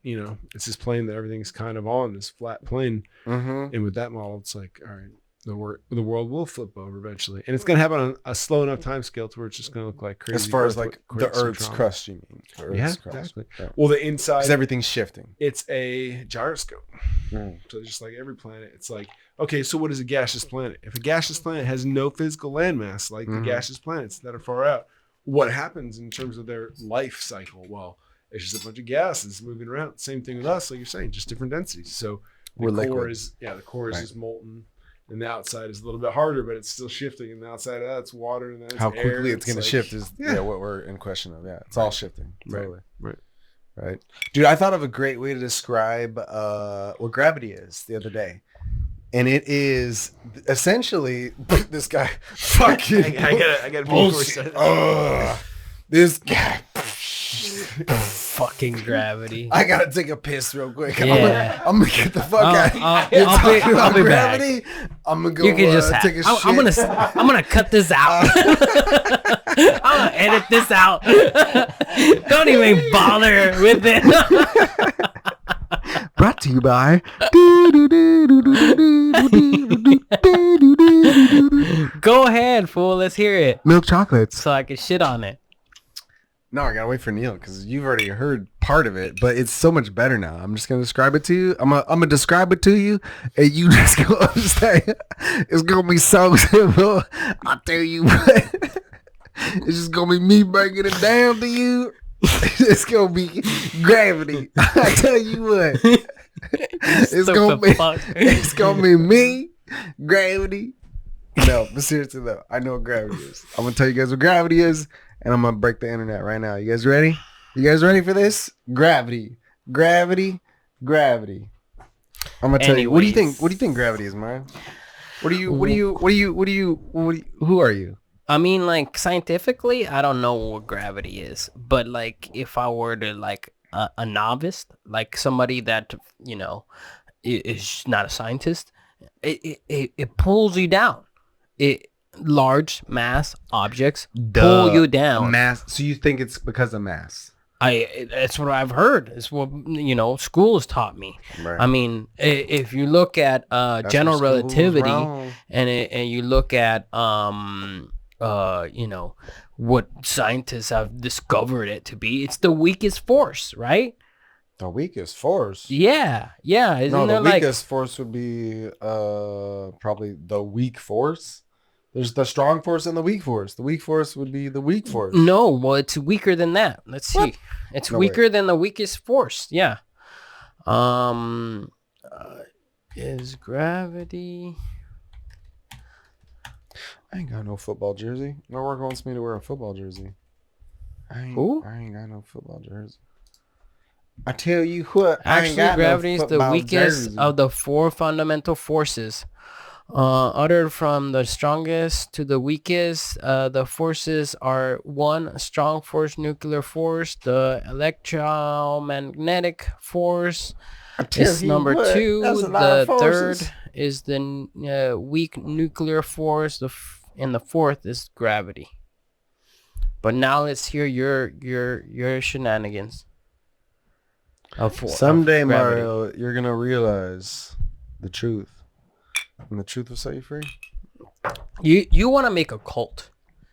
A: it's this plane that everything's kind of on, this flat plane. And with that model, it's like, all right, the world will flip over eventually. And it's going to happen on a slow enough time scale to where it's just going to look like crazy.
B: As far as like the Earth's crust, you mean? The Earth's crust.
A: Exactly.
B: Yeah.
A: Well, the inside,
B: Because everything's shifting.
A: it's a gyroscope. So just like every planet, it's like, okay, so what is a gaseous planet? If a gaseous planet has no physical landmass, like the gaseous planets that are far out, what happens in terms of their life cycle? Well, it's just a bunch of gases moving around. Same thing with us, like you're saying, just different densities. So
B: We're
A: the core
B: liquid.
A: is
B: Right.
A: just molten, and the outside is a little bit harder, but it's still shifting. And the outside of that's water, and then it's
B: How
A: air.
B: quickly it's going to
A: like-
B: shift is
A: Yeah.
B: what we're in question of. Yeah, it's all shifting.
A: Right.
B: Totally.
A: Right.
B: Dude, I thought of a great way to describe what gravity is the other day. And it is essentially this guy fucking
A: I gotta bullshit.
B: This guy.
C: Fucking gravity.
B: I gotta take a piss real quick.
C: Yeah.
B: I'm gonna get the fuck out.
C: I'll be back.
B: I'm gonna go
C: You can just
B: take a shit.
C: I'm gonna cut this out. I'm gonna edit this out. Don't even bother with it.
B: Brought to you by.
C: Go ahead, fool. Let's hear it
B: Milk chocolates.
C: so I can shit on it.
B: No, I gotta wait for Neal because you've already heard part of it, but it's so much better now. I'm just gonna describe it to you. I'm gonna describe it to you, and you just gonna understand. It's gonna be so simple. I'll tell you what. It's just gonna be me breaking it down to you. It's gonna be gravity. I tell you what. It's gonna be me, gravity. No, but seriously though, I know what gravity is. I'm gonna tell you guys what gravity is. And I'm gonna break the internet right now. You guys ready? You guys ready for this? Gravity. I'm gonna tell you. What do you think? What do you think gravity is, man? Who are you?
C: I mean, like, scientifically, I don't know what gravity is. But, like, if I were to, like, a novice, like somebody that, is not a scientist, it pulls you down. large mass objects pull you down.
B: Mass. So you think it's because of mass?
C: That's what I've heard. It's what school has taught me.
B: Right.
C: I mean, if you look at general relativity and you look at what scientists have discovered it to be, it's the weakest force, right?
A: The weakest force.
C: Yeah. Isn't
A: the weakest force would be probably the weak force. There's the strong force and the weak force. The weak force would be the weak force.
C: No, well, it's weaker than that. Let's see. It's weaker than the weakest force. Yeah. Is gravity?
A: I ain't got no football jersey. No work wants me to wear a football jersey. I ain't got no football jersey. I tell you what.
C: Actually, gravity is the weakest of the four fundamental forces. Uttered from the strongest to the weakest, the forces are: 1, strong force, nuclear force. The electromagnetic force is number 2. The third is the weak nuclear force. And the fourth is gravity. But now let's hear your shenanigans.
A: Someday, Mario, you're gonna realize the truth. And the truth will set you free.
C: You want to make a cult.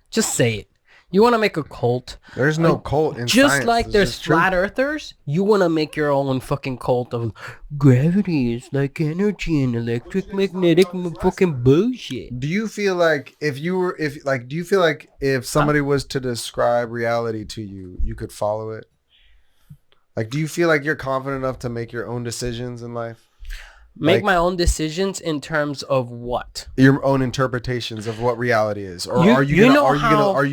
C: Just say it. You want to make a cult.
A: There's no cult in
C: just
A: science.
C: Like there's flat earthers, you want to make your own fucking cult of gravity is like energy and electromagnetic fucking bullshit.
A: Do you feel like if somebody was to describe reality to you, you could follow it? Like, do you feel like you're confident enough to make your own decisions in life?
C: Make my own decisions in terms of what?
A: Your own interpretations of what reality is, or are you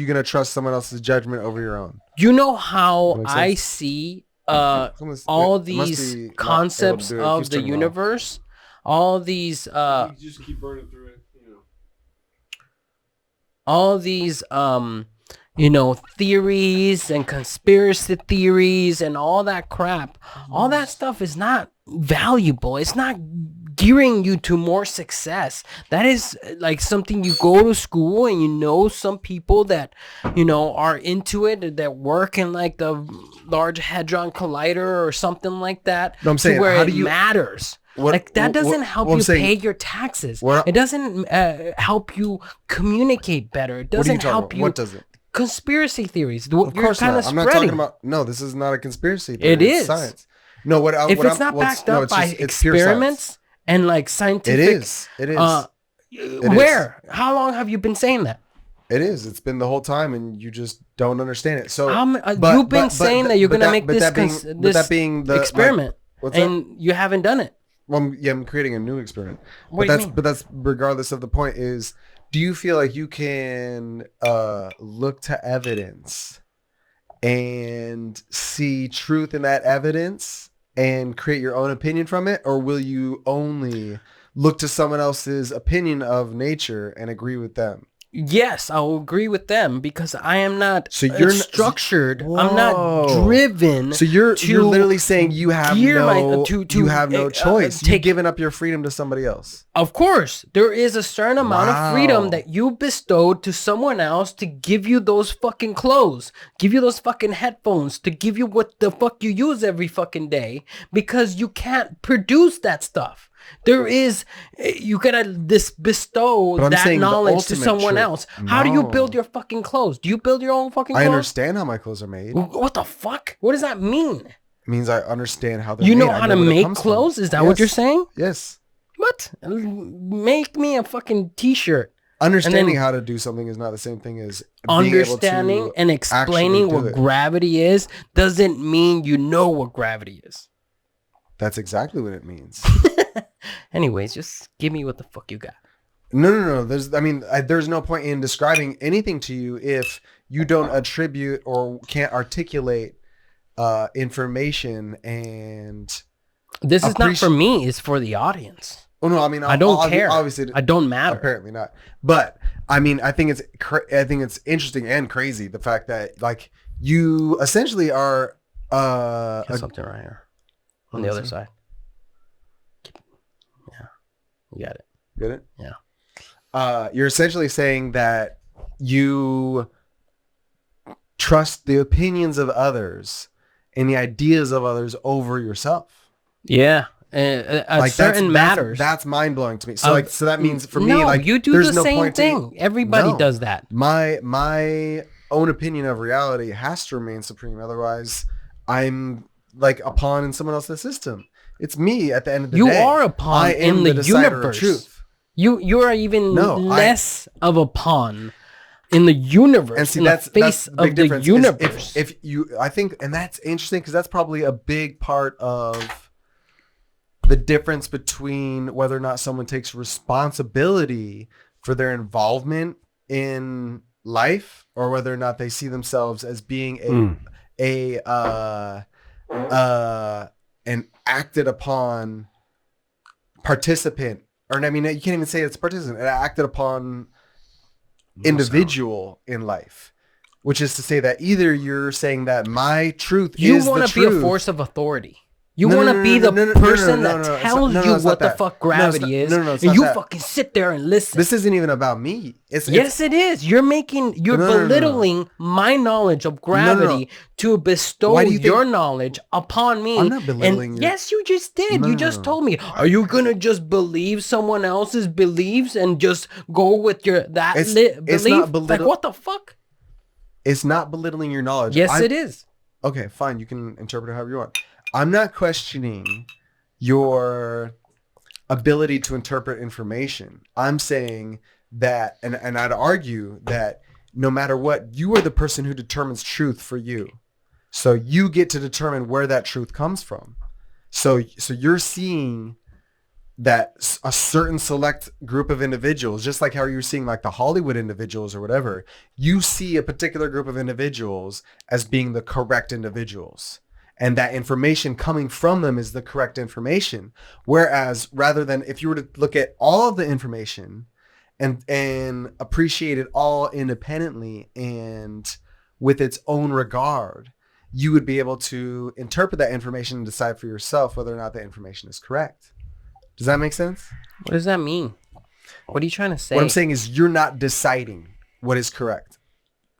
A: gonna trust someone else's judgment over your own?
C: You know how I see all these concepts of the universe, all these
A: you just keep burning through it,
C: all these theories and conspiracy theories and all that crap. All that stuff is not valuable. It's not gearing you to more success. That is like something you go to school and some people that are into it, that work in like the Large Hadron Collider or something like that.
A: No, I'm saying,
C: where
A: how
C: it
A: do you,
C: matters. That doesn't help you pay your taxes. It doesn't help you communicate better. It doesn't help you.
A: What does it?
C: Conspiracy theories.
A: Of course not. I'm not talking about. No, this is not a conspiracy theory.
C: It is
A: science. No,
C: if it's not backed up by experiments and like scientific.
A: It is.
C: Where? How long have you been saying that?
A: It is. It's been the whole time, and you just don't understand it. So
C: you've been saying that you're gonna make this experiment, and you haven't done it.
A: Well, I'm creating a new experiment.
C: What do you mean?
A: But that's regardless of the point. Is, do you feel like you can look to evidence and see truth in that evidence and create your own opinion from it, or will you only look to someone else's opinion of nature and agree with them?
C: Yes, I'll agree with them because I am not structured.
A: Whoa.
C: I'm not driven.
A: So you're literally saying you have no choice. You've given up your freedom to somebody else.
C: Of course, there is a certain amount of freedom that you bestowed to someone else to give you those fucking clothes, give you those fucking headphones, to give you what the fuck you use every fucking day, because you can't produce that stuff. There is, you gotta bestow that knowledge to someone else. How do you build your fucking clothes? Do you build your own fucking clothes?
A: I understand how my clothes are made.
C: What the fuck? What does that mean?
A: It means I understand how they're
C: made.
A: You
C: know how to make clothes? Is that what you're saying?
A: Yes.
C: What? Make me a fucking t-shirt.
A: Understanding how to do something is not the same thing as
C: understanding
A: being able to
C: and explaining what gravity is doesn't mean you know what gravity is.
A: That's exactly what it means.
C: Anyways, just give me what the fuck you got.
A: No. There's no point in describing anything to you if you don't attribute or can't articulate information. And
C: this is not for me; it's for the audience.
A: Oh no, I mean,
C: I don't care.
A: Obviously,
C: I don't matter.
A: Apparently not. But I mean, I think it's interesting and crazy the fact that like you essentially are
C: something right here on the other side. Yeah, you got it.
A: Get it?
C: Yeah.
B: you're essentially saying that you trust the opinions of others and the ideas of others over yourself.
C: Yeah. Certain matters.
B: That's mind blowing to me. So so that means for me, like,
C: you do
B: there's
C: the
B: no
C: same
B: point
C: thing. Everybody does that.
B: My own opinion of reality has to remain supreme. Otherwise, I'm like a pawn in someone else's system. It's me at the end of the day.
C: You are a pawn in the universe. Truth. You are even less of a pawn in the universe. And see, that's the big difference. Universe.
B: If you, I think, and that's interesting because that's probably a big part of the difference between whether or not someone takes responsibility for their involvement in life or whether or not they see themselves as being an acted upon participant, or I mean, you can't even say it's participant, an acted upon individual in life, which is to say that either you're saying that my truth is the truth.
C: You want to be a force of authority. You want to be the person that tells you what the fuck gravity is, and you fucking sit there and listen.
B: This isn't even about me.
C: Yes, it is. You're belittling my knowledge of gravity to bestow your knowledge upon me.
B: I'm not belittling you.
C: Yes, you just did. You just told me. Are you gonna just believe someone else's beliefs and just go with your belief? Like, what the fuck?
B: It's not belittling your knowledge.
C: Yes, it is.
B: Okay, fine. You can interpret it however you want. I'm not questioning your ability to interpret information. I'm saying that, and I'd argue that no matter what, you are the person who determines truth for you. So you get to determine where that truth comes from. So you're seeing that a certain select group of individuals, just like how you're seeing like the Hollywood individuals or whatever, you see a particular group of individuals as being the correct individuals. And that information coming from them is the correct information. Whereas rather than if you were to look at all of the information and appreciate it all independently and with its own regard, you would be able to interpret that information and decide for yourself whether or not that information is correct. Does that make sense?
C: What does that mean? What are you trying to say?
B: What I'm saying is you're not deciding what is correct.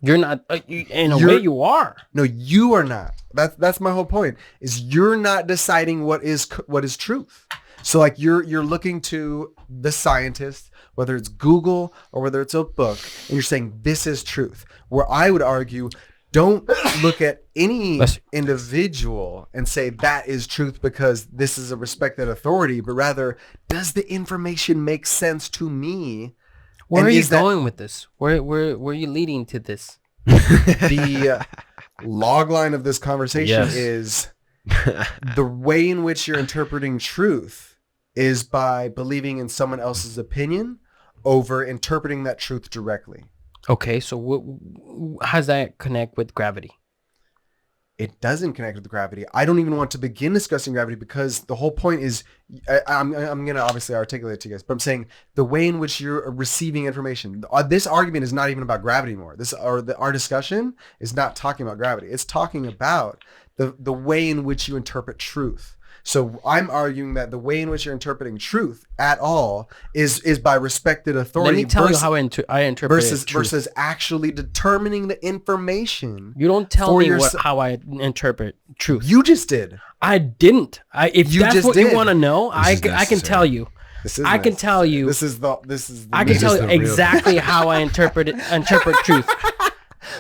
C: You're not, in a way you are.
B: No, you are not. That's my whole point, is you're not deciding what is truth. So like you're looking to the scientist, whether it's Google or whether it's a book, and you're saying this is truth. Where I would argue, don't look at any individual and say that is truth because this is a respected authority, but rather, does the information make sense to me?
C: Where are you going with this? Where are you leading to this?
B: The log line of this conversation is the way in which you're interpreting truth is by believing in someone else's opinion over interpreting that truth directly.
C: Okay, so how does that connect with gravity?
B: It doesn't connect with gravity. I don't even want to begin discussing gravity because the whole point is, I'm going to obviously articulate it to you guys, but I'm saying the way in which you're receiving information. This argument is not even about gravity anymore. Our discussion is not talking about gravity. It's talking about the way in which you interpret truth. So I'm arguing that the way in which you're interpreting truth at all is by respected authority.
C: Let me tell you how I interpret
B: versus actually determining the information.
C: You don't tell me how I interpret truth.
B: You just did.
C: I didn't. If that's what you want to know, I can tell you. I can tell you. I can tell you exactly how I interpret truth.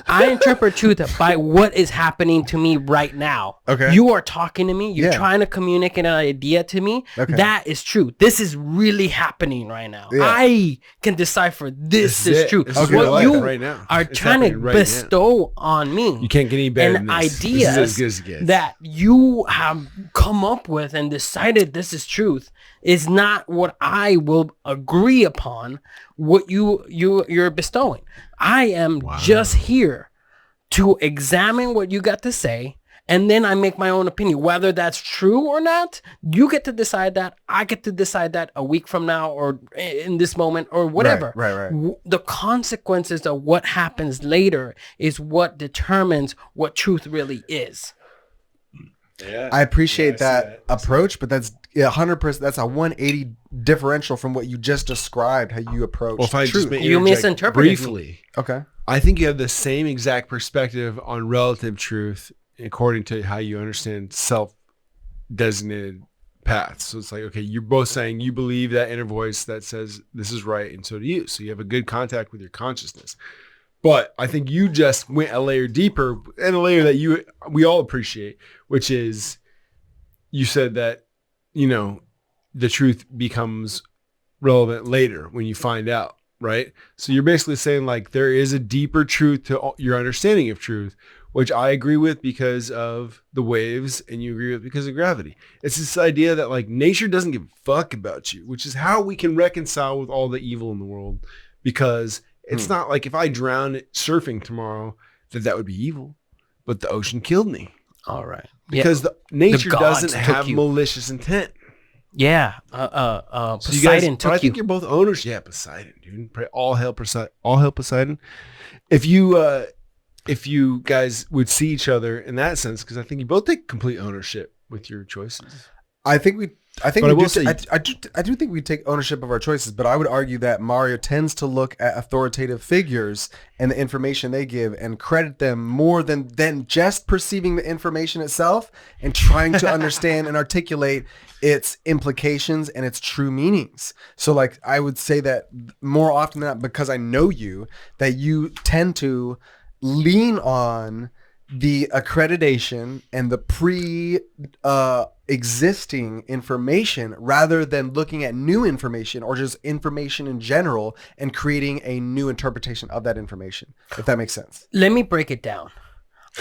C: I interpret truth by what is happening to me right now.
B: Okay.
C: You are talking to me. You're trying to communicate an idea to me. Okay. That is true. This is really happening right now. Yeah. I can decipher this is true. What you are trying to bestow on me.
A: You can't get any better than this.
C: Ideas
A: this is as good as it gets.
C: That you have come up with and decided this is truth is not what I will agree upon. What you're bestowing. I am just here to examine what you got to say, and then I make my own opinion. Whether that's true or not, you get to decide that. I get to decide that a week from now or in this moment or whatever.
B: Right.
C: The consequences of what happens later is what determines what truth really is.
B: Yeah, I appreciate that approach, but that's Yeah, 100%. That's a 180 differential from what you just described. How you approach.
A: Well, if I
B: truth.
A: just may
C: You
A: interject
C: misinterpreted
A: briefly,
B: Okay.
A: I think you have the same exact perspective on relative truth according to how you understand self-designated paths. So it's like, okay, you're both saying you believe that inner voice that says this is right, and so do you. So you have a good contact with your consciousness. But I think you just went a layer deeper, and a layer that we all appreciate, which is you said that, the truth becomes relevant later when you find out, right? So you're basically saying like there is a deeper truth to your understanding of truth, which I agree with because of the waves and you agree with because of gravity. It's this idea that like nature doesn't give a fuck about you, which is how we can reconcile with all the evil in the world, because it's not like if I drown surfing tomorrow that would be evil, but the ocean killed me.
C: All right.
A: Because nature
C: The gods
A: doesn't
C: took
A: have
C: you.
A: malicious intent.
C: Yeah.
A: So
C: Poseidon
A: but I
C: took
A: think
C: you.
A: you're both owners. Yeah, Poseidon, dude. Pray all hail Poseidon. All hail Poseidon. If you guys would see each other in that sense, because I think you both take complete ownership with your choices.
B: I think we
A: But I will say-
B: I do think we take ownership of our choices, but I would argue that Mario tends to look at authoritative figures and the information they give and credit them more than just perceiving the information itself and trying to understand and articulate its implications and its true meanings. So like I would say that more often than not, because I know you, that you tend to lean on the accreditation and the existing information rather than looking at new information or just information in general and creating a new interpretation of that information, if that makes sense.
C: Let me break it down.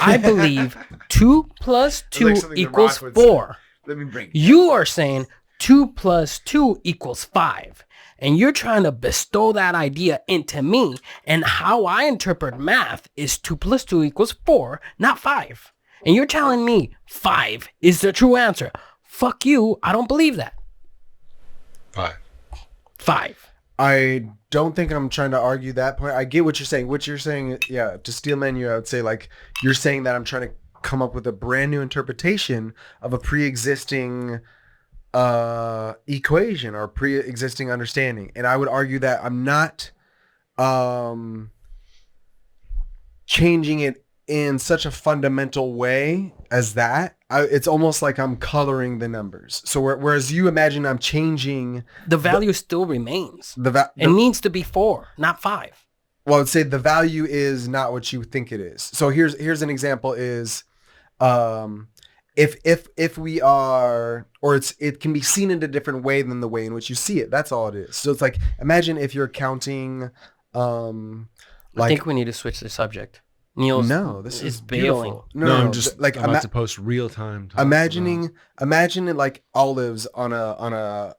C: I believe 2 + 2
A: like something The
C: equals
A: Rock would say.
C: 4.
A: Let me bring
C: You are saying 2 + 2 equals 5. And you're trying to bestow that idea into me. And how I interpret math is 2 + 2 equals 4, not 5. And you're telling me 5 is the true answer. Fuck you. I don't believe that. 5.
B: I don't think I'm trying to argue that point. I get what you're saying. What you're saying, yeah, to steal menu, I would say like you're saying that I'm trying to come up with a brand new interpretation of a pre-existing equation or pre-existing understanding. And I would argue that I'm not changing it in such a fundamental way as that. It's almost like I'm coloring the numbers. So whereas you imagine I'm changing,
C: The value still remains.
B: it
C: It needs to be 4, not 5.
B: well, I would say the value is not what you think it is. So here's an example is, if we are, or it can be seen in a different way than the way in which you see it. That's all it is. So it's like, imagine if you're counting,
C: I think we need to switch the subject. Neil
B: this
C: is
B: is
C: bailing.
B: beautiful.
A: No, I'm just
B: like
A: I'm about to post real time.
B: imagine it like olives on a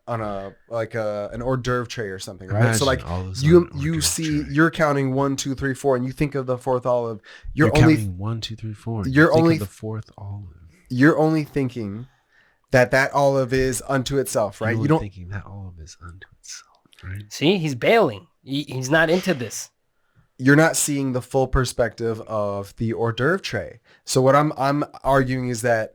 B: like an hors d'oeuvre tray or something, right? So like you see, you're counting 1, 2, 3, 4, and you think of the fourth olive. You're only
A: counting 1, 2, 3, 4.
B: You're
A: Think of
B: only
A: the fourth olive.
B: You're only thinking that olive is unto itself, right?
A: You're
B: You don't.
A: thinking that olive is unto itself, right?
C: See, he's bailing. He's not into this.
B: You're not seeing the full perspective of the hors d'oeuvre tray. So what I'm arguing is that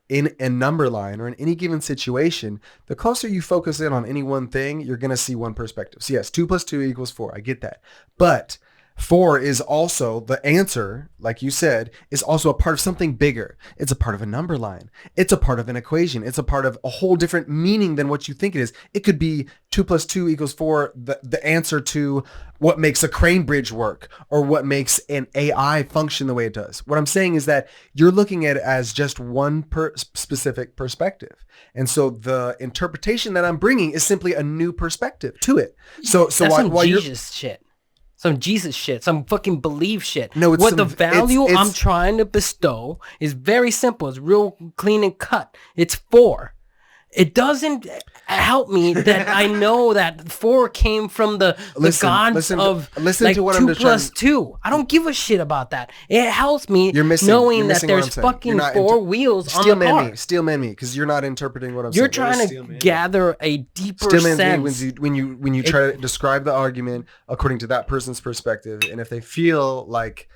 B: in a number line or in any given situation, the closer you focus in on any one thing, you're going to see one perspective. So yes, 2 + 2 equals 4. I get that. But 4 is also the answer, like you said, is also a part of something bigger. It's a part of a number line. It's a part of an equation. It's a part of a whole different meaning than what you think it is. It could be 2 + 2 equals 4, the answer to what makes a crane bridge work or what makes an AI function the way it does. What I'm saying is that you're looking at it as just one specific perspective. And so the interpretation that I'm bringing is simply a new perspective to it. So
C: That's
B: while
C: some
B: you're...
C: Jesus shit. Some Jesus shit, some fucking belief shit.
B: No, it's
C: what
B: some-
C: the value
B: it's-
C: I'm trying to bestow is very simple. It's real clean and cut. It's 4. It doesn't help me that I know that 4 came from the gods
B: listen
C: like
B: to what
C: 2
B: I'm just trying-
C: + 2. I don't give a shit about that. It helps me
B: You're missing
C: knowing that
B: what I'm
C: there's
B: saying.
C: fucking
B: You're not
C: 4 wheels on the car.
B: Steel man me, because you're not interpreting what I'm
C: You're
B: saying.
C: trying to gather a deeper
B: Steel man
C: sense.
B: me when you try to describe the argument according to that person's perspective, and if they feel like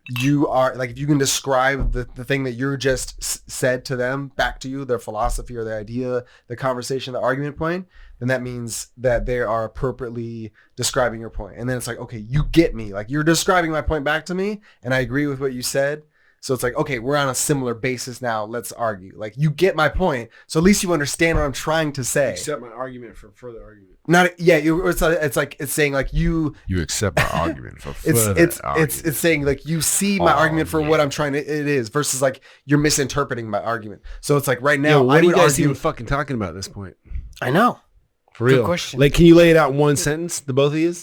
B: you are like, if you can describe the thing that you're just said to them back to you, their philosophy or the idea, the conversation, the argument point, then that means that they are appropriately describing your point. And then it's like, okay, you get me. Like, you're describing my point back to me, and I agree with what you said. So it's like, okay, we're on a similar basis now. Let's argue. Like, you get my point. So at least you understand what I'm trying to say.
A: Accept my argument for further argument.
B: Not, yeah. It's like, it's saying like you
D: accept my argument for
B: it's
D: further
B: it's saying like you see my argument for what I'm trying to, it is, versus like you're misinterpreting my argument. So it's like right now,
A: what
B: I
A: are you
B: would
A: guys
B: argue,
A: even fucking talking about at this point?
C: I know.
A: For real.
C: Good question.
A: Like, can you lay it out in one sentence, the both of you?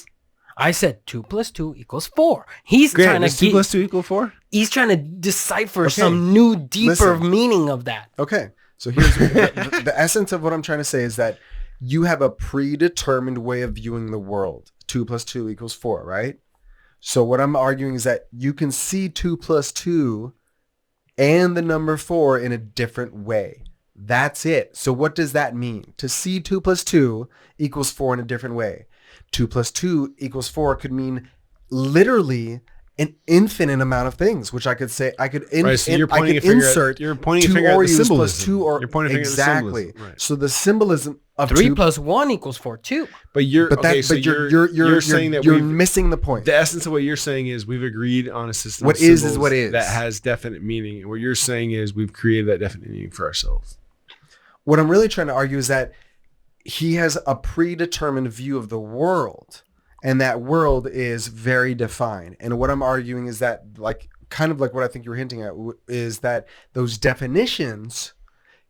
C: I said 2 + 2 = 4. He's
A: Grant,
C: trying to
A: does 2 + 2 = 4?
C: He's trying to decipher some new, deeper meaning of that.
B: Okay, so here's the essence of what I'm trying to say is that you have a predetermined way of viewing the world. 2 + 2 = 4, right? So what I'm arguing is that you can see 2 + 2 and the number 4 in a different way. That's it. So what does that mean? To see 2 + 2 = 4 in a different way. 2 + 2 = 4 could mean literally an infinite amount of things, which I could say I could insert.
A: You're pointing a
B: 2
A: finger at the
B: Oreos
A: symbolism.
B: plus 2 or
A: You're pointing a finger at the
B: exactly.
A: symbolism. Right.
B: So the symbolism of
C: 3
B: 2
C: + 1 = 4 too.
A: But you're you're saying that
B: you're missing the point.
A: The essence of what you're saying is we've agreed on a system.
B: What
A: of
B: is
A: symbols
B: what is.
A: that has definite meaning, and what you're saying is we've created that definite meaning for ourselves.
B: What I'm really trying to argue is that he has a predetermined view of the world, and that world is very defined. And what I'm arguing is that, like, kind of like what I think you were hinting at, is that those definitions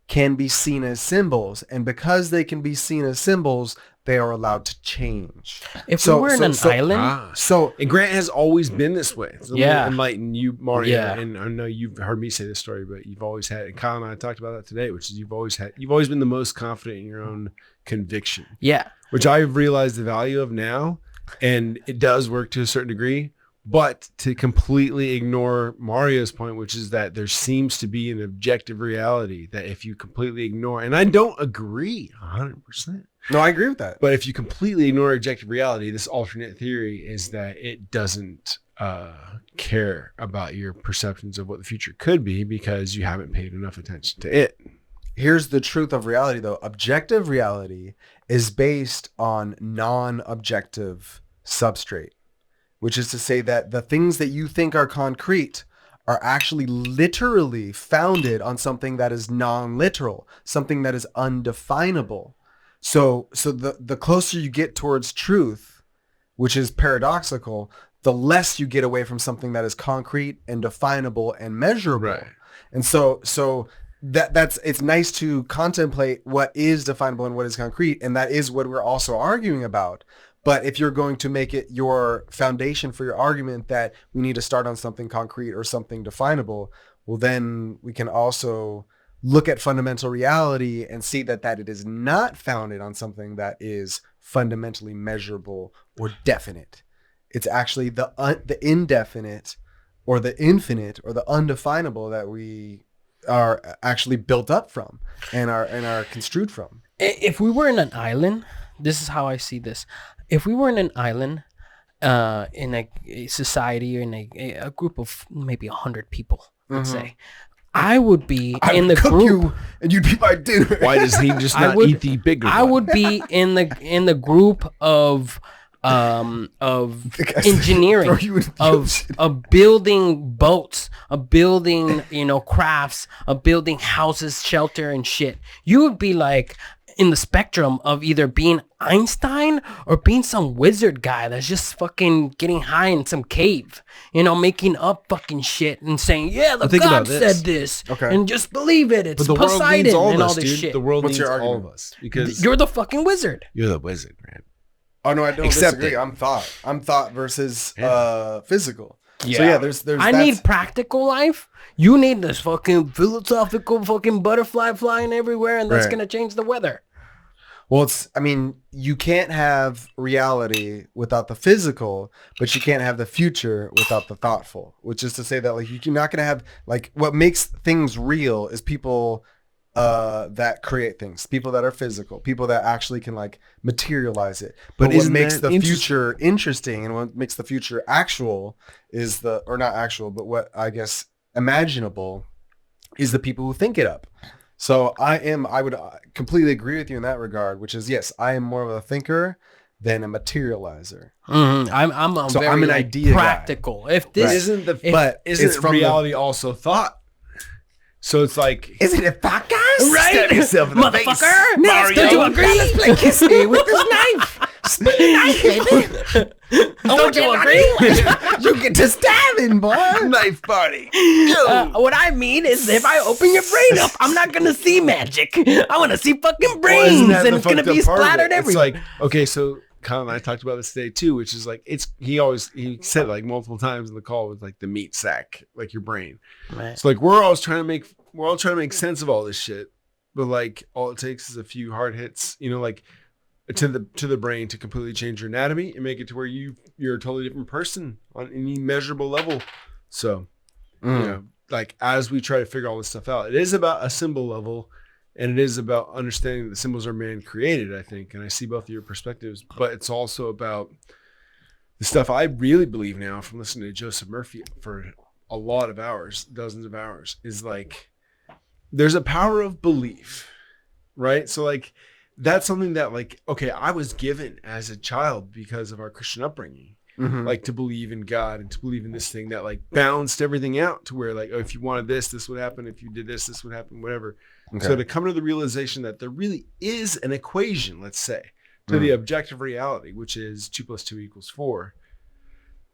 B: can be seen as symbols, and because they can be seen as symbols, they are allowed to change.
C: If we were in an island,
A: and Grant has always been this way. So
C: yeah.
A: Enlighten you, Mario.
C: Yeah.
A: And I know you've heard me say this story, but you've always had, and Kyle and I talked about that today, which is you've always been the most confident in your own conviction.
C: Yeah.
A: Which I've realized the value of now, and it does work to a certain degree. But to completely ignore Mario's point, which is that there seems to be an objective reality that if you completely ignore, and I don't agree 100%.
B: No, I agree with that.
A: But if you completely ignore objective reality, this alternate theory is that it doesn't care about your perceptions of what the future could be because you haven't paid enough attention to it.
B: Here's the truth of reality, though. Objective reality is based on non-objective substrate, which is to say that the things that you think are concrete are actually literally founded on something that is non-literal, something that is undefinable. So the closer you get towards truth, which is paradoxical, the less you get away from something that is concrete and definable and measurable.
A: Right.
B: And so that's it's nice to contemplate what is definable and what is concrete, and that is what we're also arguing about. But if you're going to make it your foundation for your argument that we need to start on something concrete or something definable, well, then we can also look at fundamental reality and see that it is not founded on something that is fundamentally measurable or definite. It's actually the indefinite or the infinite or the undefinable that we are actually built up from and are construed from.
C: If we were in an island, this is how I see this. If we were in an island, in a society or in a group of maybe 100 people, let's say, I would be in the group,
B: you and you'd be my dinner.
A: Why does he just not eat the bigger one?
C: I would be in the group of engineering, of building boats, of building crafts, of building houses, shelter and shit. You would be like in the spectrum of either being Einstein or being some wizard guy that's just fucking getting high in some cave, making up fucking shit and saying, yeah, the God said this, and just believe it. It's Poseidon and all this shit.
A: The world needs all of us because
C: you're the fucking wizard.
A: You're the wizard, man.
B: Oh no, I don't disagree. I'm thought versus physical. Yeah. So yeah, there's
C: I need practical life. You need this fucking philosophical fucking butterfly flying everywhere, and that's gonna change the weather.
B: Well, you can't have reality without the physical, but you can't have the future without the thoughtful, which is to say that you're not going to have, what makes things real is people that create things, people that are physical, people that actually can like materialize it. But
A: what
B: what makes
A: makes
B: the future interesting and what makes the future actual is or not actual, but what I guess imaginable is the people who think it up. So I would completely agree with you in that regard, which is, yes, I am more of a thinker than a materializer.
C: I'm very
B: an idea
C: practical.
B: guy.
C: If this
B: Right.
A: Isn't reality also thought? So it's like,
B: Is it a podcast?
C: right,
B: Stab yourself in the face.
C: motherfucker,
B: Mario,
C: don't you agree?
B: let's play kiss me with this knife. Spin the knife, baby.
C: Don't you agree?
B: You get to stabbing, boy. Knife party.
C: What I mean is, if I open your brain up, I'm not gonna see magic. I want to see fucking
A: well,
C: brains,
A: isn't that
C: and
A: the
C: it's gonna
A: fucked
C: be
A: up part of it?
C: splattered
A: It's
C: everywhere.
A: like, okay, so Kyle and I talked about this today too, which is like, he said like multiple times in the call with like the meat sack, like your brain.
C: Right.
A: So like we're all trying to make sense of all this shit, but like all it takes is a few hard hits, like to the brain to completely change your anatomy and make it to where you're a totally different person on any measurable level. So like as we try to figure all this stuff out, it is about a symbol level, and it is about understanding that the symbols are man created, I think. And I see both of your perspectives, but it's also about the stuff I really believe now from listening to Joseph Murphy for a lot of hours, dozens of hours, is like, there's a power of belief, right? So like, that's something that like, okay, I was given as a child because of our Christian upbringing, like to believe in God and to believe in this thing that like balanced everything out to where like, oh, if you wanted this would happen. If you did this would happen, whatever. Okay. So to come to the realization that there really is an equation, let's say, to the objective reality, which is 2 + 2 = 4.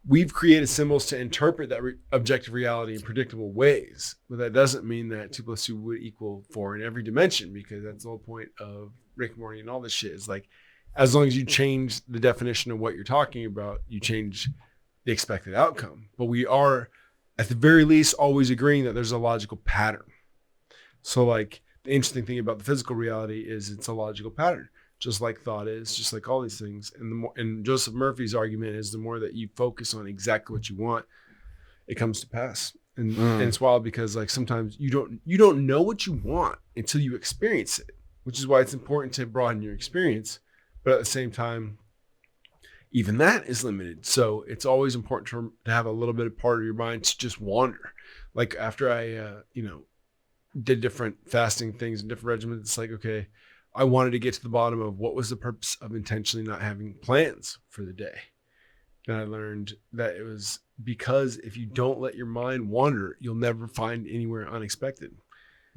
A: We've created symbols to interpret that objective reality in predictable ways, but that doesn't mean that 2 + 2 would equal 4 in every dimension, because that's the whole point of Rick and Morty and all this shit. Is like, as long as you change the definition of what you're talking about, you change the expected outcome. But we are, at the very least, always agreeing that there's a logical pattern. So like, the interesting thing about the physical reality is it's a logical pattern, just like thought is, just like all these things. And Joseph Murphy's argument is the more that you focus on exactly what you want, it comes to pass. And it's wild because like sometimes you don't know what you want until you experience it, which is why it's important to broaden your experience. But at the same time, even that is limited. So it's always important to have a little bit of part of your mind to just wander. Like after I, did different fasting things and different regimens, it's like, okay, I wanted to get to the bottom of what was the purpose of intentionally not having plans for the day. And I learned that it was because if you don't let your mind wander, you'll never find anywhere unexpected.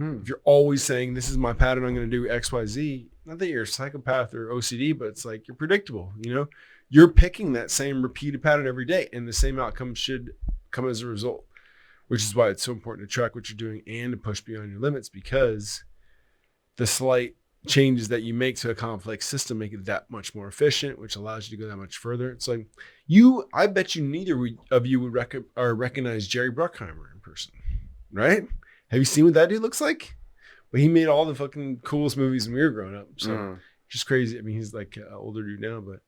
A: If you're always saying, this is my pattern, I'm going to do X, Y, Z, not that you're a psychopath or OCD, but it's like, you're predictable, you're picking that same repeated pattern every day, and the same outcome should come as a result, which is why it's so important to track what you're doing and to push beyond your limits, because the slight changes that you make to a complex system make it that much more efficient, which allows you to go that much further. It's like I bet you neither of you would recognize Jerry Bruckheimer in person, right? Have you seen what that dude looks like? Well, he made all the fucking coolest movies when we were growing up. So just crazy. I mean, he's like an older dude now, but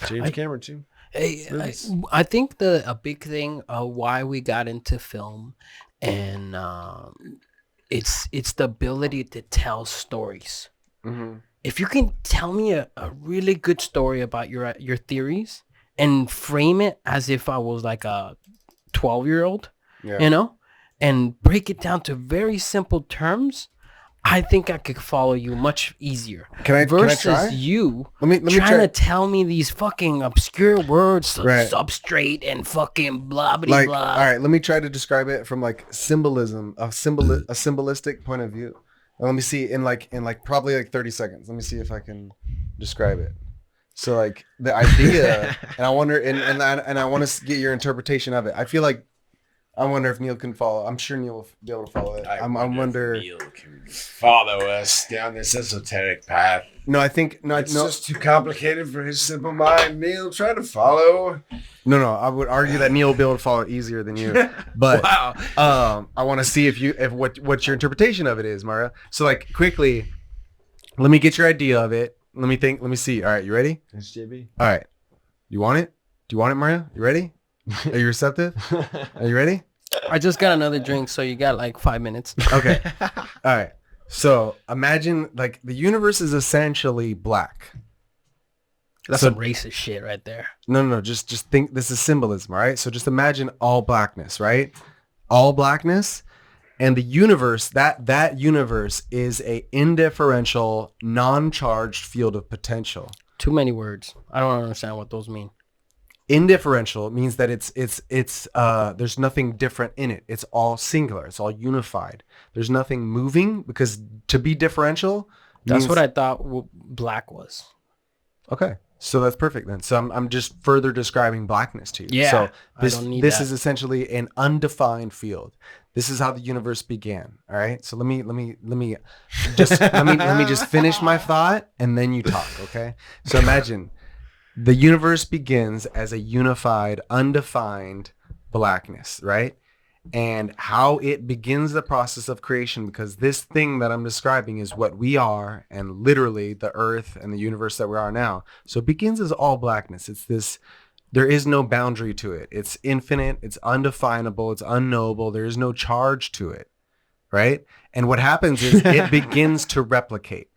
A: James Cameron too.
C: I think a big thing why we got into film, and it's the ability to tell stories. If you can tell me a really good story about your theories and frame it as if I was like a 12-year-old, and break it down to very simple terms, I think I could follow you much easier. Versus
B: try?
C: You
B: let me
C: trying
B: try.
C: to tell me these fucking obscure words,
B: Right.
C: substrate and fucking blah blah
B: Like,
C: blah.
B: all right, let me try to describe it from like symbolism, a symbolistic point of view. And let me see in probably like 30 seconds. Let me see if I can describe it. So like the idea, and I wonder, and I want to get your interpretation of it. I wonder if Neal can follow. I'm sure Neal will be able to follow it. I wonder.
A: Neal can follow us down this esoteric path.
B: No, I think no.
A: It's just too complicated for his simple mind. Neal, try to follow.
B: No. I would argue that Neal will be able to follow it easier than you. But
A: wow.
B: I want to see what your interpretation of it is, Mario. So like quickly, let me get your idea of it. Let me think. Let me see. All right, you ready?
A: It's JB.
B: All right. You want it? Do you want it, Mario? You ready? Are you receptive? Are you ready?
C: I just got another drink, so you got like 5 minutes.
B: Okay. All right. So imagine like the universe is essentially black.
C: That's
B: So-
C: some racist shit right there.
B: No. Just think this is symbolism, right? So just imagine all blackness, right? All blackness, and the universe. That universe is a indifferential, non-charged field of potential.
C: Too many words. I don't understand what those mean.
B: Indifferential means that it's there's nothing different in it. It's all singular. It's all unified. There's nothing moving, because to be differential.
C: That's
B: means-
C: what I thought black was.
B: Okay. So that's perfect then. So I'm just further describing blackness to you.
C: Yeah,
B: So
C: I
B: this
C: don't need
B: this
C: that.
B: is essentially an undefined field. This is how the universe began. All right. So let me just finish my thought and then you talk. Okay. So imagine the universe begins as a unified, undefined blackness, right? And how it begins the process of creation, because this thing that I'm describing is what we are, and literally the earth and the universe that we are now. So it begins as all blackness. It's this, there is no boundary to it. It's infinite, it's undefinable, it's unknowable. There is no charge to it, right? And what happens is it begins to replicate.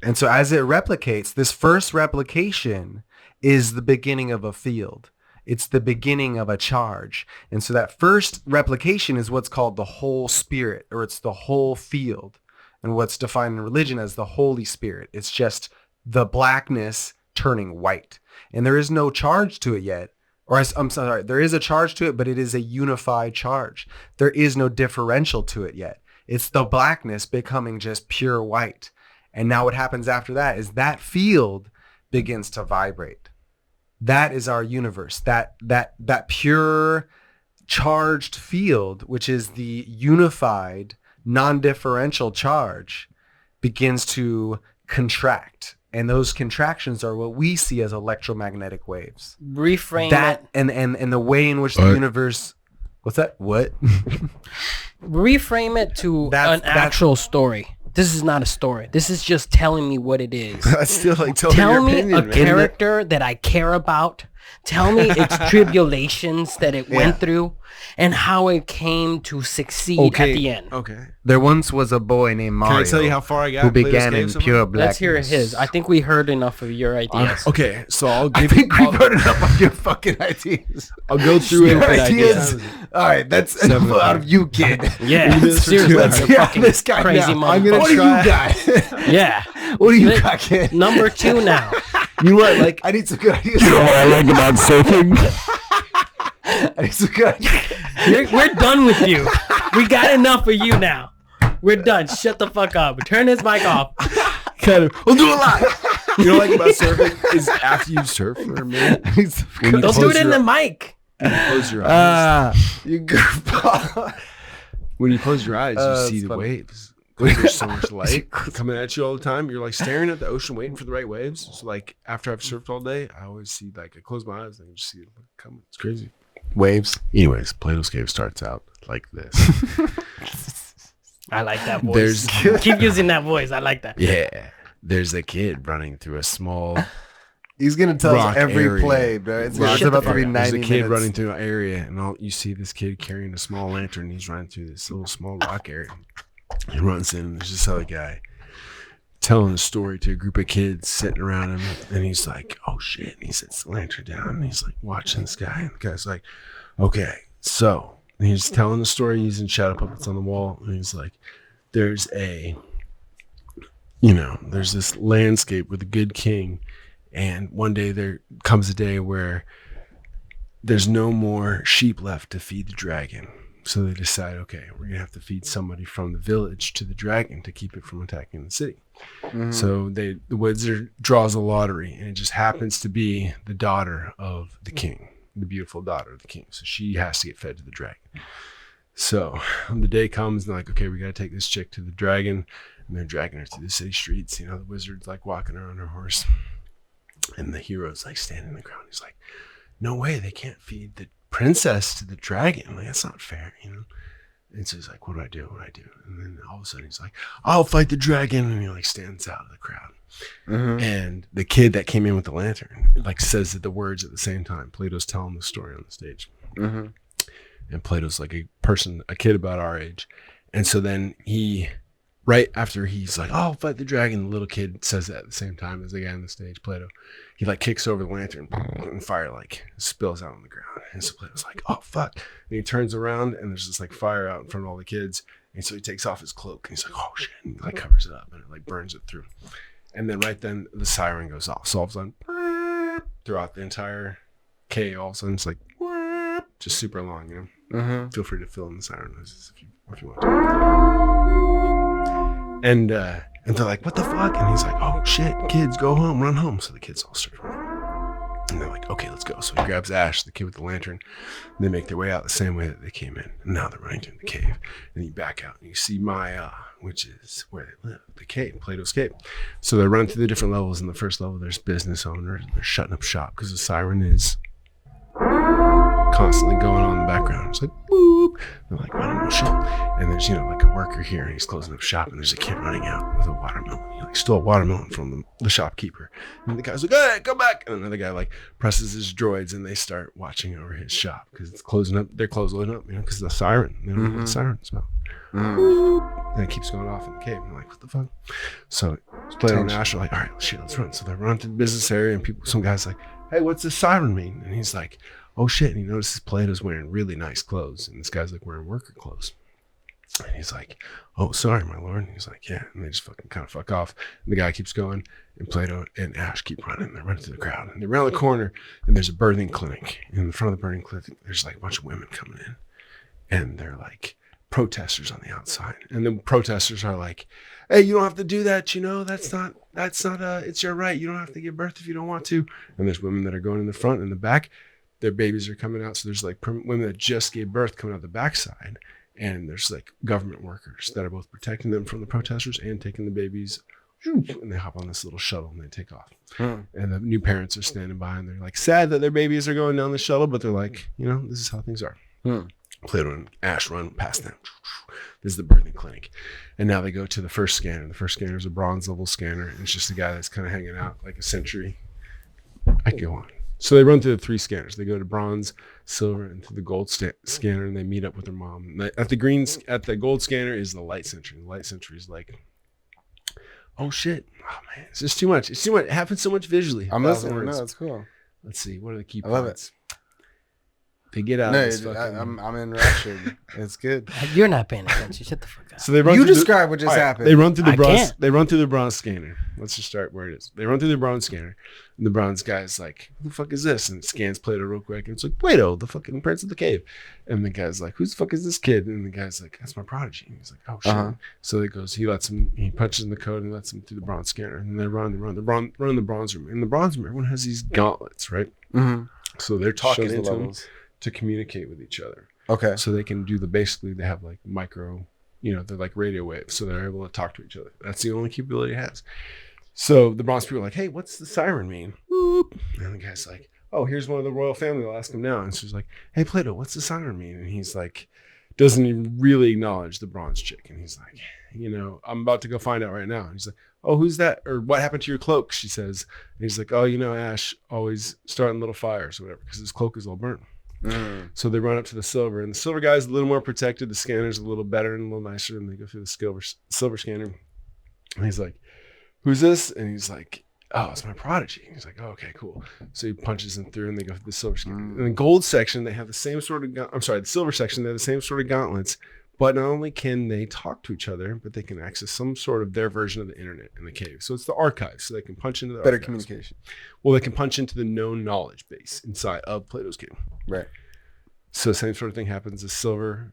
B: And so as it replicates, this first replication is the beginning of a field. It's the beginning of a charge. And so that first replication is what's called the whole spirit, or it's the whole field, and what's defined in religion as the Holy Spirit. It's just the blackness turning white. And there is no charge to it yet. Or I'm sorry, there is a charge to it, but it is a unified charge. There is no differential to it yet. It's the blackness becoming just pure white. And now what happens after that is that field begins to vibrate. That is our universe. That pure charged field, which is the unified, non-differential charge, begins to contract. And those contractions are what we see as electromagnetic waves.
C: Reframe
B: That
C: it.
B: and the way in which the universe. What's that? What?
C: Reframe it to
B: That's-
C: an actual story. This is not a story. This is just telling me what it is.
A: I still like telling
C: Tell
A: your
C: me
A: opinion,
C: a
A: man.
C: character that I care about. Tell me its tribulations that it went through, and how it came to succeed at the end.
A: Okay.
B: There once was a boy named Mario.
A: Can I tell you how far I got?
B: who
A: in Plato's
B: began
A: Cave
B: in
A: so far?
B: pure blackness.
C: Let's hear his. I think we heard enough of your ideas.
A: Okay, so I'll
B: I
A: give
B: think
A: you.
B: we put it up on your fucking ideas.
A: I'll go through
B: Your
A: it.
B: ideas. All right, that's enough out of you, kid.
C: Yeah, seriously,
B: Let's
C: you
B: hear
C: fucking
B: this guy
C: crazy
B: now.
A: I'm gonna
B: What do
A: try-
B: you got?
C: Yeah.
B: What do you
C: Let-
B: got, kid?
C: Number 2 now.
A: You know what? Like,
B: I need some good ideas.
D: I like about surfing.
B: I need some good ideas.
C: We're done with you. We got enough of you now. We're done. Shut the fuck up. Turn his mic off.
A: kind of. We'll do a lot. You know, what I like about surfing is after you surf for a minute,
B: I need some
A: when
B: good
A: you
C: Don't do
A: close
C: it in
A: your-
C: the mic.
A: close your eyes.
B: You goofball.
A: When you close your eyes, you
B: That's
A: see the
B: funny.
A: waves. There's so much light coming at you all the time. You're like staring at the ocean, waiting for the right waves. So like after I've surfed all day, I always see like I close my eyes and I can just see it coming. It's crazy.
B: Waves.
A: Anyways, Plato's Cave starts out like this.
C: I like that voice.
A: There's
C: Keep using that voice. I like that.
A: yeah. There's a kid running through a small
B: He's gonna tell us
A: Rock
B: every
A: area.
B: play, bro. It's
A: rock
B: about to be
A: area.
B: 90
A: There's a kid
B: minutes.
A: running through an area, and you see this kid carrying a small lantern. He's running through this little small rock area. He runs in, and there's this other guy telling a story to a group of kids sitting around him, and he's like, "Oh shit!" And he sets the lantern down, and he's like watching this guy, and the guy's like, "Okay, so," and he's telling the story using shadow puppets on the wall, and he's like, "There's this landscape with a good king." And one day there comes a day where there's no more sheep left to feed the dragon. So they decide, okay, we're going to have to feed somebody from the village to the dragon to keep it from attacking the city. So the wizard draws a lottery, and it just happens to be the daughter of the king, the beautiful daughter of the king. So she has to get fed to the dragon. So the day comes, and they're like, okay, we got to take this chick to the dragon. And they're dragging her through the city streets. You know, the wizard's like walking her on her horse. And the hero's like standing on the ground. He's like, no way, they can't feed the princess to the dragon. Like, that's not fair, you know? And so he's like, what do I do? What do I do? And then all of a sudden he's like, I'll fight the dragon. And he like stands out of the crowd. And the kid that came in with the lantern like says the words at the same time. Plato's telling the story on the stage. And Plato's like a kid about our age. And so then he right after he's like, "Oh, fight the dragon," the little kid says that at the same time as the guy on the stage, Plato. He like kicks over the lantern and fire like spills out on the ground. And so Plato's like, "Oh fuck!" And he turns around and there's this like fire out in front of all the kids. And so he takes off his cloak and he's like, "Oh shit!" And he like covers it up and it like burns it through. And then right then the siren goes off. So all of a sudden, throughout the entire cave, all of a sudden it's like just super long. You know.
B: Mm-hmm.
A: Feel free to fill in the siren noises if you want to. And they're like, "What the fuck?" And he's like, "Oh shit, kids, go home, run home." So the kids all start running. And they're like, "Okay, let's go." So he grabs Ash, the kid with the lantern. And they make their way out the same way that they came in. And now they're running to the cave. And you back out and you see Maya, which is where they live, the cave, Plato's cave. So they're running through the different levels. In the first level, there's business owners. They're shutting up shop because the siren is constantly going on in the background. It's like, boop. They're like, "I don't know shit." And there's, like a worker here and he's closing up shop and there's a kid running out with a watermelon. He like stole a watermelon from the shopkeeper. And the guy's like, "Hey, come back." And another guy like presses his droids and they start watching over his shop because it's closing up. They're closing up, because of the siren. They don't know what the siren's about. And it keeps going off in the cave. And they're like, "What the fuck?" So Plato and Ash are like, "All right, shit, let's run." So they're running to the business area and some guy's like, "Hey, what's this siren mean?" And he's like, "Oh shit." And he notices Plato's wearing really nice clothes and this guy's like wearing worker clothes. And he's like, "Oh, sorry, my lord." And he's like, "Yeah." And they just fucking kind of fuck off. And the guy keeps going and Plato and Ash keep running. They're running through the crowd and they're around the corner and there's a birthing clinic. And in the front of the birthing clinic, there's like a bunch of women coming in and they're like protesters on the outside. And the protesters are like, "Hey, you don't have to do that. That's not it's your right. You don't have to give birth if you don't want to." And there's women that are going in the front and the back. Their babies are coming out. So there's like women that just gave birth coming out the backside. And there's like government workers that are both protecting them from the protesters and taking the babies. And they hop on this little shuttle and they take off. And the new parents are standing by and they're like sad that their babies are going down the shuttle, but they're like, this is how things are. Plato and Ash run past them. This is the birthing clinic. And now they go to the first scanner. The first scanner is a bronze level scanner. And it's just a guy that's kind of hanging out like a sentry. I can go on. So they run through the 3 scanners. They go to bronze, silver, and to the gold scanner, and they meet up with their mom. At the gold scanner is the light sentry. The light sentry is like, "Oh shit, oh man, it's just too much. It's too much. It happens so much visually."
B: I'm listening. No, it's cool.
A: Let's see. What are the key
B: I love
A: points? They get out.
B: I'm enraptured. It's good.
C: You're not paying attention. Shut the fuck up.
A: So they run.
B: You
A: through
B: describe what just happened.
A: They run through the bronze.
C: can't.
A: They run through the bronze scanner. Let's just start where it is. They run through the bronze scanner, and the bronze guy's like, "Who the fuck is this?" And scans Plato real quick, and it's like, "Plato, the fucking prince of the cave." And the guy's like, "Who the fuck is this kid?" And the guy's like, "That's my prodigy." And he's like, "Oh shit." So he goes. He punches in the code and lets him through the bronze scanner. And they run in the bronze room. In the bronze room, everyone has these gauntlets, right? So they're talking into them to communicate with each other.
B: Okay.
A: So they can do basically they have like micro, they're like radio waves. So they're able to talk to each other. That's the only capability it has. So the bronze people are like, "Hey, what's the siren mean?" Whoop. And the guy's like, "Oh, here's one of the royal family. I'll ask him now." And she's like, "Hey, Plato, what's the siren mean?" And he's like, doesn't even really acknowledge the bronze chick. And he's like, "I'm about to go find out right now." And he's like, "Oh, who's that? Or what happened to your cloak?" She says. And he's like, "Oh, Ash always starting little fires or whatever because his cloak is all burnt." So they run up to the silver, and the silver guy's a little more protected. The scanner's a little better and a little nicer, and they go through the silver scanner. And he's like, "Who's this?" And he's like, "Oh, it's my prodigy." And he's like, "Oh, okay, cool." So he punches them through, and they go through the silver scanner. In the gold section, they have the same sort of. The silver section, they have the same sort of gauntlets, but not only can they talk to each other, but they can access some sort of their version of the internet in the cave. So it's the archives, so they can punch into the
B: Better
A: archives.
B: communication.
A: Well, they can punch into the known knowledge base inside of Plato's cave.
B: Right.
A: So the same sort of thing happens. A silver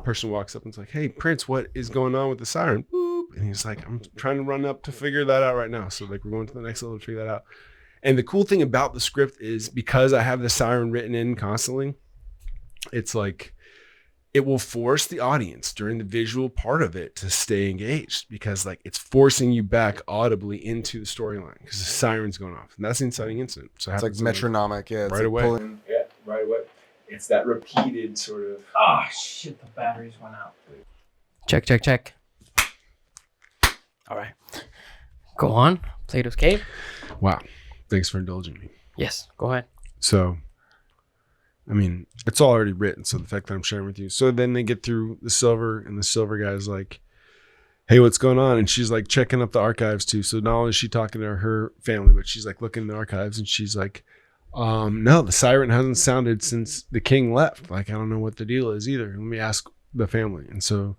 A: person walks up and is like, "Hey, Prince, what is going on with the siren?" Boop. And he's like, "I'm trying to run up to figure that out right now." So like we're going to the next level to figure that out. And the cool thing about the script is because I have the siren written in constantly, it's like it will force the audience during the visual part of it to stay engaged because like it's forcing you back audibly into the storyline because the siren's going off. And that's the inciting incident. So
B: It's like metronomic. Yeah. It's
A: right
B: like
A: away.
B: pulling.
A: Yeah, right away. It's that repeated sort of.
C: Oh shit! The batteries went out. Check. All right. Go on. Plato's cave.
A: Wow. Thanks for indulging me.
C: Yes. Go ahead.
A: So, I mean, it's all already written. So the fact that I'm sharing with you. So then they get through the silver, and the silver guy's like, hey, what's going on? And she's like checking up the archives too. So not only is she talking to her family, but she's like looking in the archives and she's like, no, the siren hasn't sounded since the king left. Like, I don't know what the deal is either. Let me ask the family. And so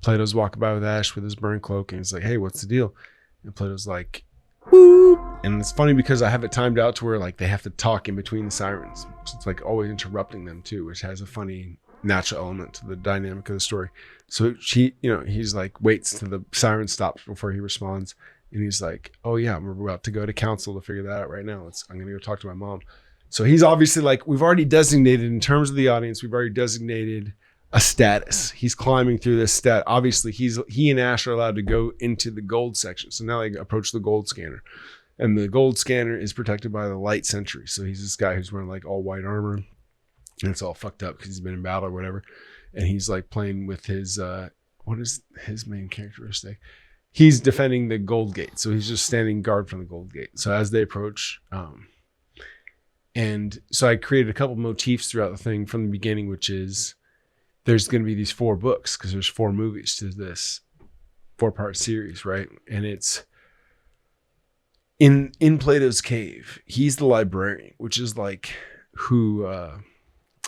A: Plato's walking by with Ash with his burn cloak and he's like, hey, what's the deal? And Plato's like, whoop. And it's funny because I have it timed out to where like they have to talk in between the sirens. So it's like always interrupting them too, which has a funny natural element to the dynamic of the story. So he's like waits till the siren stops before he responds. And he's like, oh yeah, we're about to go to council to figure that out right now. I'm going to go talk to my mom. So he's obviously like, we've already designated in terms of the audience, we've already designated a status. He's climbing through this stat. Obviously he and Ash are allowed to go into the gold section. So now they approach the gold scanner. And the gold scanner is protected by the light sentry. So he's this guy who's wearing like all white armor. And it's all fucked up because he's been in battle or whatever. And he's like playing with his, what is his main characteristic? He's defending the gold gate. So he's just standing guard from the gold gate. So as they approach, and so I created a couple motifs throughout the thing from the beginning, which is there's going to be these 4 books because there's 4 movies to this 4-part series, right? And it's in Plato's cave. He's the librarian, which is like who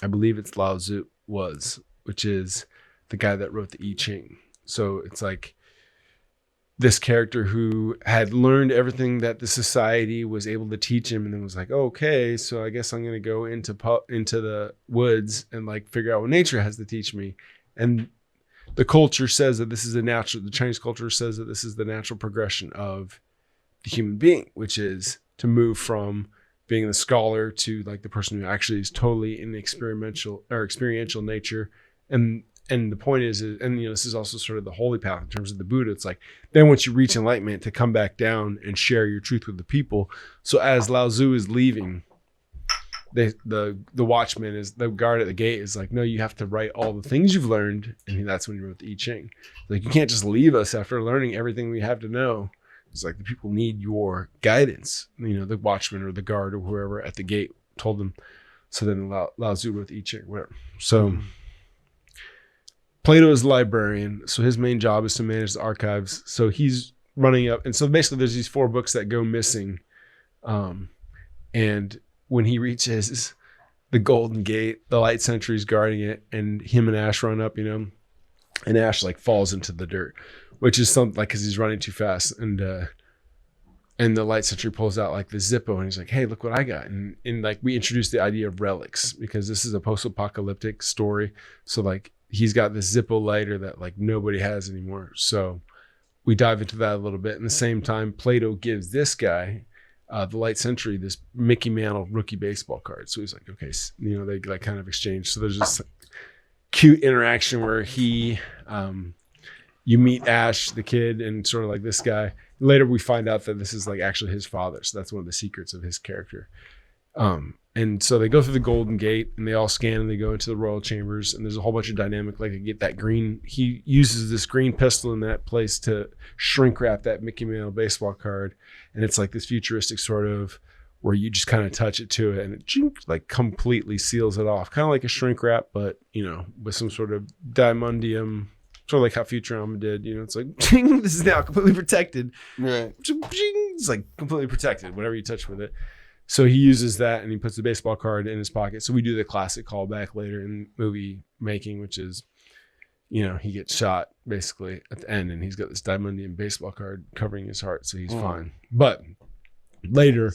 A: I believe it's Lao Tzu was, which is the guy that wrote the I Ching. So it's like this character who had learned everything that the society was able to teach him, and then was like, oh, okay, so I guess I'm going to go into the woods and like figure out what nature has to teach me. And the culture says that this is the Chinese culture says that this is the natural progression of the human being, which is to move from being the scholar to like the person who actually is totally in the experiential nature. And the point is, and this is also sort of the holy path in terms of the Buddha. It's like, then once you reach enlightenment, to come back down and share your truth with the people. So as Lao Tzu is leaving, the watchman is the guard at the gate is like, no, you have to write all the things you've learned. And that's when he wrote the I Ching. Like, you can't just leave us after learning everything we have to know. It's like the people need your guidance. The watchman or the guard or whoever at the gate told them. So then Lao Tzu wrote the I Ching, whatever. So Plato is the librarian. So his main job is to manage the archives. So he's running up. And so basically there's these 4 books that go missing. And when he reaches the Golden Gate, the light sentry's guarding it, and him and Ash run up, and Ash like falls into the dirt, which is something like, cause he's running too fast. And the light sentry pulls out like the Zippo and he's like, hey, look what I got. And like, we introduced the idea of relics because this is a post-apocalyptic story. So like, he's got this Zippo lighter that like nobody has anymore. So we dive into that a little bit. And at the same time, Plato gives this guy, the light sentry, this Mickey Mantle rookie baseball card. So he's like, okay, they like kind of exchange. So there's this cute interaction where you meet Ash, the kid, and sort of like this guy. Later, we find out that this is like actually his father. So that's one of the secrets of his character. And so they go through the Golden Gate and they all scan and they go into the royal chambers. And there's a whole bunch of dynamic, like they get that green. He uses this green pistol in that place to shrink wrap that Mickey Mantle baseball card. And it's like this futuristic sort of where you just kind of touch it to it and it like completely seals it off. Kind of like a shrink wrap, but with some sort of diamondium. Sort of like how Futurama did, it's like, this is now completely protected. Right. It's like completely protected, whatever you touch with it. So he uses that and he puts the baseball card in his pocket. So we do the classic callback later in movie making, which is, he gets shot basically at the end and he's got this diamondium baseball card covering his heart. So he's fine. But later,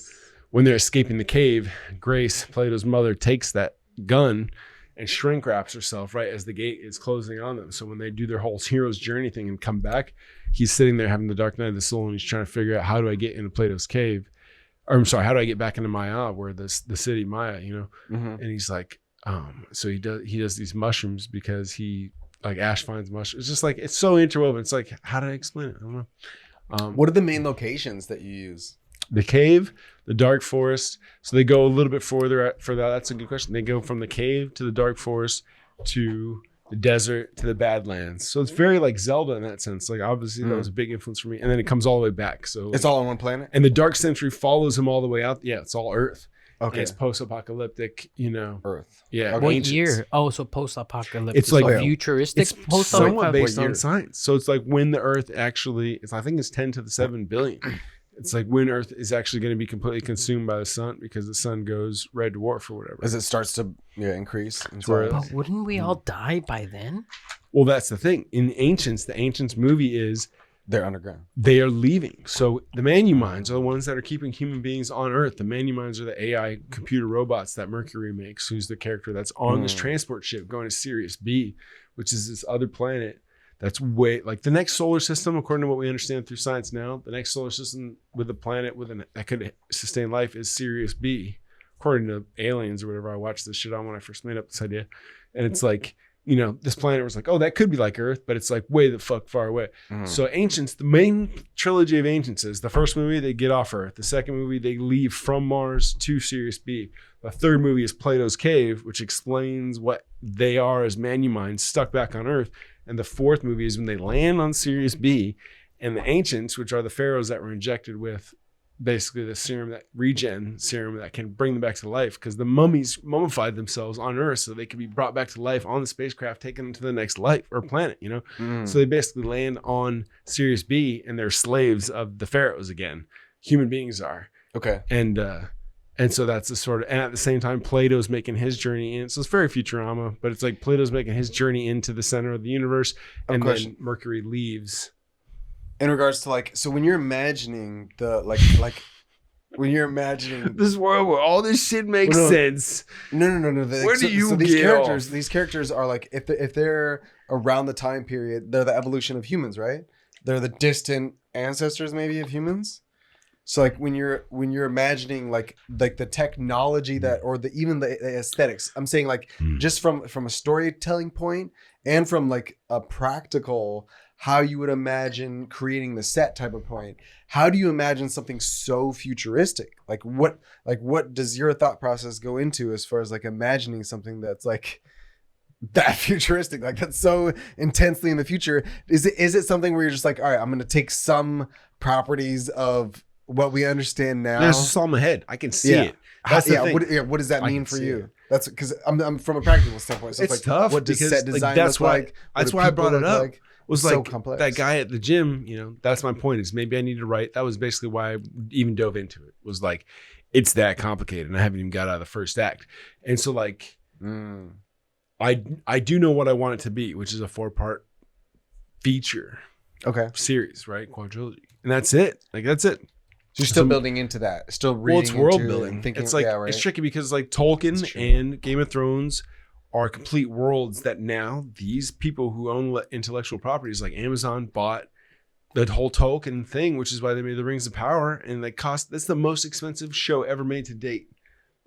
A: when they're escaping the cave, Grace, Plato's mother, takes that gun and shrink wraps herself right as the gate is closing on them. So when they do their whole hero's journey thing and come back, he's sitting there having the dark night of the soul and he's trying to figure out, how do I get into Plato's cave? Or I'm sorry, how do I get back into Maya, where the city Maya, And he's like, so he does these mushrooms because he, like, Ash finds mushrooms. It's just like, it's so interwoven. It's like, how do I explain it? I don't know.
B: What are the main locations that you use?
A: The cave, the dark forest. So they go a little bit further for that. That's a good question. They go from the cave to the dark forest to the desert to the Badlands. So it's very like Zelda in that sense. Like, obviously that was a big influence for me. And then it comes all the way back. So
B: it's all on one planet.
A: And the dark sentry follows him all the way out. Yeah, it's all Earth. Okay. It's post-apocalyptic,
B: Earth.
A: Yeah.
B: Okay.
C: What
A: ancients.
C: year? Oh, so post-apocalyptic.
A: It's like-
C: so futuristic.
A: It's somewhat based
B: What year?
A: on science. So it's like when the Earth actually, I think it's 10 to the 7 billion. It's like when Earth is actually going to be completely consumed by the sun because the sun goes red dwarf or whatever.
B: As it starts to increase.
A: Right.
C: But wouldn't we all die by then?
A: Well, that's the thing. In the Ancients movie is
B: They're underground.
A: they are leaving. So the Manuminds are the ones that are keeping human beings on Earth. The Manuminds are the AI computer robots that Mercury makes, who's the character that's on this transport ship going to Sirius B, which is this other planet that's way like the next solar system, according to what we understand through science now. The next solar system with a planet that could sustain life is Sirius B, according to aliens or whatever I watched this shit on when I first made up this idea. And it's like, this planet was like, oh, that could be like Earth, but it's like way the fuck far away. So Ancients, the main trilogy of Ancients is the first movie, they get off Earth. The second movie, they leave from Mars to Sirius B. The third movie is Plato's Cave, which explains what they are as Manuminds stuck back on Earth. And the fourth movie is when they land on Sirius B, and the Ancients, which are the pharaohs that were injected with basically the serum, that regen serum that can bring them back to life, because the mummies mummified themselves on Earth so they could be brought back to life on the spacecraft, taken to the next life or planet, So they basically land on Sirius B and they're slaves of the pharaohs again. Human beings are.
B: Okay.
A: And so that's the sort of, and at the same time, Plato's making his journey in. So it's very Futurama, but it's like Plato's making his journey into the center of the universe, and then Mercury leaves.
B: In regards to so when you're imagining when you're imagining
A: this world where all this shit makes sense.
B: No.
A: Where do you
B: these
A: get
B: characters?
A: off?
B: These characters are like if they're around the time period, they're the evolution of humans, right? They're the distant ancestors, maybe, of humans. So when you're imagining the technology that, or even the aesthetics, I'm saying just from a storytelling point and from a practical, how you would imagine creating the set type of point. How do you imagine something so futuristic? What does your thought process go into as far as imagining something that's that futuristic, that's so intensely in the future? Is it something where you're just all right, I'm going to take some properties of what we understand now?
A: There's just on my head. I can see it. That's the thing.
B: What does that mean for you? That's because I'm from a practical standpoint. So
A: it's tough.
B: What does
A: because,
B: set design
A: that's
B: look
A: why,
B: like?
A: That's why I brought it up. Was
B: so
A: like
B: complex.
A: That guy at the gym, that's my point, is maybe I need to write. That was basically why I even dove into it, was it's that complicated and I haven't even got out of the first act. And so I do know what I want it to be, which is a 4-part feature series, right? Quadrilogy. And that's it. That's it.
B: So you're still building into that. Still reading.
A: Well, it's world
B: into
A: building.
B: Thinking,
A: It's
B: right?
A: it's tricky because Tolkien and Game of Thrones are complete worlds that now these people who own intellectual properties like Amazon bought the whole Tolkien thing, which is why they made the Rings of Power, and that's the most expensive show ever made to date.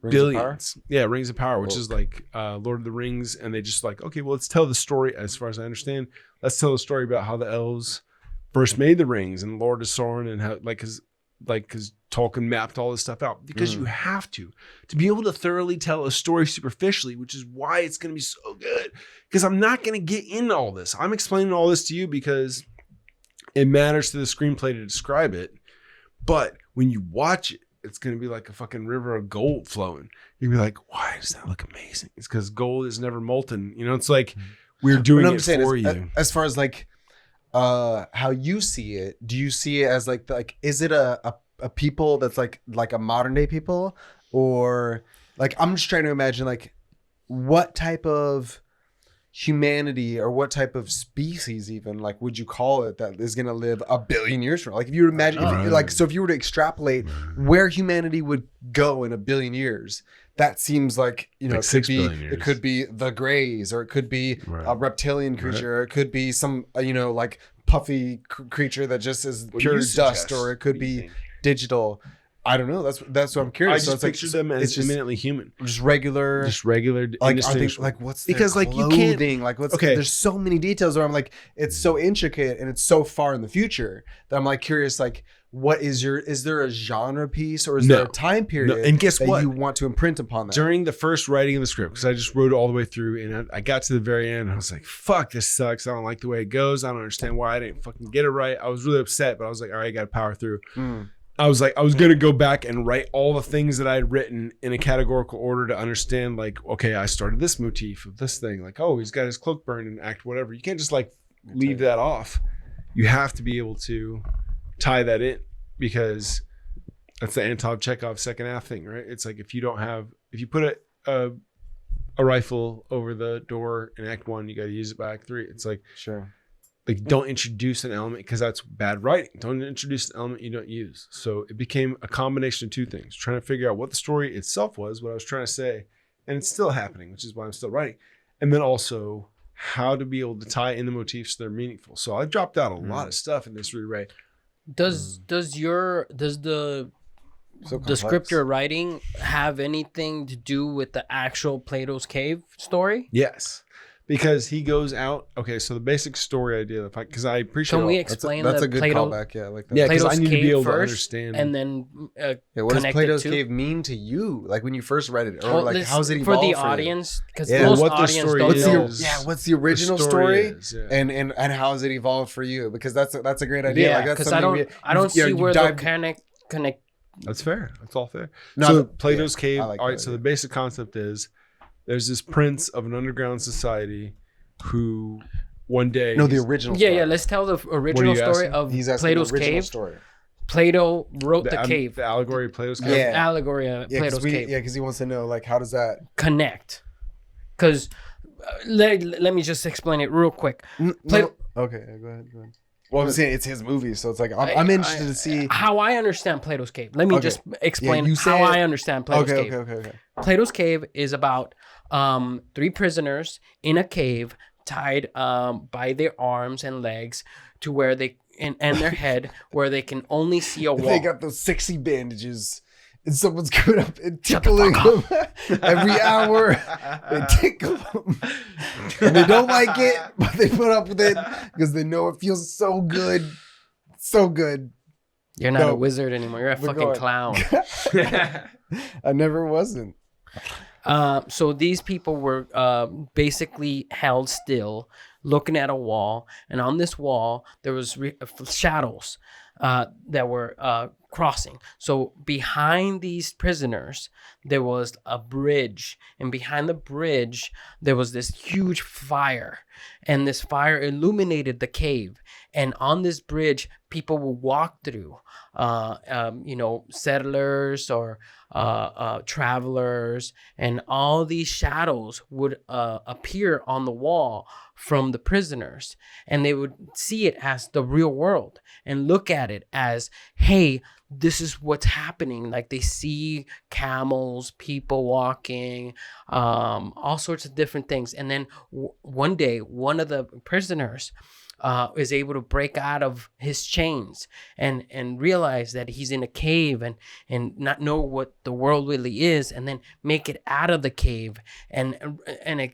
A: Billions. Yeah, Rings of Power, which is Lord of the Rings, and they just okay, well, let's tell the story. As far as I understand, let's tell the story about how the elves first made the rings and Lord of Sauron, and how because Tolkien mapped all this stuff out, because you have to be able to thoroughly tell a story superficially, which is why it's going to be so good, because I'm not going to get into all this. I'm explaining all this to you because it matters to the screenplay to describe it. But when you watch it, it's going to be like a fucking river of gold flowing. You'll be like, why does that look amazing? It's because gold is never molten. It's we're doing it for you.
B: As far as how you see it, do you see it as is it a people that's like a modern day people, or I'm just trying to imagine what type of humanity or what type of species even would you call it that is going to live 1 billion years from now? If you would imagine if you were to extrapolate where humanity would go in 1 billion years, that seems it could be the Greys, or it could be a reptilian creature, or it could be some puffy creature that just is pure dust, or it could be digital. I don't know. That's what I'm curious.
A: I just picture them as eminently human,
B: just regular, what's
A: because
B: their clothing?
A: You can't
B: There's so many details where I'm it's so intricate and it's so far in the future that I'm curious what is there a genre piece, or is there a time period?
A: No. And guess what?
B: You want to imprint upon that
A: during the first writing of the script, because I just wrote it all the way through, and I got to the very end and I was like, fuck, this sucks. I don't like the way it goes. I don't understand why I didn't fucking get it right. I was really upset, but I was like, all right, I got to power through. I was going to go back and write all the things that I had written in a categorical order to understand, like, okay, I started this motif of this thing. Like, oh, he's got his cloak burned in act whatever. You can't just like leave that off. You have to be able to tie that in, because that's the Anton Chekhov second half thing, right? It's like if you put a rifle over the door in act 1, you got to use it by act 3. It's like,
B: Sure.
A: like, don't introduce an element, because that's bad writing. Don't introduce an element you don't use. So it became a combination of two things, trying to figure out what the story itself was, what I was trying to say, and it's still happening, which is why I'm still writing. And then also how to be able to tie in the motifs that are meaningful. So I dropped out a lot of stuff in this rewrite.
C: Does the script you're writing have anything to do with the actual Plato's Cave story?
A: Yes. Because he goes out. Okay, so the basic story idea, because I appreciate.
C: Can we explain
B: that's
C: the
B: a good
C: Plato,
B: callback? Yeah, I like that.
A: Yeah, because
C: Plato's
A: I need to be
C: Cave
A: able to
C: first,
A: understand.
C: and then
B: What does
C: connect
B: Plato's
C: it to?
B: Cave mean to you? Like when you first read it, or
C: Well,
B: like
C: this-
B: how's it
C: for
B: evolved
C: the
B: you?
C: audience? Because
B: Yeah.
C: most
A: What the
C: audience
A: story
C: don't
B: What's the
C: know.
B: what's the original story?
A: is, yeah.
B: And how has it evolved for you? Because that's a great idea.
C: Yeah,
B: like that's
C: because I
B: something
C: don't see where the connect.
A: That's fair. That's all fair.
B: No,
A: So
B: but-
A: Plato's
B: yeah,
A: Cave.
B: I like
A: All
B: that
A: right. So the
B: idea.
A: basic concept is there's this prince of an underground society who one day
B: No, the original.
C: Yeah,
B: story.
C: yeah. Let's tell the original
A: you
C: story
A: asking?
C: of
B: He's asking
C: Plato's
B: the original
C: Cave.
B: story.
C: Plato wrote the cave.
A: the allegory of Plato's Cave.
C: The
B: Yeah.
C: allegory of
B: Yeah,
C: Plato's Cave.
B: because he wants to know like how does that
C: Connect. Because let me just explain it real quick. Plato-
B: Okay, go ahead. Well, I'm saying it's his movie, so it's like I'm interested to see.
C: how I understand Plato's Cave. Let me
B: Okay.
C: just explain
B: you say
C: how
B: it.
C: I understand Plato's
B: Okay,
C: Cave.
B: okay.
C: Plato's Cave is about 3 prisoners in a cave tied by their arms and legs to where they and their head where they can only see a wall.
B: They got those sexy bandages, and someone's going up and tickling them every hour. They tickle them, and they don't like it, but they put up with it because they know it feels so good, so good.
C: You're not
B: No.
C: a wizard anymore. You're a
B: We're
C: fucking
B: going.
C: clown.
B: I never wasn't.
C: So these people were basically held still, looking at a wall, and on this wall there was shadows that were crossing. So behind these prisoners there was a bridge, and behind the bridge there was this huge fire, and this fire illuminated the cave. And on this bridge, people would walk through, settlers or travelers, and all these shadows would appear on the wall from the prisoners, and they would see it as the real world and look at it as, hey, this is what's happening. Like they see camels, people walking, all sorts of different things. And then one day, one of the prisoners is able to break out of his chains and realize that he's in a cave and not know what the world really is, and then make it out of the cave and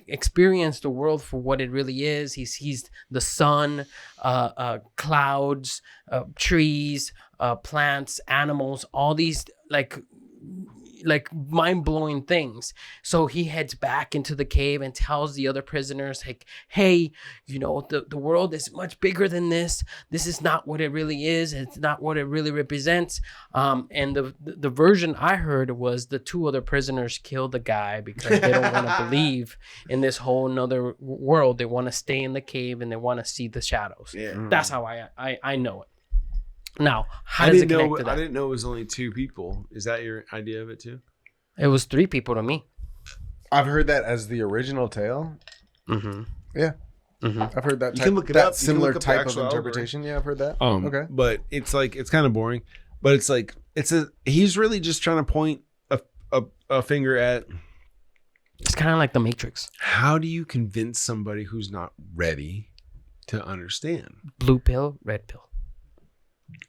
C: experience the world for what it really is. He sees the sun, clouds, trees, plants, animals, all these like mind-blowing things. So he heads back into the cave and tells the other prisoners, like, hey, the world is much bigger than this. This is not what it really is. It's not what it really represents. And the version I heard was the 2 other prisoners killed the guy because they don't want to believe in this whole nother world. They want to stay in the cave and they want to see the shadows.
A: Yeah.
C: That's how I know it. Now, how does it connect to that?
A: I didn't know it was only 2 people. Is that your idea of it too?
C: It was 3 people to me.
B: I've heard that as the original tale.
C: Mm-hmm.
B: Yeah,
C: Mm-hmm.
B: I've heard that.
A: You can look it up. You can
B: Similar
A: look up the
B: type of
A: actual
B: interpretation. Yeah, I've heard that.
A: Okay. But it's kind of boring. But it's like he's really just trying to point a finger at,
C: It's kind of like the Matrix.
A: how do you convince somebody who's not ready to understand?
C: Blue pill, red pill.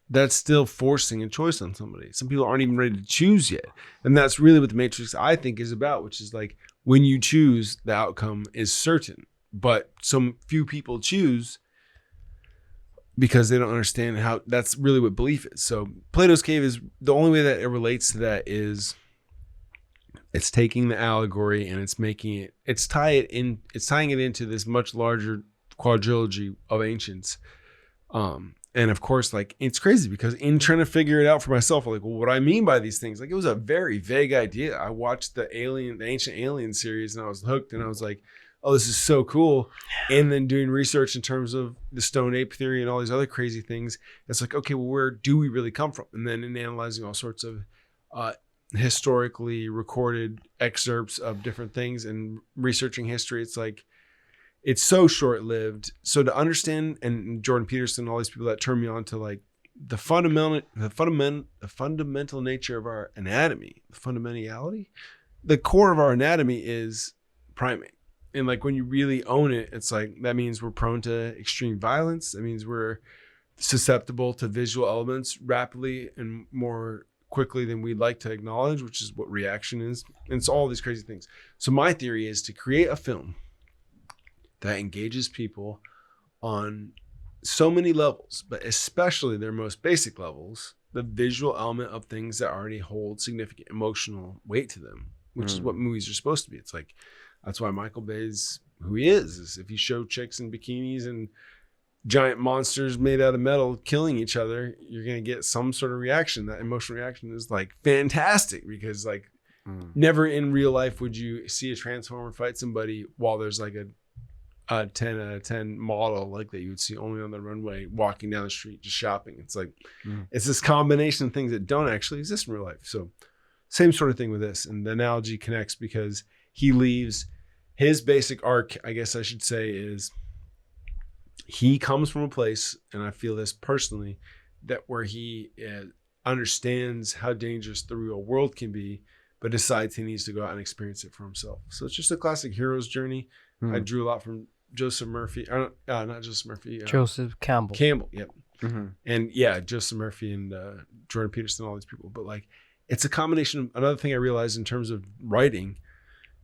A: That's still forcing a choice on somebody. Some people aren't even ready to choose yet. And that's really what the Matrix, I think, is about, which is like when you choose, the outcome is certain. But some few people choose because they don't understand how. That's really what belief is. So Plato's Cave is the only way that it relates to that is it's taking the allegory and it's tying it into this much larger quadrilogy of ancients. And of course, like, it's crazy because in trying to figure it out for myself, like, well, what I mean by these things, like, it was a very vague idea. I watched the Ancient Alien series, and I was hooked, and I was like, oh, this is so cool. And then doing research in terms of the Stone Ape theory and all these other crazy things, it's like, okay, well, where do we really come from? And then in analyzing all sorts of historically recorded excerpts of different things and researching history, it's like, it's so short-lived. So to understand, and Jordan Peterson, all these people that turn me on to like the fundamental nature of our anatomy, the fundamentality, the core of our anatomy is primate. And like when you really own it, it's like, that means we're prone to extreme violence. That means we're susceptible to visual elements rapidly and more quickly than we'd like to acknowledge, which is what reaction is. And it's all these crazy things. So my theory is to create a film that engages people on so many levels, but especially their most basic levels, the visual element of things that already hold significant emotional weight to them, which is what movies are supposed to be. It's like, that's why Michael Bay's who he is if you show chicks in bikinis and giant monsters made out of metal killing each other, you're going to get some sort of reaction. That emotional reaction is like fantastic because like never in real life would you see a Transformer fight somebody while there's like a 10 out of 10 model like that you would see only on the runway walking down the street just shopping. It's like it's this combination of things that don't actually exist in real life. So same sort of thing with this, and the analogy connects because he leaves his basic arc, I guess I should say, is he comes from a place, and I feel this personally, that where he understands how dangerous the real world can be, but decides he needs to go out and experience it for himself. So it's just a classic hero's journey. I drew a lot from Joseph Murphy, not Joseph Murphy.
C: Joseph Campbell.
A: Yep. And yeah, Joseph Murphy and Jordan Peterson, all these people. But like, it's a combination of, another thing I realized in terms of writing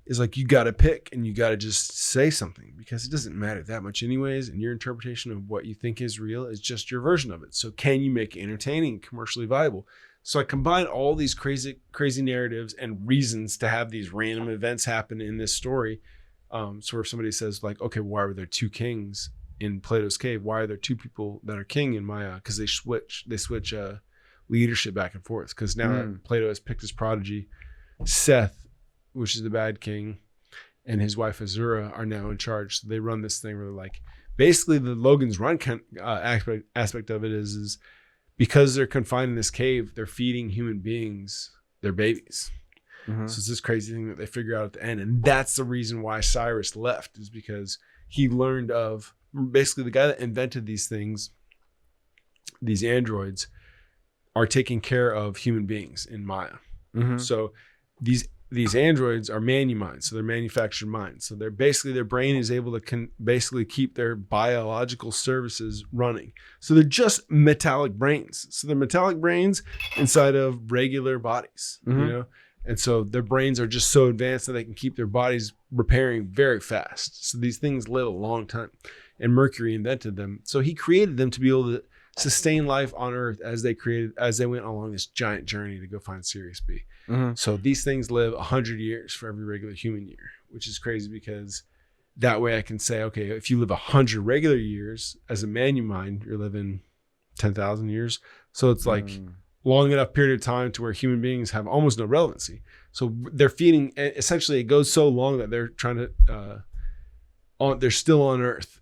A: is like, you got to pick and you got to just say something because it doesn't matter that much anyways. And your interpretation of what you think is real is just your version of it. So can you make it entertaining, commercially viable? So I combine all these crazy narratives and reasons to have these random events happen in this story. So if somebody says like, okay, why were there two kings in Plato's cave? Why are there two people that are king in Maya? Because they switch leadership back and forth. Because now Plato has picked his prodigy, Seth, which is the bad king, and his wife Azura are now in charge. So they run this thing where they're like, basically the Logan's Run aspect of it is because they're confined in this cave, they're feeding human beings their babies. So it's this crazy thing that they figure out at the end. And that's the reason why Cyrus left, is because he learned of basically the guy that invented these things, these androids, are taking care of human beings in Maya. So these androids are manuminds, so they're manufactured minds. So they're basically, their brain is able to basically keep their biological services running. So they're just metallic brains. So they're metallic brains inside of regular bodies, you know? And so their brains are just so advanced that they can keep their bodies repairing very fast. So these things live a long time, and Mercury invented them. So he created them to be able to sustain life on Earth as they went along this giant journey to go find Sirius B. So these things live 100 years for every regular human year, which is crazy because that way I can say, okay, if you live 100 regular years as a man-mind, you're living 10,000 years. So it's like long enough period of time to where human beings have almost no relevancy. So they're feeding, essentially it goes so long that they're trying to, they're still on Earth,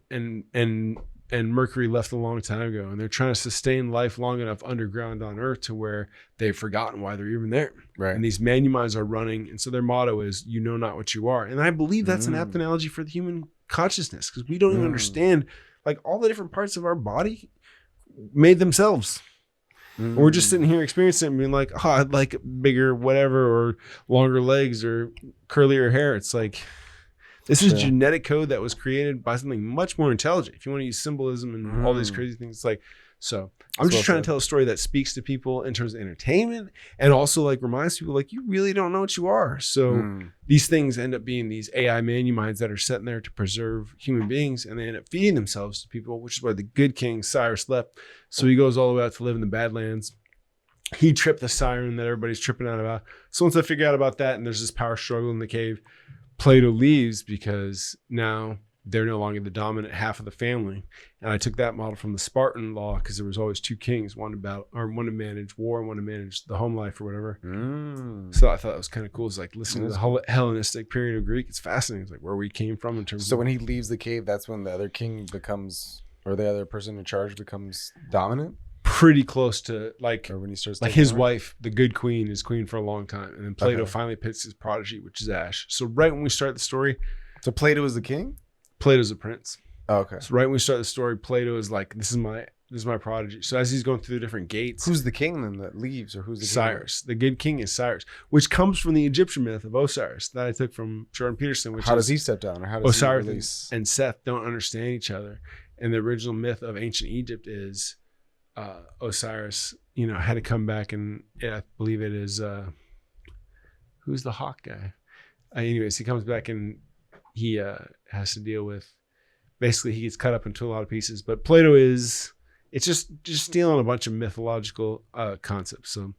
A: and Mercury left a long time ago, and they're trying to sustain life long enough underground on Earth to where they've forgotten why they're even there. Right. And these manuminds are running, and so their motto is, you know not what you are. And I believe that's an apt analogy for the human consciousness, because we don't even understand like all the different parts of our body made themselves. We're just sitting here experiencing it and being like, oh, I'd like bigger whatever, or longer legs, or curlier hair. It's like, this is genetic code that was created by something much more intelligent. If you want to use symbolism and all these crazy things, it's like, so I'm just trying to tell a story that speaks to people in terms of entertainment, and also like reminds people like, you really don't know what you are. So these things end up being these AI manuminds that are sitting there to preserve human beings, and they end up feeding themselves to people, which is why the good king Cyrus left. So he goes all the way out to live in the Badlands. He tripped the siren that everybody's tripping out about. So once I figure out about that, and there's this power struggle in the cave, Plato leaves because now they're no longer the dominant half of the family. And I took that model from the Spartan law because there was always two kings, one to manage war and one to manage the home life or whatever. So I thought that was kind of cool. It's like listening to the Hellenistic period of Greek. It's fascinating. It's like where we came from in terms.
B: So when he leaves the cave, that's when the other king becomes, or the other person in charge becomes dominant.
A: Pretty close to like,
B: or when he starts
A: like his wife, the good queen, is queen for a long time, and then Plato finally picks his prodigy, which is Ash. So right when we start the story,
B: so Plato is the king.
A: Plato's a prince.
B: Oh, okay.
A: So right when we start the story, Plato is like, this is my prodigy. So as he's going through the different gates,
B: who's the king then that leaves, or who's the
A: Cyrus? The good king is Cyrus, which comes from the Egyptian myth of Osiris that I took from Jordan Peterson. Which
B: how does he step down, or how does
A: Osiris
B: he release?
A: and Seth don't understand each other, and the original myth of ancient Egypt is Osiris, had to come back, and I believe it is who's the hawk guy. Anyways, he comes back and he has to deal with. Basically, he gets cut up into a lot of pieces. But Plato it's just stealing a bunch of mythological concepts. So,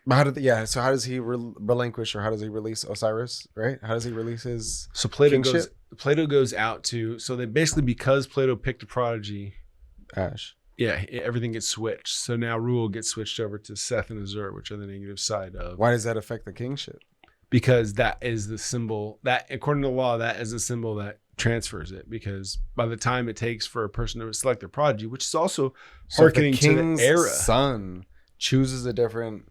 B: how does he relinquish, or how does he release Osiris? Right? How does he release his?
A: So Plato
B: kingship?
A: goes out to. So they basically, because Plato picked a prodigy,
B: Ash.
A: Yeah, everything gets switched. So now rule gets switched over to Seth and Azur, which are the negative side of.
B: Why does that affect the kingship?
A: Because that is the symbol that, according to law, that is the symbol that transfers it. Because by the time it takes for a person to select their prodigy, which is also hearkening to the era,
B: son chooses a different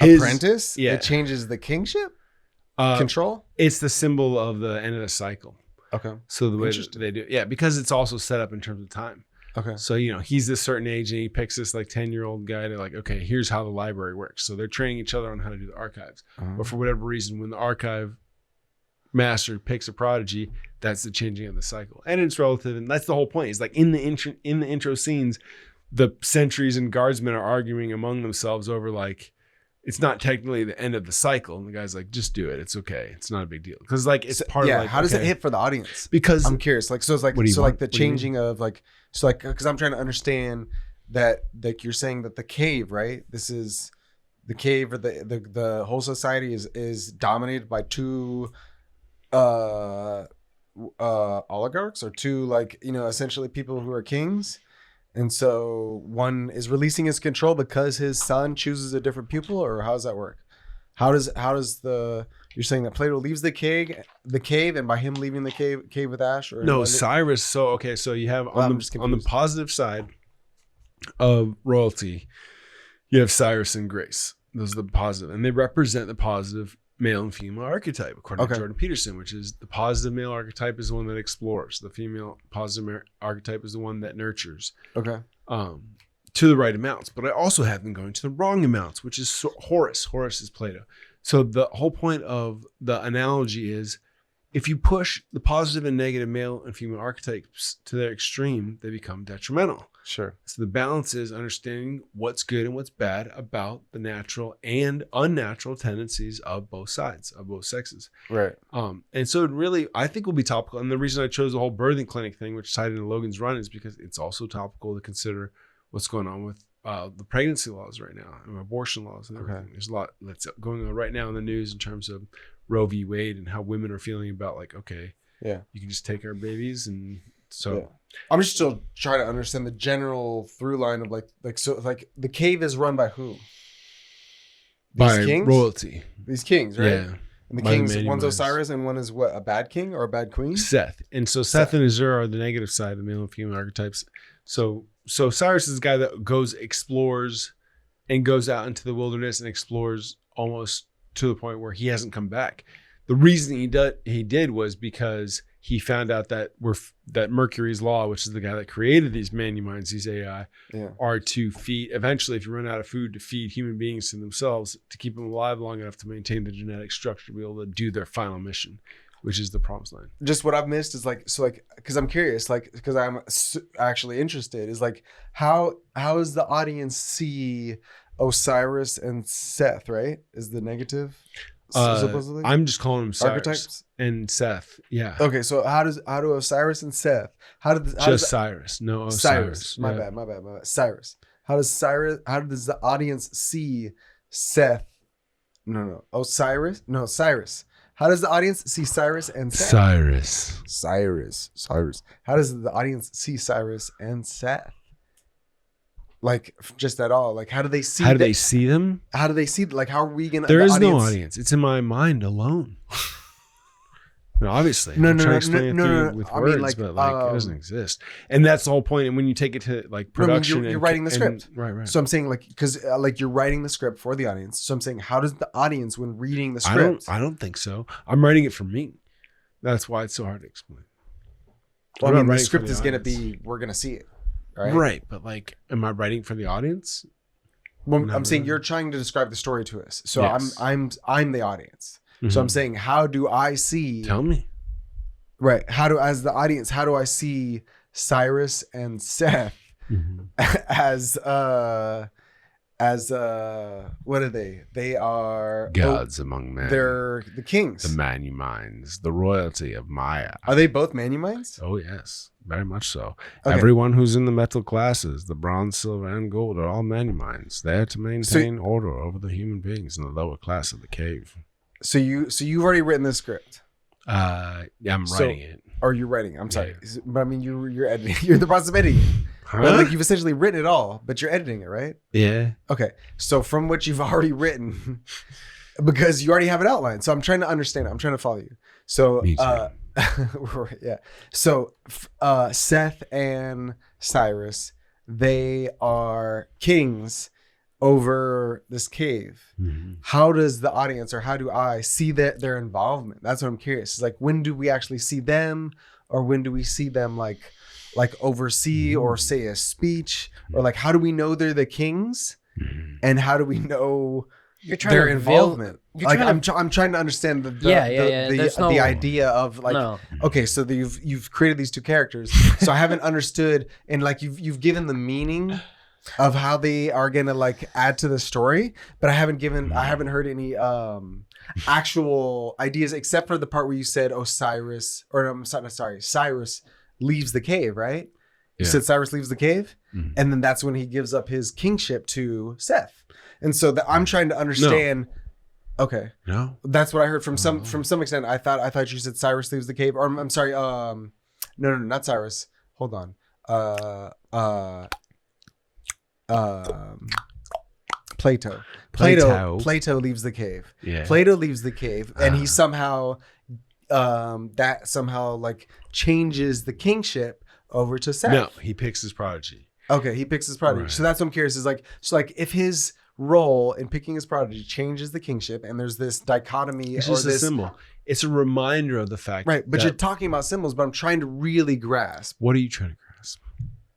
B: apprentice. Yeah, it changes the kingship control.
A: It's the symbol of the end of the cycle.
B: Okay,
A: so the way that they do, because it's also set up in terms of time.
B: Okay.
A: So, he's this certain age and he picks this like 10-year-old guy to like, okay, here's how the library works. So they're training each other on how to do the archives. But for whatever reason, when the archive master picks a prodigy, that's the changing of the cycle. And it's relative. And that's the whole point. It's like in the intro scenes, the sentries and guardsmen are arguing among themselves over like, it's not technically the end of the cycle. And the guy's like, just do it. It's okay. It's not a big deal. Because like, it's part of like,
B: how does it hit for the audience?
A: Because
B: I'm curious. Like, so it's like, the changing of like, so like, because I'm trying to understand that, like you're saying that the cave, right? This is the cave, or the whole society is dominated by two oligarchs, or two, like, essentially people who are kings. And so one is releasing his control because his son chooses a different pupil, or how does that work? How does you're saying that Plato leaves the cave, and by him leaving the cave with Ash, or
A: no, Cyrus. So you have on the positive side of royalty, you have Cyrus and Grace. Those are the positive, and they represent the positive male and female archetype, according to Jordan Peterson, which is the positive male archetype is the one that explores. The female positive archetype is the one that nurtures.
B: Okay.
A: To the right amounts. But I also have them going to the wrong amounts, which is Horus. Horus is Plato. So the whole point of the analogy is, if you push the positive and negative male and female archetypes to their extreme, they become detrimental.
B: Sure.
A: So the balance is understanding what's good and what's bad about the natural and unnatural tendencies of both sides, of both sexes.
B: Right.
A: And so it really, I think, will be topical. And the reason I chose the whole birthing clinic thing, which tied into Logan's Run, is because it's also topical to consider what's going on with the pregnancy laws right now and abortion laws and everything. There's a lot that's going on right now in the news in terms of Roe v. Wade and how women are feeling about like, okay, you can just take our babies. And so
B: I'm just still trying to understand the general through line of like the cave is run by who?
A: By kings? Royalty.
B: These kings, right?
A: Yeah.
B: And the kings, one's Osiris and one is what, a bad king or a bad queen?
A: Seth. And so Seth and Azur are the negative side, the male and female archetypes. So Cyrus is the guy that explores and goes out into the wilderness and explores almost to the point where he hasn't come back. The reason he did was because he found out that Mercury's law, which is the guy that created these man-minds, these AI, are to feed, eventually, if you run out of food, to feed human beings to themselves, to keep them alive long enough to maintain the genetic structure to be able to do their final mission, which is the promised land.
B: Just what I've missed is because I'm curious, because I'm actually interested, is like, how does the audience see Osiris and Seth, right? Is the negative supposedly?
A: I'm just calling them Cyrus
B: archetypes
A: and Seth. Yeah.
B: Okay, so how do Osiris and Seth?
A: Cyrus? No, Osiris.
B: My bad. Cyrus. How does the audience see Seth? No. Osiris? No, Cyrus. How does the audience see Cyrus and Seth? Cyrus. How does the audience see Cyrus and Seth? Like, just at all? Like, how do they see?
A: How do they see them?
B: How do they see? Like, how are we gonna?
A: There
B: the
A: is no audience. It's in my mind alone. No, obviously, I'm trying to explain it through with words, but like it doesn't exist, and that's the whole point. And when you take it to like production,
B: you're writing the script,
A: right?
B: So I'm saying like because like you're writing the script for the audience. So I'm saying, how does the audience when reading the script?
A: I don't think so. I'm writing it for me. That's why it's so hard to explain.
B: Well, I mean, the script is going to be we're going to see it, right?
A: Right, but like, am I writing for the audience?
B: Well, I'm saying you're trying to describe the story to us. So yes. I'm the audience. Mm-hmm. So I'm saying, how do I see?
A: Tell me.
B: Right. As the audience, how do I see Cyrus and Seth as what are they? They are
A: gods among men.
B: They're the kings.
A: The Manu-Minds, the royalty of Maya.
B: Are they both Manu-Minds?
A: Oh yes, very much so.
B: Okay.
A: Everyone who's in the metal classes, the bronze, silver, and gold, are all Manu-Minds. They have to maintain order over the human beings in the lower class of the cave. So
B: you've already written this script.
A: Yeah, I'm writing it.
B: Or you're writing? I'm sorry,
A: yeah.
B: But I mean you're editing. You're in the process of editing. Huh? But like you've essentially written it all, but you're editing it, right?
A: Yeah.
B: Okay. So from what you've already written, because you already have it outlined. So I'm trying to understand it. I'm trying to follow you. So
A: Me too.
B: yeah. So Seth and Cyrus, they are kings over this cave. Mm-hmm. How does the audience, or how do I see their involvement? That's what I'm curious. It's like, when do we actually see them, or when do we see them like oversee or say a speech, or like how do we know they're the kings, and how do we know their involvement? I'm trying to understand the idea of like okay, so you've created these two characters, so I haven't understood, and like you've given the meaning of how they are gonna like add to the story, but I haven't heard any actual ideas except for the part where you said Cyrus leaves the cave, right? You said Cyrus leaves the cave, and then that's when he gives up his kingship to Seth, and so I'm trying to understand. No. Okay,
A: no,
B: that's what I heard from some extent. I thought you said Cyrus leaves the cave, or I'm sorry, no, not Cyrus. Hold on, Plato leaves the cave. Yeah. Plato leaves the cave, and he somehow like changes the kingship over to Seth.
A: No, he picks his prodigy.
B: Okay, he picks his prodigy. Right. So that's what I'm curious. Is like, so like if his role in picking his prodigy changes the kingship, and there's this dichotomy,
A: it's just a symbol. It's a reminder of the fact,
B: right? But you're talking about symbols, but I'm trying to really grasp.
A: What are you trying to grasp?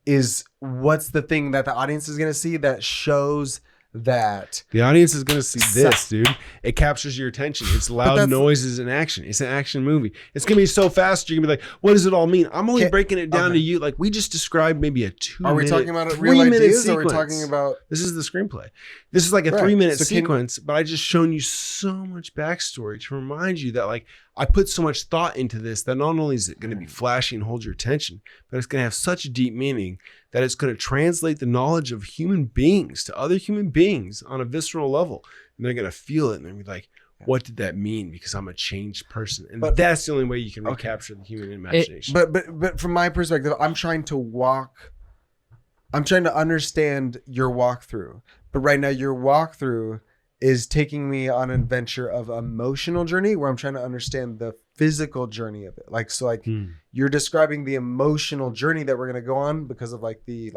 B: Is what's the thing that the audience is going to see that shows that
A: the audience is going to see this, dude. It captures your attention. It's loud noises in action. It's an action movie. It's going to be so fast. You're going to be like, what does it all mean? I'm only breaking it down to you. Like, we just described maybe a 2 minute.
B: Are we talking about real ideas, sequence. Or are we talking about?
A: This is the screenplay. This is like a 3 minute sequence, but I just shown you so much backstory to remind you that like I put so much thought into this that not only is it going to be flashy and hold your attention, but it's going to have such deep meaning that it's going to translate the knowledge of human beings to other human beings on a visceral level. And they're going to feel it and they're going to be like, what did that mean? Because I'm a changed person. And that's the only way you can recapture the human imagination.
B: But from my perspective, I'm trying to understand your walkthrough. But right now your walkthrough is taking me on an adventure of emotional journey where I'm trying to understand the physical journey of it. Like, so like you're describing the emotional journey that we're going to go on because of like the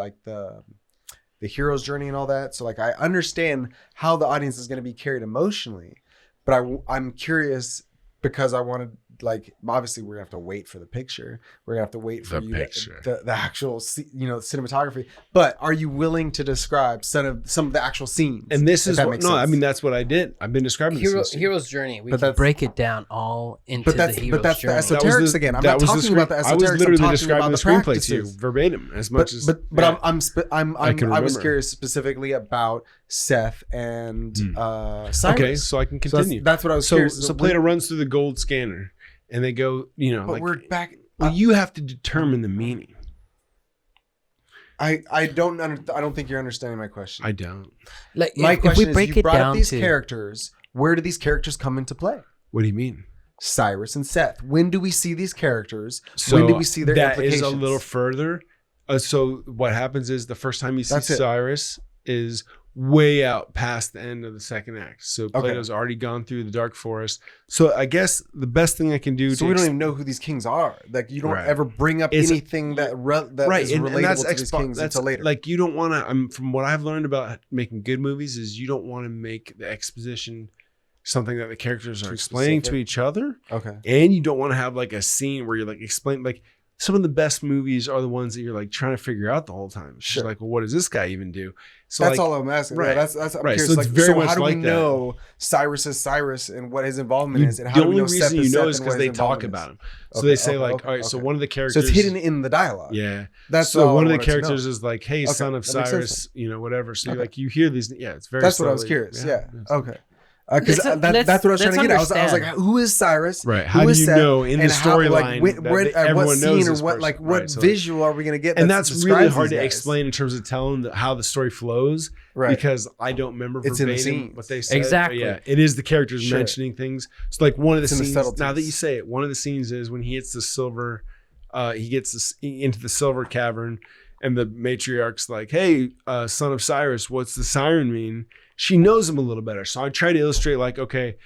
B: hero's journey and all that. So like, I understand how the audience is going to be carried emotionally, but I'm curious because I want to, like, obviously we're gonna have to wait for the picture. We're gonna have to wait for the actual, cinematography. But are you willing to describe some of the actual scenes?
A: And this is that's what I did. I've been describing
C: hero's journey. We can break it down all into the hero's journey.
B: But that's the esoterics again. I'm not talking about the esoterics.
A: I was literally describing the screenplay to you verbatim as much as.
B: I was curious specifically about Seth and Cyrus.
A: Okay, so I can continue.
B: So that's what I was curious.
A: So Plato runs through the gold scanner. And they go,
B: but like, we're back.
A: Well, you have to determine the meaning.
B: I don't think you're understanding my question.
A: I don't.
B: Like my question is, you brought up these characters. Where do these characters come into play?
A: What do you mean?
B: Cyrus and Seth? When do we see these characters?
A: So
B: when do we see their
A: that
B: implications?
A: is a little further. So what happens is the first time you see
B: That's it.
A: Cyrus is way out past the end of the second act. So Plato's already gone through the dark forest. So I guess the best thing I can do.
B: So we don't even know who these kings are. Like you don't
A: Right.
B: ever bring up anything that is relatable to these kings until later.
A: Like you don't want to. From what I've learned about making good movies is you don't want to make the exposition something that the characters are explaining to each other.
B: Okay.
A: And you don't want to have like a scene where you're like explain like. Some of the best movies are the ones that you're like trying to figure out the whole time. It's just like, well, what does this guy even do? So
B: that's
A: like,
B: all I'm asking.
A: Right.
B: Yeah, that's I'm
A: Right.
B: curious.
A: So it's
B: like,
A: very
B: so
A: much
B: how do we
A: like that.
B: know Cyrus is Cyrus and what his involvement is? And how
A: the
B: do we
A: only
B: know Seth
A: reason you
B: is
A: know
B: Seth
A: is
B: and
A: because
B: what
A: they
B: his
A: talk
B: involvement
A: about
B: is?
A: him. So
B: Okay,
A: they say
B: okay,
A: like,
B: okay,
A: all right, so
B: okay.
A: one of the characters.
B: So it's hidden in the dialogue.
A: Yeah.
B: That's
A: so
B: all
A: one
B: I
A: of the
B: wanted to know.
A: characters is like, hey,
B: Okay,
A: son of
B: that makes sense.
A: Cyrus, whatever. So like you hear these. Yeah, it's very.
B: That's what I was
A: subtly-
B: curious. Yeah. Okay.
C: Let's-
B: Because that's what I was trying to get at. I was like,
C: understand.
B: who is Cyrus?
A: Right.
B: Who
A: How do
B: is
A: you
B: Seth?
A: know in the
B: And how,
A: storyline
B: like,
A: that
B: what
A: everyone
B: scene
A: knows
B: or
A: this
B: what
A: person?
B: like what
A: Right, so,
B: visual are we gonna get?
A: and
B: that
A: that's really
B: describes
A: hard
B: these
A: to
B: guys?
A: explain in terms of telling how the story flows,
B: Right.
A: because I don't remember
B: It's in the
A: verbatim
B: scenes.
A: what they said.
C: Exactly.
A: But yeah, it is the characters
B: Sure.
A: mentioning things. So like one of the
B: It's in the
A: scenes.
B: subtleties.
A: Now that you say it, one of the scenes is when he hits the silver. He gets into the silver cavern, and the matriarch's like, "Hey, son of Cyrus, what's the siren mean?" She knows him a little better, so I try to illustrate like, okay.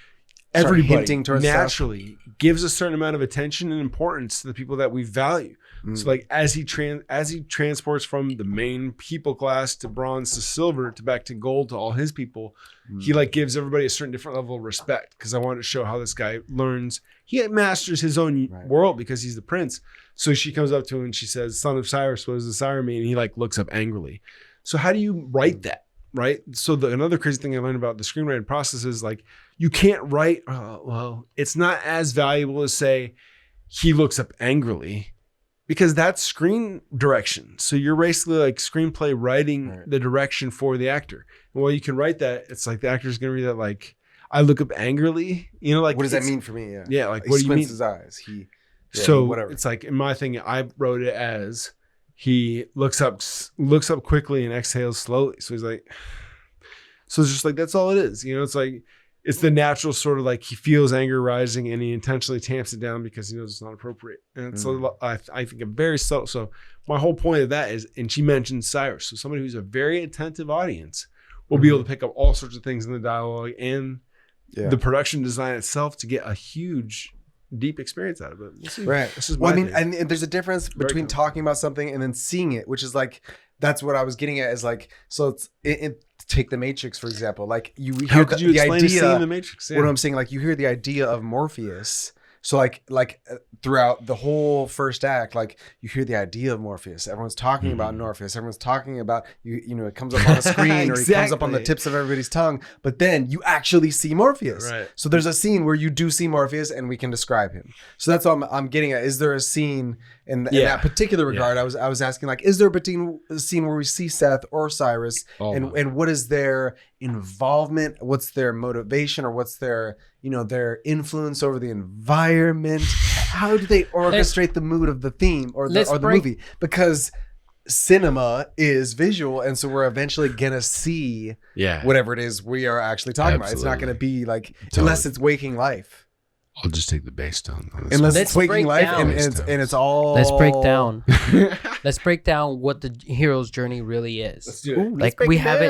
B: Start
A: Everybody
B: hinting towards
A: naturally gives a certain amount of attention and importance to the people that we value. So like as he transports from the main people class to bronze to silver to back to gold to all his people, he like gives everybody a certain different level of respect, because I wanted to show how this guy learns. He masters his own world because he's the prince. So she comes up to him and she says, "Son of Cyrus, what does the siren mean?" And he like looks up angrily. So how do you write that? Right. So another crazy thing I learned about the screenwriting process is like, you can't write, well, it's not as valuable as say, he looks up angrily, because that's screen direction. So you're basically like screenplay writing the direction for the actor. And while you can write that, it's like the actor's going to read that like, I look up angrily, like
B: what does that mean for me?
A: Yeah. Like,
B: he
A: what do you mean?
B: squints his eyes. Whatever.
A: It's like in my thing, I wrote it as he looks up quickly and exhales slowly. So he's like, so it's just like, that's all it is. It's like, it's the natural sort of like he feels anger rising and he intentionally tamps it down because he knows it's not appropriate. And so I think a very subtle. So my whole point of that is, and she mentioned Cyrus. So somebody who's a very attentive audience will be able to pick up all sorts of things in the dialogue and the production design itself to get a huge, deep experience out of it. We'll see.
B: Right.
A: This is
B: Well,
A: my
B: I mean,
A: thing.
B: and there's a difference between talking about something and then seeing it, which is like, that's what I was getting at, is like, so it's take the Matrix, for example. Like you hear
A: How could you
B: the
A: explain a scene
B: idea,
A: in the Matrix? Yeah.
B: what I'm saying, like you hear the idea of Morpheus. So like throughout the whole first act, like you hear the idea of Morpheus. Everyone's talking about Morpheus. Everyone's talking about it comes up on a screen or he comes up on the tips of everybody's tongue. But then you actually see Morpheus.
A: Right.
B: So there's a scene where you do see Morpheus and we can describe him. So that's all I'm getting at. Is there a scene in that particular regard? I was asking, like, is there a scene where we see Seth or Cyrus, and what is their involvement? What's their motivation, or what's their their influence over the environment? How do they orchestrate the mood of the theme or the movie? Because cinema is visual, and so we're eventually gonna see whatever it is we are actually talking about. It's not gonna be like, unless it's waking life.
A: I'll just take the bass tone.
B: Unless it's waking life and it's all.
C: Let's break down. Let's break down what the hero's journey really is.
A: Let's do it.
C: Like we have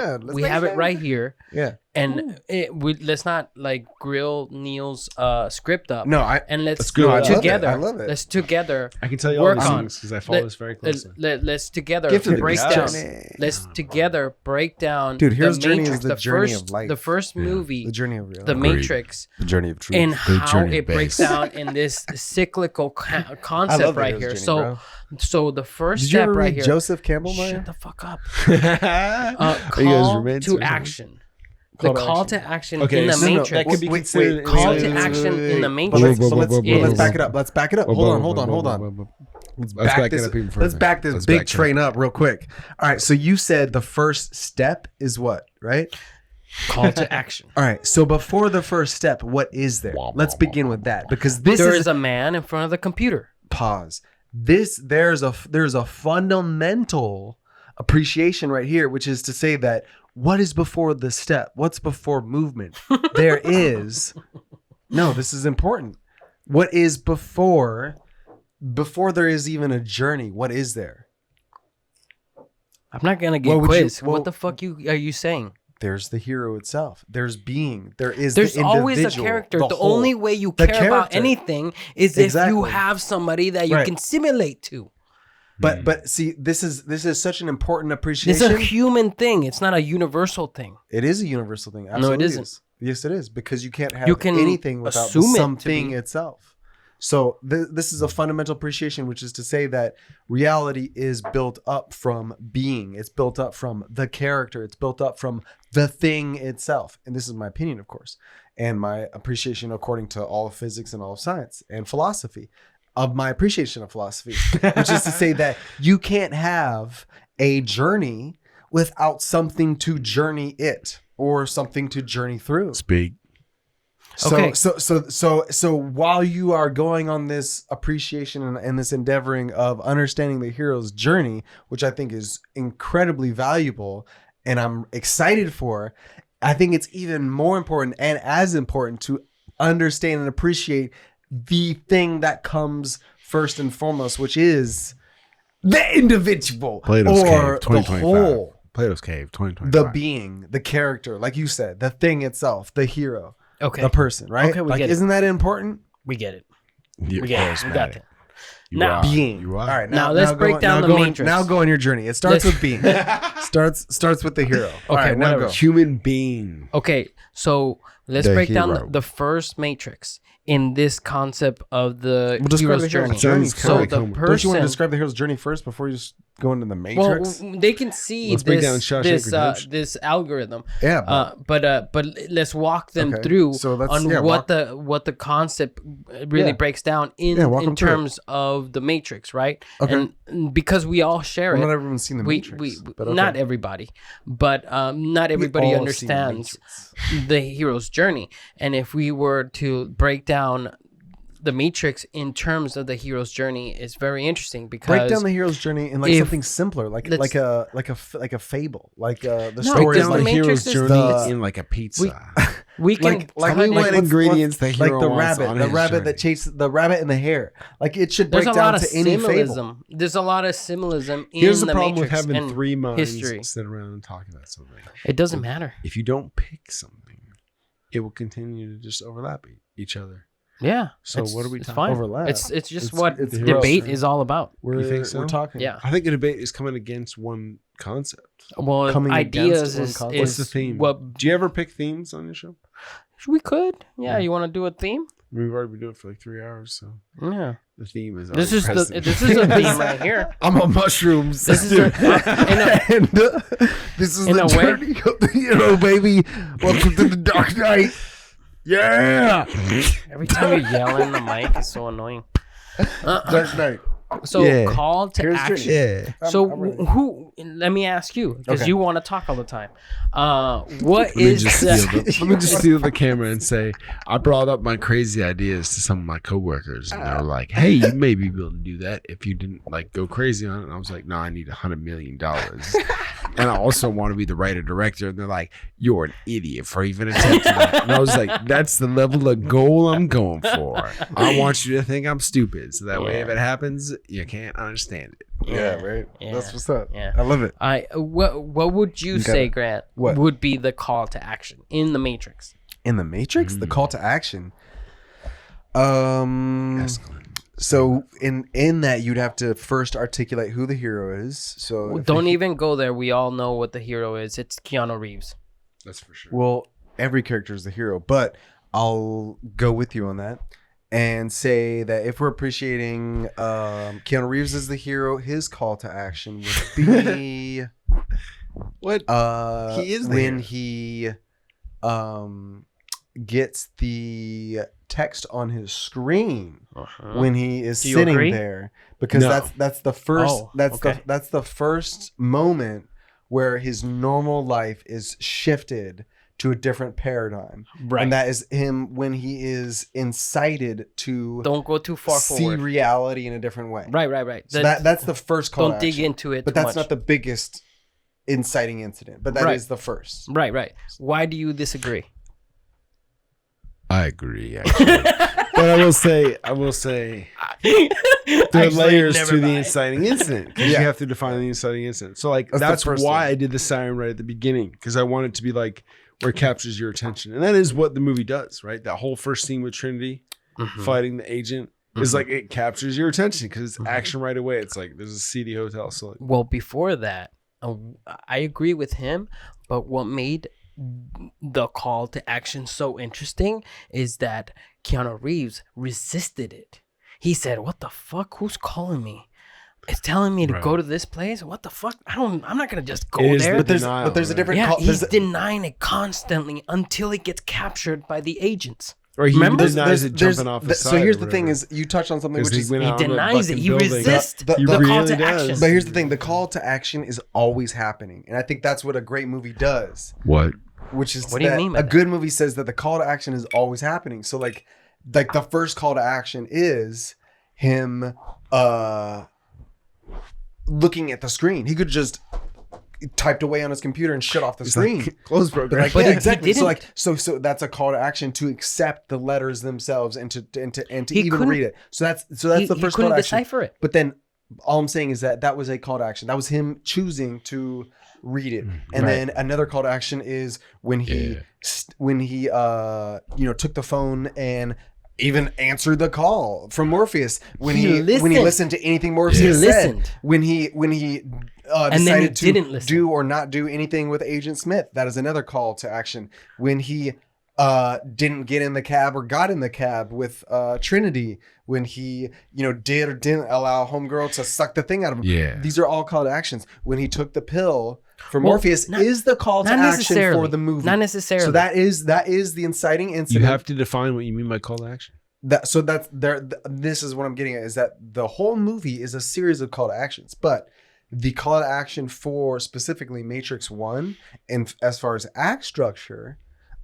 C: it right here.
B: Yeah.
C: And let's not like grill Neal's script up.
B: No,
C: let's
A: go. I love it.
C: together.
B: I love it.
C: Let's together.
A: I can tell you all
C: work
A: these
C: on
A: things because I follow this very closely.
C: Let's together
B: Gift of the
C: break
B: Beast
C: down.
B: journey.
C: Let's together break down.
B: Dude, Hero's
C: the
B: Journey
C: Matrix,
B: is the journey of life.
C: The first movie,
B: The journey of real
C: The
B: life.
C: Matrix,
D: The journey of truth.
C: and how
A: journey
C: it breaks
A: base.
C: down in this cyclical
B: I
C: concept
B: love the
C: right
B: Hero's
C: here.
B: Journey, bro.
C: So the first
B: Did you
C: step
B: ever
C: right
B: read
C: here.
B: Joseph Campbell, Mario?
C: Shut the fuck up.
A: Are you guys
C: Call
A: roommates
C: to
A: or
C: action. The call to action
A: Okay,
C: in the
A: so no,
C: Matrix.
A: that could be
B: Wait,
A: considered
C: call
A: wait,
C: to
A: wait,
C: action
A: wait,
C: in the
A: wait.
C: Matrix.
B: But let's
C: is-
B: back it up. Let's back it up. Hold on. Let's back this.
A: it up even
B: Let's
A: further.
B: back this
A: Let's
B: big
A: back it
B: train up real quick. All right. So you said the first step is what, right?
C: Call to action.
B: All right. So before the first step, what is there? Let's begin with that, because this
C: There
B: is
C: is a man in front of the computer.
B: pause. There's a fundamental appreciation right here, which is to say that what is before the step? What's before movement? There is. No, this is important. What is before there is even a journey? What is there?
C: I'm not gonna get quiz. What the fuck are you saying?
B: There's the hero itself. There's being. There's
C: the always a character. The only way you care about anything is if you have somebody that you can simulate to.
B: But see, this is such an important appreciation.
C: It's a human thing. It's not a universal thing.
B: It is a universal thing. Absolutely.
C: No, it isn't.
B: Yes, it is, because you can't have anything without something itself. So this is a fundamental appreciation, which is to say that reality is built up from being. It's built up from the character. It's built up from the thing itself. And this is my opinion, of course, and my appreciation according to all of physics and all of science and philosophy of my appreciation of philosophy, which is to say that you can't have a journey without something to journey it or something to journey through.
A: Speak.
B: So while you are going on this appreciation and this endeavoring of understanding the hero's journey, which I think is incredibly valuable and I'm excited for, I think it's even more important and as important to understand and appreciate the thing that comes first and foremost, which is the individual
A: Plato's
B: or
A: Cave,
B: the whole.
A: Plato's Cave, 2025.
B: The being, the character, like you said, the thing itself, the hero.
C: Okay.
B: The person, right?
C: Okay, we
B: like,
C: get it.
B: isn't that important?
C: We get it.
A: You're
C: We get it. We got
A: charismatic.
C: it.
A: You
C: Now-
A: are.
B: Being.
A: You are.
B: All right.
C: Now let's break down the matrix.
B: Now go on your journey. It starts
C: Let's-
B: with being. starts with the hero. All
C: Okay,
B: right, now
C: whatever.
B: go.
A: Human being.
C: Okay, so let's
A: The
C: break down
A: hero.
C: the first matrix in this concept of the
B: Well, describe
C: hero's
B: the hero's
C: journey.
B: journey.
C: So
A: Like
C: the
A: homework.
B: Don't you want to
C: person,
B: describe the hero's journey first before you just go into the
C: well,
B: matrix?
C: they can see
A: Let's break down
C: this
A: Shawshank Redemption.
C: this algorithm.
B: Yeah,
C: But let's walk them
B: Okay,
C: through
B: so let's-
C: on
B: yeah,
C: what the concept really
B: Yeah.
C: breaks down in
B: Yeah, walk them through it.
C: terms of the matrix, right?
B: Okay.
C: And because we all share
B: well,
C: it,
B: not everyone's seen the matrix.
C: we
B: but okay.
C: not everybody, but not everybody
B: all seen the
C: understands
B: Matrix.
C: the hero's journey. And if we were to break down the matrix in terms of the hero's journey, is very interesting because
B: Break down the hero's journey in like
C: if-
B: something simpler, like
C: let's-
B: like a fable, like the
C: No,
B: story
C: because
B: of
C: the
B: like
C: Matrix
A: hero's
C: is
A: journey
B: the-
A: in like a pizza.
C: we can
B: like
A: Tell me
B: when
A: what
B: it's-
A: ingredients the
B: like
A: hero
B: the
A: wants
B: rabbit,
A: on
B: the
A: his
B: rabbit
A: journey.
B: that chases the rabbit and the hare. Like it should break
C: there's a
B: down
C: lot of
B: to any fable.
C: symbolism. There's a lot of symbolism in
A: Here's the
C: the
A: problem
C: matrix
A: with having
C: and
A: three minds
C: history.
A: sit around and talk about something.
C: It doesn't matter.
A: If you don't pick something, it will continue to just overlap each other.
C: Yeah.
A: So
C: it's-
A: what are we
C: it's
A: talking
C: fine.
B: Overlap.
C: It's just
B: It's-
C: what
B: it's
C: debate
B: gross.
C: is all about.
A: You think so?
B: We're talking.
C: Yeah.
A: I think a debate is coming against one concept.
C: Well,
B: Coming
C: ideas
B: against one
C: is,
B: concept.
C: is
A: What's the theme?
C: what
A: Do you ever pick themes on your show?
C: we could. Yeah, you want to do a theme?
A: We've already been doing it for like 3 hours, so
C: Yeah.
A: the theme is.
C: This
A: already
C: is
A: present.
C: this is a theme right here.
B: I'm on mushrooms.
C: This is a,
B: and this is
C: in
B: the
C: a way-
B: journey of the hero, baby. Welcome to the dark night. Yeah,
C: every time you yell in the mic, it's so annoying.
B: dark night.
C: So
A: Yeah.
C: call to
B: Here's
C: action.
A: Yeah.
C: So
B: I'm ready.
C: who? Let me ask you, because
B: Okay.
C: you want to talk all the time. What
A: Let me
C: is
A: just
C: the?
A: let me just steal the camera and say I brought up my crazy ideas to some of my coworkers, and they were like, "Hey, you may be able to do that if you didn't like go crazy on it." And I was like, "No, I need $100 million, and I also want to be the writer director." And they're like, "You're an idiot for even attempting that." And I was like, "That's the level of goal I'm going for. I want you to think I'm stupid, so that way if it happens, you can't understand it."
B: Yeah, right.
C: Yeah.
B: That's what's up.
C: Yeah.
B: I love it.
C: What would you
B: Okay.
C: say, Grant?
B: What?
C: Would be the call to action in the Matrix?
B: In the Matrix, the call to action. So in that you'd have to first articulate who the hero is. So if
C: Don't
B: the-
C: even go there. We all know what the hero is. It's Keanu Reeves.
A: That's for sure.
B: Well, every character is the hero, but I'll go with you on that and say that if we're appreciating Keanu Reeves as the hero, his call to action would be
A: What? He is the
B: when
A: hero.
B: he gets the text on his screen when he is
C: Do you
B: sitting
C: agree?
B: there, because
A: No.
B: that's the first
C: Oh, okay.
B: that's the first moment where his normal life is shifted to a different paradigm.
C: Right.
B: And that is him when he is incited to
C: Don't go too far
B: see
C: forward.
B: reality in a different way.
C: Right.
B: So that's the first call
C: Don't
B: to
C: dig
B: action.
C: into it
B: But
C: too
B: that's
C: much.
B: not the biggest inciting incident, but that is
C: Right.
B: the first.
C: Right. Why do you disagree?
A: I agree. Actually, But I will say, there are
C: Actually,
A: layers
C: never
A: to the
C: mind.
A: inciting incident because you have to define the inciting incident. So like
B: That's the
A: that's
B: first
A: why
B: thing.
A: I did the siren right at the beginning because I want it to be like where it captures your attention, and that is what the movie does, right? That whole first scene with Trinity fighting the agent is like it captures your attention because it's action right away. It's like there's a seedy hotel, so like,
C: Well, before that, I agree with him, but what made the call to action so interesting is that Keanu Reeves resisted it. He said, "What the fuck? Who's calling me? It's telling me to go to this place. What the fuck? I'm not gonna just go
A: It is
C: there."
A: the
B: But there's a different
C: Yeah,
B: call.
C: he's denying it constantly until he gets captured by the agents.
A: or he
C: Remember?
A: denies it jumping off the side.
B: So here's
A: or
B: the thing:
A: whatever.
B: is you touched on something
A: 'Cause
B: which is
A: went
C: He
A: out on the
C: denies it.
A: fucking
C: He
A: building.
C: resists
B: The-
C: the,
B: the-
C: call
A: really
C: to
A: does.
C: action.
B: But here's the thing: the call to action is always happening, and I think that's what a great movie does.
D: What?
B: Which is
C: What do you
B: that
C: mean by
B: a
C: that?
B: good movie says that the call to action is always happening. So like the first call to action is him looking at the screen. He could just typed away on his computer and shut off the screen.
A: Like, close broken.
B: Like,
C: But
B: yeah,
C: he
B: exactly. So
C: didn't.
B: like so that's a call to action to accept the letters themselves and to
C: He
B: even
C: couldn't-
B: read it. So that's
C: he
B: the first call
C: couldn't
B: to action.
C: decipher it.
B: But then all I'm saying is that was a call to action. That was him choosing to read it. And then another call to action is when he took the phone and even answered the call from Morpheus when
C: He
B: he
C: listened.
B: listened to anything Morpheus
C: He
B: said.
C: listened.
B: When he
C: then he
B: decided to
C: didn't listen.
B: do or not do anything with Agent Smith. That is another call to action. When he didn't get in the cab or got in the cab with Trinity, when he did or didn't allow Homegirl to suck the thing out of him.
D: Yeah.
B: These are all call to actions. When he took the pill for
C: Well,
B: Morpheus is the call to
C: not
B: action
C: necessarily.
B: for the movie.
C: Not necessarily.
B: So that is the inciting
A: You
B: incident.
A: have to define what you mean by call to action.
B: This is what I'm getting at, is that the whole movie is a series of call to actions, but the call to action for specifically Matrix 1 and as far as act structure,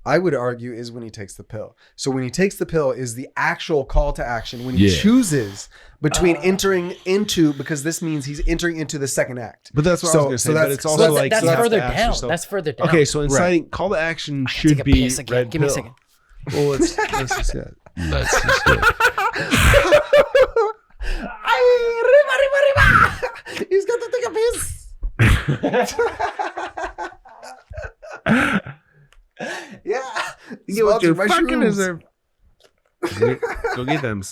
B: I would argue is when he takes the pill. So when he takes the pill is the actual call to action when he chooses between entering into, because this means he's entering into the second act.
A: But that's what I was going to say. But it's also
C: That's,
A: like
C: that's
A: you have to
C: further
A: ask
C: down.
A: yourself-
C: That's further down.
A: Okay, so inciting call to action
C: Take
A: should
C: a
A: be
C: piss again.
A: red
C: Give me a
A: pill.
C: second.
A: Well, let's just get.
D: Let's just go.
B: He's got to take a piss. Yeah. Sponsored by shrooms.
A: Go get them.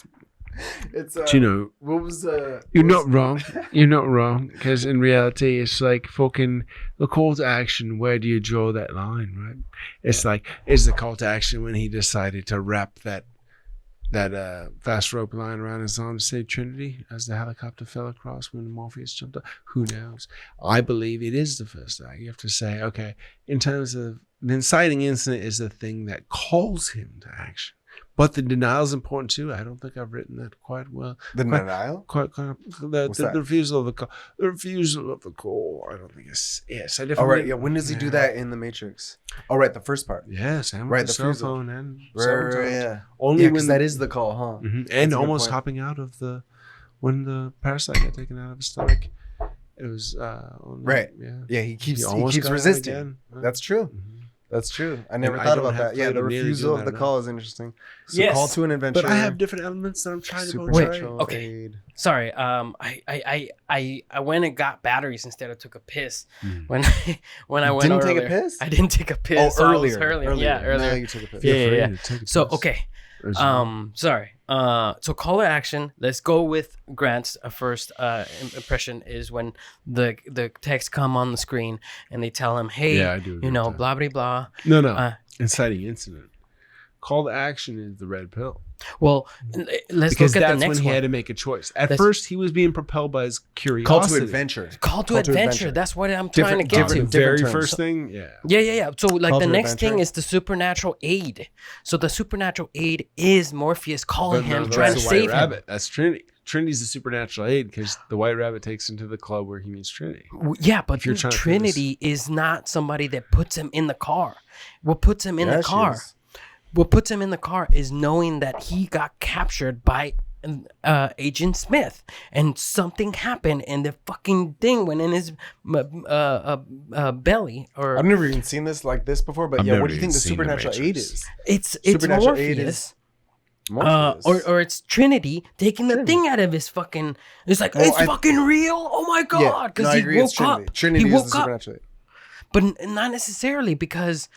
B: It's
A: Chino,
B: what was
A: you're not wrong. You're not wrong. Because in reality, it's like fucking the call to action. Where do you draw that line, right? It's like, is the call to action when he decided to wrap that fast rope line around his arm to save Trinity as the helicopter fell across when Morpheus jumped up? Who knows? I believe it is the first act. You have to say, okay, in terms of the inciting incident is the thing that calls him to action. But the denial is important too. I don't think I've written that quite well.
B: the denial?
A: The refusal of the call. The refusal of the call. I don't think it's yes. I definitely.
B: All right, yeah. When does he do that in the Matrix? Oh, right, the first part.
A: Yes, and
B: Right,
A: with the
B: the
A: cell
B: refusal.
A: phone and
B: Right, yeah.
A: Only
B: Yeah, because
A: when
B: that is the call, huh?
A: Mhm.
B: That's a
A: And
B: good
A: almost
B: point.
A: hopping out of when the parasite got taken out of his stomach. It was only,
B: Right.
A: Yeah.
B: Yeah, he keeps
A: almost got out
B: resisting.
A: again. Huh?
B: That's true.
A: Mhm.
B: That's true. I never
A: I
B: thought
A: don't
B: about
A: have
B: that. Yeah,
A: Plato
B: the
A: nearly
B: refusal
A: doing
B: of the
A: that
B: call is interesting. So
C: Yes.
B: call to an adventure.
A: But I have different elements that I'm trying to portray.
B: supernatural
C: Okay.
B: aid.
C: Sorry. I went and got batteries instead of took a piss when I went
B: Didn't take a
C: earlier.
B: piss?
C: I didn't take a piss.
B: Oh,
C: so I was
B: earlier.
C: Yeah,
B: Now
C: earlier.
B: you took a piss.
C: Yeah, yeah, yeah.
A: Afraid to take a
C: So
A: piss.
C: okay.
A: There's-
C: Sorry. So call to action. Let's go with Grant's first impression is when the text come on the screen and they tell him, hey,
A: Yeah, I do agree with that.
C: blah blah blah.
A: No. Inciting incident. Call to action is the red pill.
C: Well, let's
A: Because
C: look at the
A: that's when
C: next
A: he
C: one.
A: had to make a choice. At
C: Let's-
A: first, he was being propelled by his curiosity.
B: Call to adventure.
C: Call to adventure. That's what I'm trying to
B: Different-
C: get to.
B: different-
A: The very
B: terms.
A: first thing, yeah.
C: Yeah. So like
B: Call
C: the
B: to
C: next
B: adventure.
C: thing is the supernatural aid. So the supernatural aid is Morpheus calling him,
A: that's
C: trying to
A: the White
C: save him.
A: Rabbit. That's Trinity. Trinity's the supernatural aid because the White Rabbit takes him to the club where he meets Trinity.
C: Yeah, but
A: If you're trying to
C: Trinity is not somebody that puts him in the car. What puts him in
B: Yeah,
C: the
B: she
C: car?
B: is.
C: What puts him in the car is knowing that he got captured by Agent Smith, and something happened, and the fucking thing went in his belly. Or
B: I've never even seen this like this before, but
D: I've
B: yeah,
D: never
B: what do you think
D: even
B: the
D: seen The
B: supernatural aid
D: Matrix.
B: is?
C: it's
B: Supernatural aid
C: Morpheus.
B: Morpheus.
C: Or it's Trinity taking the thing out of his fucking. It's like it's fucking real. Oh my god! Because he woke up.
B: Trinity
C: he
B: is
C: woke
B: the
C: up,
B: supernatural.
C: but not necessarily because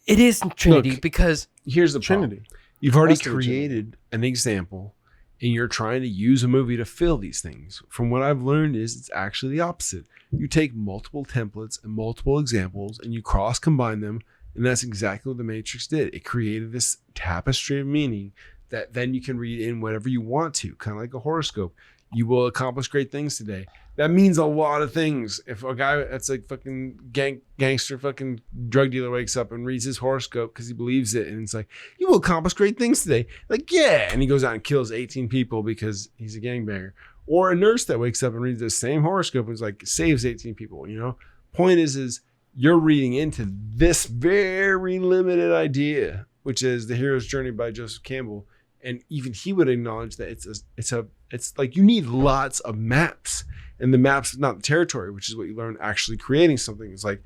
C: it is Trinity.
A: Look,
C: because
A: here's the
B: Trinity.
A: problem. You've already
B: Has to be
A: created an example, and you're trying to use a movie to fill these things. From what I've learned is it's actually the opposite. You take multiple templates and multiple examples, and you cross combine them. And that's exactly what the Matrix did. It created this tapestry of meaning that then you can read in whatever you want to, kind of like a horoscope. You will accomplish great things today. That means a lot of things. If a guy that's like fucking gangster fucking drug dealer wakes up and reads his horoscope because he believes it, and it's like, you will accomplish great things today. Like, yeah. And he goes out and kills 18 people because he's a gangbanger. Or a nurse that wakes up and reads the same horoscope and is like, saves 18 people, you know? Point is you're reading into this very limited idea, which is The Hero's Journey by Joseph Campbell. And even he would acknowledge that it's like you need lots of maps, and the maps, not the territory, which is what you learn actually creating something. It's like,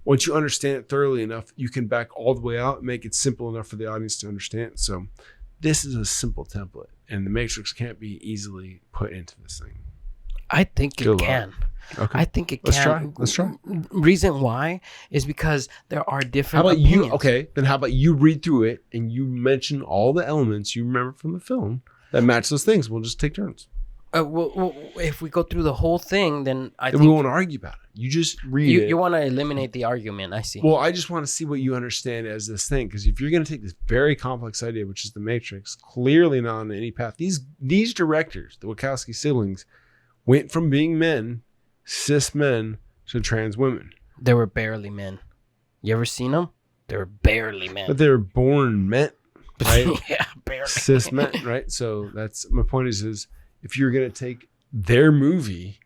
A: once you understand it thoroughly enough, you can back all the way out and make it simple enough for the audience to understand. So this is a simple template, and the Matrix can't be easily put into this thing.
C: I think it can.
A: Okay.
C: I think it
A: Let's
C: can.
A: Let's try.
C: Reason why is because there are
A: How
C: different
A: about
C: opinions.
A: you? Okay, then how about you read through it and you mention all the elements you remember from the film that match those things. We'll just take turns.
C: Well, if we go through the whole thing, then I
A: And
C: think
A: we won't argue about it. You just read it.
C: you want to eliminate the argument. I see.
A: Well, I just want to see what you understand as this thing, because if you're going to take this very complex idea, which is the Matrix, clearly not on any path. These directors, the Wachowski siblings, went from being men, cis men, to trans women.
C: They were barely men. You ever seen them? They were barely men.
A: But they were born men, right?
C: Yeah, barely.
A: Cis men, right? So that's my point is if you're going to take their movie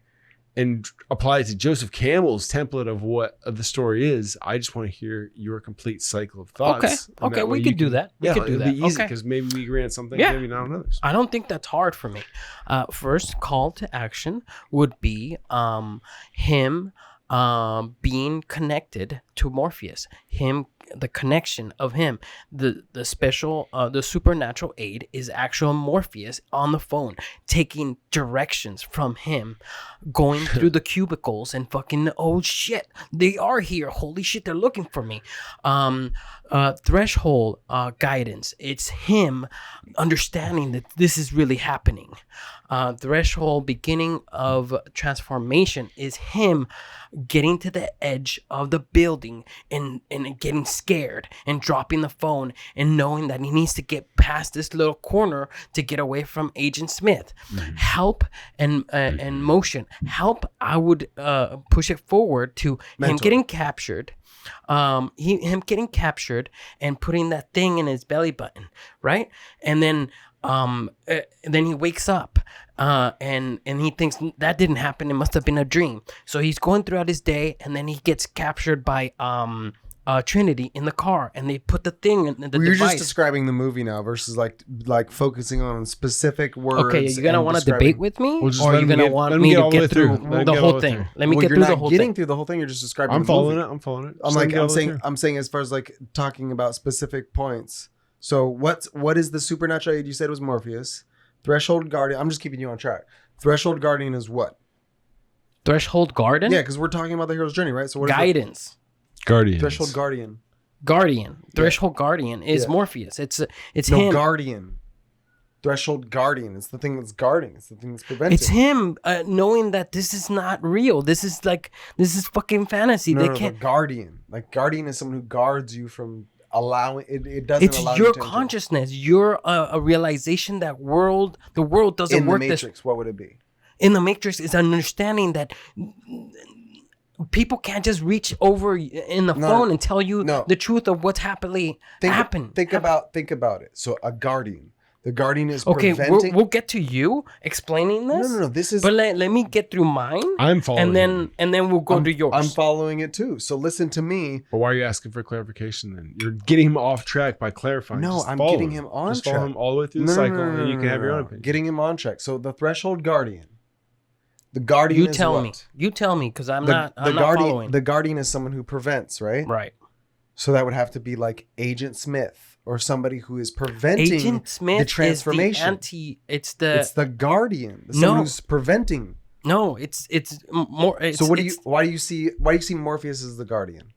A: and apply it to Joseph Campbell's template of what the story is, I just want to hear your complete cycle of thoughts.
C: Okay, we could do that. We could do that.
A: It'd be easy
C: Okay.
A: because maybe we agree on something,
C: Yeah.
A: maybe not on others.
C: I don't think that's hard for me. First call to action would be him being connected to Morpheus. The connection of him. The special, the supernatural aid is actual Morpheus on the phone, taking directions from him, going through the cubicles and fucking, oh shit, they are here. Holy shit, they're looking for me. Threshold guidance. It's him understanding that this is really happening. Threshold beginning of transformation is him getting to the edge of the building and getting scared and dropping the phone and knowing that he needs to get past this little corner to get away from Agent Smith. Help and motion. Help, I would push it forward to him getting captured. Him getting captured and putting that thing in his belly button, right? And then he wakes up and he thinks that didn't happen. It must have been a dream. So he's going throughout his day, and then he gets captured by Trinity in the car, and they put the thing in the
B: You're
C: device.
B: just describing the movie now versus like focusing on specific words.
C: Okay, you're gonna want to debate with me,
A: We'll just
C: or
A: let
C: are you
A: him
C: gonna
A: get-
C: want
A: let him
C: me
A: get
C: to
A: all the way
C: get through
A: through. Let him
C: the
A: get all
C: whole
A: the way
C: thing?
A: through.
C: Let me
B: Well,
C: get
B: you're
C: through the
B: not
C: whole
B: getting
C: thing.
B: through the whole thing. You're just describing.
A: I'm
B: the
A: following
B: movie.
A: it. I'm following it.
B: I'm
A: Just let
B: like
A: him get all
B: I'm
A: the way
B: saying
A: through.
B: I'm saying as far as like talking about specific points. So what is the supernatural aid? You said it was Morpheus. Threshold Guardian. I'm just keeping you on track. Threshold Guardian is what?
C: Threshold Garden?
B: Yeah, because we're talking about the hero's journey, right? So what is
C: Guidance.
A: Guardians.
B: Threshold Guardian?
C: Guardian. Threshold Guardian is
B: Yeah.
C: Morpheus. It's
B: No,
C: him.
B: Guardian. Threshold Guardian. It's the thing that's guarding. It's the thing that's preventing.
C: It's him knowing that this is not real. This is fucking fantasy.
B: No,
C: They
B: no,
C: can't.
B: the guardian. Like guardian is someone who guards you from allowing it. It doesn't
C: It's
B: allow
C: your
B: you to enter.
C: consciousness. Your a realization that the world doesn't
B: In the
C: work
B: Matrix, what would it be?
C: in the Matrix is an understanding that people can't just reach over in the
B: No,
C: phone and tell you
B: no.
C: the truth of what's happened.
B: Think about it. So a guardian. The guardian is
C: Okay,
B: preventing.
C: we'll get to you explaining this.
B: No. This is.
C: But let me get through mine.
A: I'm following.
C: and then we'll go to yours.
B: I'm following it too. So listen to me.
A: But why are you asking for clarification then? You're getting him off track by clarifying.
B: No,
A: Just
B: I'm
A: follow
B: getting him on
A: Just follow
B: track.
A: him all the way through the cycle, and you can have your own opinion.
B: Getting him on track. So the threshold guardian. The guardian.
C: You
B: is
C: tell
B: what?
C: me. You tell me, because I'm
B: The
C: not
B: guardian.
C: following.
B: The guardian is someone who prevents, right?
C: Right.
B: So that would have to be like Agent Smith or somebody who is preventing
C: Agent Smith
B: the transformation.
C: It's
B: the guardian.
C: No.
B: Someone who's preventing.
C: No, it's more.
B: So why do you see Morpheus as the guardian?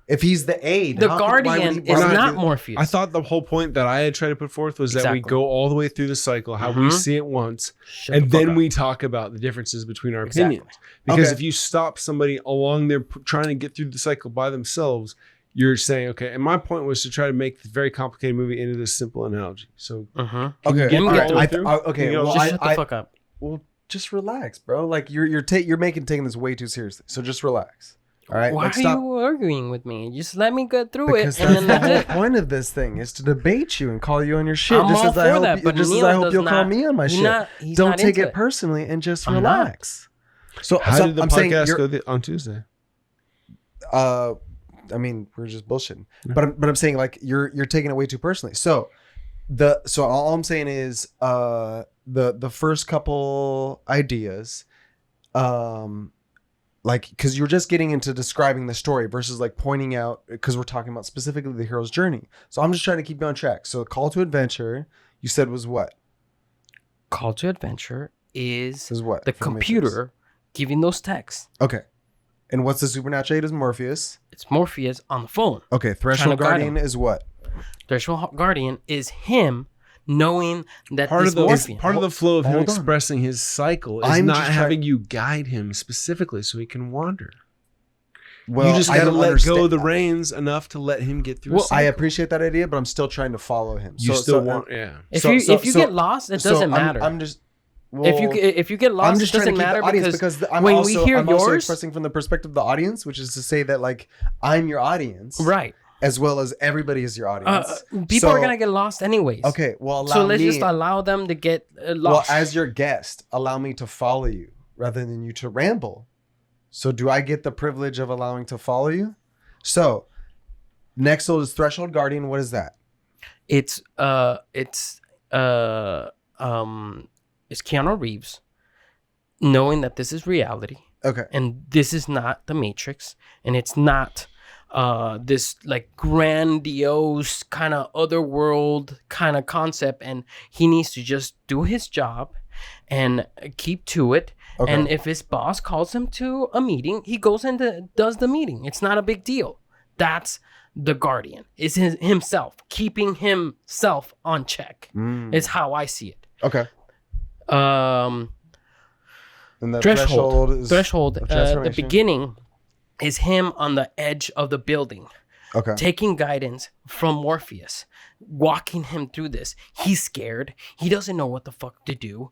B: If he's the aid,
C: The Guardian is not Morpheus.
A: I thought the whole point that I had tried to put forth was that we
C: Exactly.
A: go all the way through the cycle, how we see it once, and then we talk about the differences between our opinions. Because if you stop somebody along there trying to get through the cycle by themselves, you're saying, okay, and my point was to try to make this very complicated movie into this simple analogy. So,
B: Okay,
C: Get
B: all right.
C: all the way
B: Okay. Well,
C: just shut the fuck up.
B: Well, just relax, bro. Like you're taking this way too seriously. So just relax. All right.
C: Why
B: like,
C: are
B: stop.
C: you arguing with me? Just let me go through
B: Because
C: it, and
B: that's
C: then
B: the
C: that's
B: whole
C: it.
B: point of this thing is to debate you and call you on your shit.
C: I'm
B: just
C: all
B: as I
C: for
B: hope,
C: that, but
B: just as
C: Neal
B: I hope
C: does
B: you'll call
C: not-
B: me on my
C: he's
B: shit.
C: not- he's
B: Don't
C: not
B: take
C: into
B: it
C: it.
B: personally and just
C: I'm
B: relax. So
A: how did the
B: I'm saying
A: podcast
B: you're-
A: go on Tuesday?
B: I mean, we're just bullshitting. But I'm saying like you're taking it way too personally. So all I'm saying is the first couple ideas, like because you're just getting into describing the story versus like pointing out, because we're talking about specifically the hero's journey. So I'm just trying to keep you on track. So call to adventure, you said was what?
C: Call to Adventure is
B: what?
C: the
B: From
C: computer giving those texts.
B: Okay. And what's the supernatural aid is Morpheus?
C: It's Morpheus on the phone.
B: Okay. Threshold
C: to guide
B: Guardian
C: him.
B: is what?
C: Threshold Guardian is him knowing that
A: Part
C: this
A: of the
C: Morpheus.
A: part of the flow of him
B: Hold on.
A: expressing his cycle is
B: I'm
A: not
B: just
A: having you guide him specifically so he can wander.
B: Well,
A: You just
B: I
A: got to
B: don't
A: let go
B: understand
A: of the
B: that.
A: reins enough to let him get through.
B: Well,
A: a cycle.
B: I appreciate that idea, but I'm still trying to follow him.
A: You still want, yeah.
C: if
B: so-
C: you
B: so-
C: if you
B: so-
C: get lost, it doesn't matter.
B: I'm just.
C: if you get
B: I'm
C: lost, it
B: just trying to
C: doesn't
B: keep
C: matter
B: the audience
C: because
B: because I'm
C: when
B: also,
C: we hear
B: I'm also
C: yours,
B: expressing from the perspective of the audience, which is to say that like I'm your audience,
C: right?
B: as well as everybody is your audience.
C: People are
B: So-
C: gonna get lost anyways.
B: Okay, well,
C: so
B: allow
C: let's
B: me,
C: just allow them to get
B: well,
C: lost.
B: as your guest, allow me to follow you rather than you to ramble. So, do I get the privilege of allowing to follow you? So, next is Threshold Guardian. What is that?
C: It's Keanu Reeves knowing that this is reality
B: Okay.
C: and this is not the Matrix and it's not this like grandiose kind of otherworld kind of concept, and he needs to just do his job and keep to it.
B: Okay.
C: And if his boss calls him to a meeting, he goes and does the meeting. It's not a big deal. That's the Guardian. Is himself keeping himself on check. Is how I see it.
B: Okay. And the
C: Threshold.
B: is
C: Threshold.
B: of
C: The
B: transformation?
C: beginning is him on the edge of the building,
B: Okay.
C: taking guidance from Morpheus, walking him through this. He's scared. He doesn't know what the fuck to do.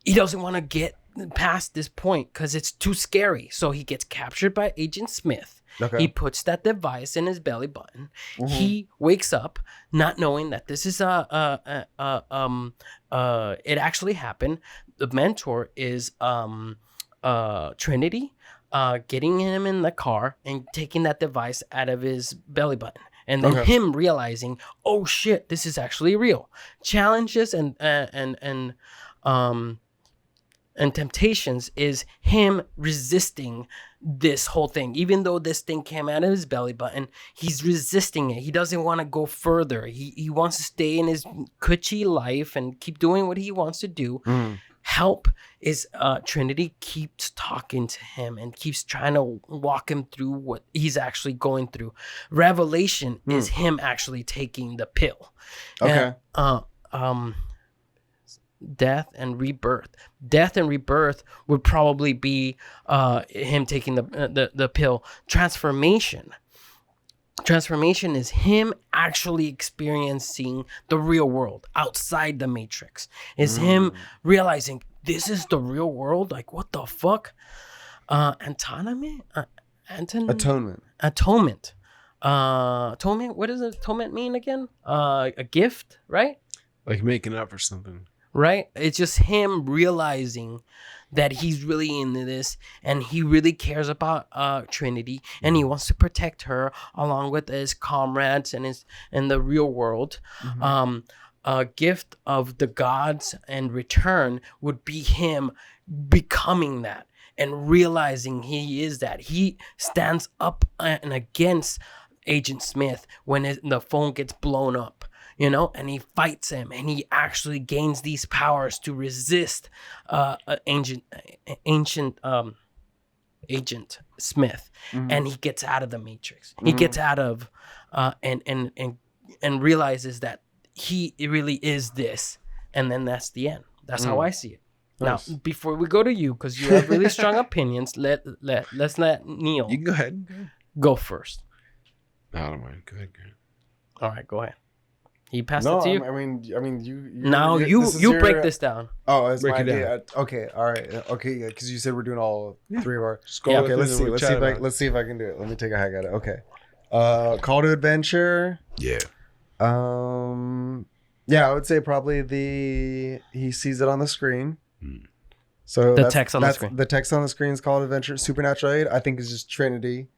C: He doesn't want to get past this point because it's too scary. So he gets captured by Agent Smith.
B: Okay.
C: He puts that device in his belly button. He wakes up not knowing that this is it actually happened. The mentor is Trinity, getting him in the car and taking that device out of his belly button. And then him realizing, oh shit, this is actually real. Challenges and temptations is him resisting this whole thing. Even though this thing came out of his belly button, he's resisting it. He doesn't want to go further. He wants to stay in his cushy life and keep doing what he wants to do. Help is Trinity keeps talking to him and keeps trying to walk him through what he's actually going through. Revelation is him actually taking the pill.
B: Okay.
C: And, Death and Rebirth. Death and Rebirth would probably be him taking the pill. Transformation is him actually experiencing the real world outside the Matrix. Is him realizing this is the real world. Like, what the fuck? Atonement. Atonement. What does atonement mean again? A gift, right?
A: Like making up for something.
C: Right? It's just him realizing that he's really into this and he really cares about Trinity and he wants to protect her along with his comrades and the real world. A gift of the gods and return would be him becoming that and realizing he is that. He stands up and against Agent Smith when the phone gets blown up. and he fights him, and he actually gains these powers to resist ancient Agent Smith, and he gets out of the Matrix. He gets out of and realizes that he really is this, and then that's the end. That's how I see it.
A: Nice.
C: Now, before we go to you, because you have really strong opinions, let's let Neal
D: You can go ahead.
C: go first.
A: I don't mind. Go ahead, Grant.
C: All right, go ahead. He passed it to you.
B: I mean, you.
C: Now you break this down.
B: Oh, it's
A: Break
B: my
A: it down.
B: idea. Okay, all right, okay, yeah, because you said we're doing all three of our.
A: Just go
B: Okay,
A: with it
B: let's
A: and
B: see.
A: we'll chat about it.
B: Let's see if I can do it. Let me take a hack at it. Okay, Call to Adventure.
D: Yeah.
B: Yeah, I would say probably he sees it on the screen. So
C: The text on the
B: that's-
C: screen.
B: The text on the screen is Call to Adventure. Supernatural Aid, I think, is just Trinity.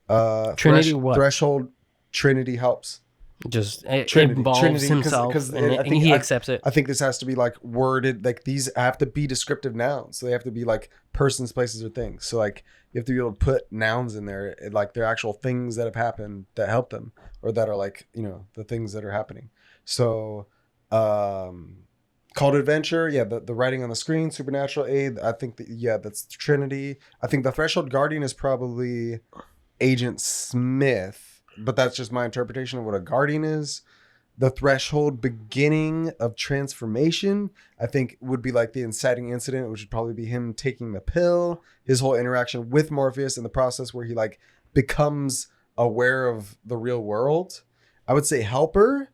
C: Trinity what?
B: Threshold. Trinity helps.
C: Just
B: Trinity.
C: involves
B: Trinity,
C: himself,
B: 'cause
C: and
B: I think
C: he accepts it.
B: I think this has to be like worded, like these have to be descriptive nouns. So they have to be like persons, places, or things. So like you have to be able to put nouns in there, like they're actual things that have happened that help them, or that are like, the things that are happening. So Call to Adventure, yeah, the writing on the screen, Supernatural Aid, I think that's Trinity. I think the Threshold Guardian is probably Agent Smith, but that's just my interpretation of what a guardian is. The threshold beginning of transformation, I think, would be like the inciting incident, which would probably be him taking the pill, his whole interaction with Morpheus in the process where he like becomes aware of the real world. I would say helper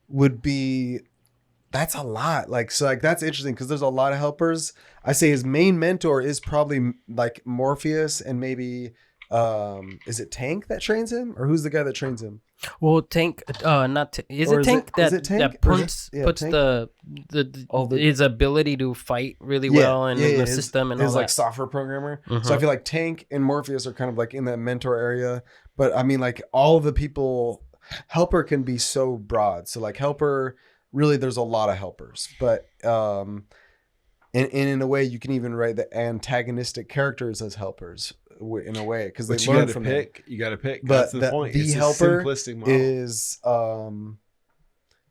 B: would be, that's a lot. That's interesting because there's a lot of helpers. I say his main mentor is probably like Morpheus, and maybe is it Tank that trains him, or who's the guy that trains him?
C: Well, Tank, is
B: Or
C: it
B: is
C: Tank
B: it- is
C: that
B: it Tank?
C: that
B: Or is
C: puts
B: it- yeah,
C: puts
B: Tank?
C: the his ability to fight really well and the
B: his,
C: system and all
B: his
C: that.
B: like software programmer.
C: Mhm.
B: So I feel like Tank and Morpheus are kind of like in that mentor area. But I mean, like all the people, helper can be so broad. So like helper, really, there's a lot of helpers. But in a way, you can even write the antagonistic characters as helpers in a way, because they
A: But you
B: learn
A: gotta
B: from
A: pick.
B: them.
A: You got to pick.
B: But
A: That's the point.
B: the
A: It's a
B: helper
A: simplistic model.
B: is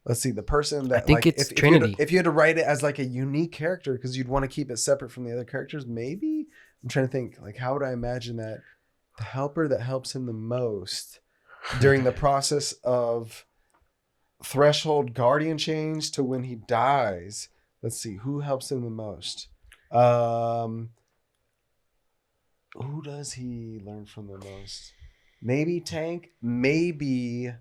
B: let's see, the person that
C: I think
B: like,
C: it's
B: if
C: Trinity.
B: if you had to write it as like a unique character, because you'd want to keep it separate from the other characters, maybe. I'm trying to think, like, how would I imagine that the helper that helps him the most during the process of threshold guardian change to when he dies. Let's see, who helps him the most? Who does he learn from the most? Maybe Tank. Maybe.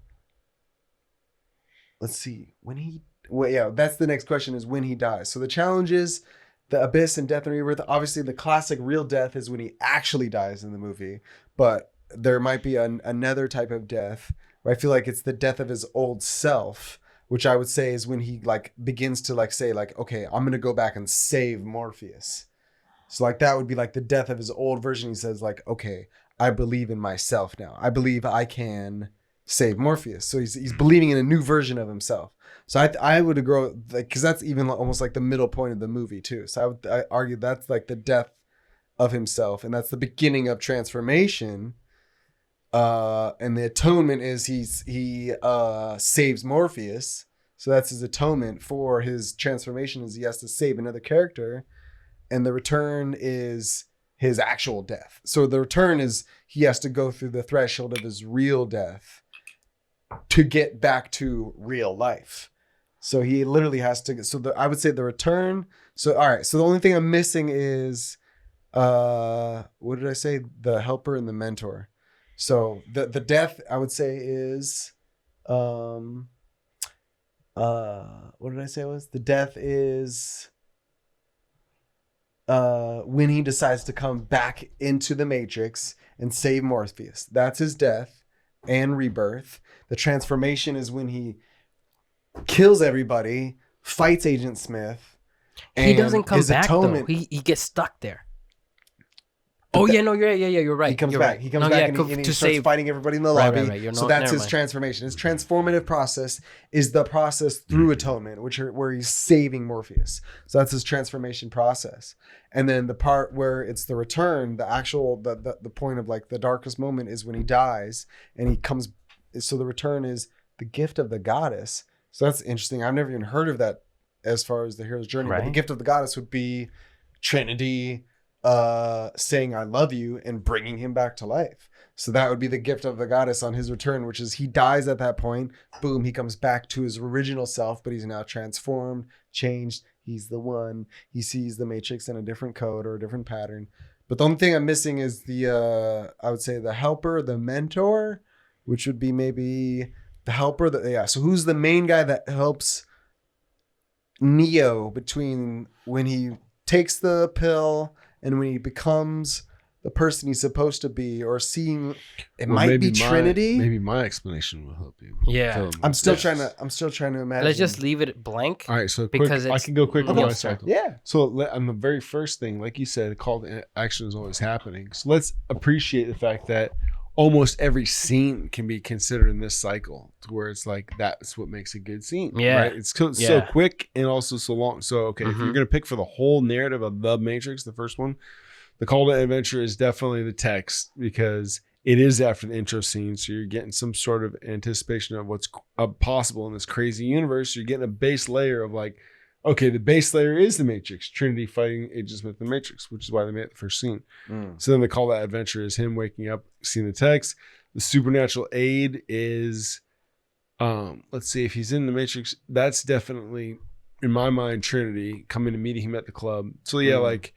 B: Let's see. That's the next question, is when he dies. So the challenge is the Abyss and Death and Rebirth. Obviously, the classic real death is when he actually dies in the movie. But there might be another type of death where I feel like it's the death of his old self, which I would say is when he like begins to like say like, okay, I'm going to go back and save Morpheus. So like that would be like the death of his old version. He says like, okay, I believe in myself now. I believe I can save Morpheus. So he's believing in a new version of himself. So I would agree, like, because that's even almost like the middle point of the movie too. So I argue that's like the death of himself, and that's the beginning of transformation. And the atonement is he saves Morpheus. So that's his atonement for his transformation, is he has to save another character. And the return is his actual death. So the return is he has to go through the threshold of his real death to get back to real life. So he literally has to. So I would say the return. So all right. So the only thing I'm missing is, what did I say? The helper and the mentor. So the death I would say is, what did I say it was? The death is. When he decides to come back into the Matrix and save Morpheus. That's his death and rebirth. The transformation is when he kills everybody, fights Agent Smith.
C: He doesn't come
B: his
C: back
B: atonement,
C: though. He gets stuck there.
B: But
C: You're right.
B: He comes
C: You're
B: back.
C: right.
B: He comes back and he
C: to
B: starts
C: save.
B: fighting everybody in the
C: Right,
B: lobby.
C: right, right.
B: So that's
C: Never
B: his
C: mind.
B: transformation. His transformative process is the process through atonement, where he's saving Morpheus. So that's his transformation process. And then the part where it's the return, the actual the point of like the darkest moment is when he dies and he comes. So the return is the gift of the goddess. So that's interesting. I've never even heard of that as far as the hero's journey. But the
C: Right.
B: gift of the goddess would be Trinity saying I love you and bringing him back to life. So that would be the gift of the goddess on his return, which is he dies at that point. Boom, he comes back to his original self, but he's now transformed, changed. He's the one. He sees the matrix in a different code or a different pattern. But the only thing I'm missing is the I would say the helper, the mentor, which would be maybe the helper. So who's the main guy that helps Neo between when he takes the pill and when he becomes the person he's supposed to be, or seeing it
A: Well,
B: might
A: maybe
B: be Trinity.
A: Maybe my explanation will help you.
C: Yeah.
A: Tell them
B: I'm still
A: this.
B: trying to imagine.
C: Let's just leave it blank.
A: All right, so quick,
C: because
A: I
C: it's-
A: can go quick with
C: Okay.
A: my cycle.
B: Yeah.
A: So on the very first thing, like you said, call to action is always happening. So let's appreciate the fact that almost every scene can be considered in this cycle, to where it's like that's what makes a good scene.
C: Yeah.
A: Right? It's so
C: Yeah.
A: quick and also so long. So okay, if you're gonna pick for the whole narrative of The Matrix, the first one, the call to adventure is definitely the text, because it is after the intro scene. So you're getting some sort of anticipation of what's possible in this crazy universe. You're getting a base layer of like, okay, the base layer is the Matrix, Trinity fighting Agent Smith in the Matrix, which is why they made it the first scene. So then the call to adventure is him waking up, seeing the text. The supernatural aid is, let's see, if he's in the Matrix, that's definitely, in my mind, Trinity coming to meet him at the club. So yeah, like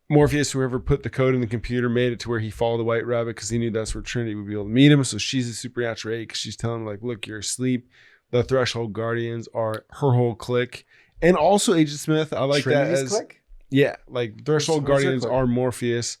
A: Morpheus, whoever put the code in the computer, made it to where he followed the White Rabbit because he knew that's where Trinity would be able to meet him. So she's a supernatural aid because she's telling him like, look, you're asleep. The Threshold Guardians are her whole clique. And also Agent Smith, I like
B: Trinity's
A: that as
B: clique?
A: yeah, like Threshold
B: Who's their
A: Guardians
B: clique?
A: are Morpheus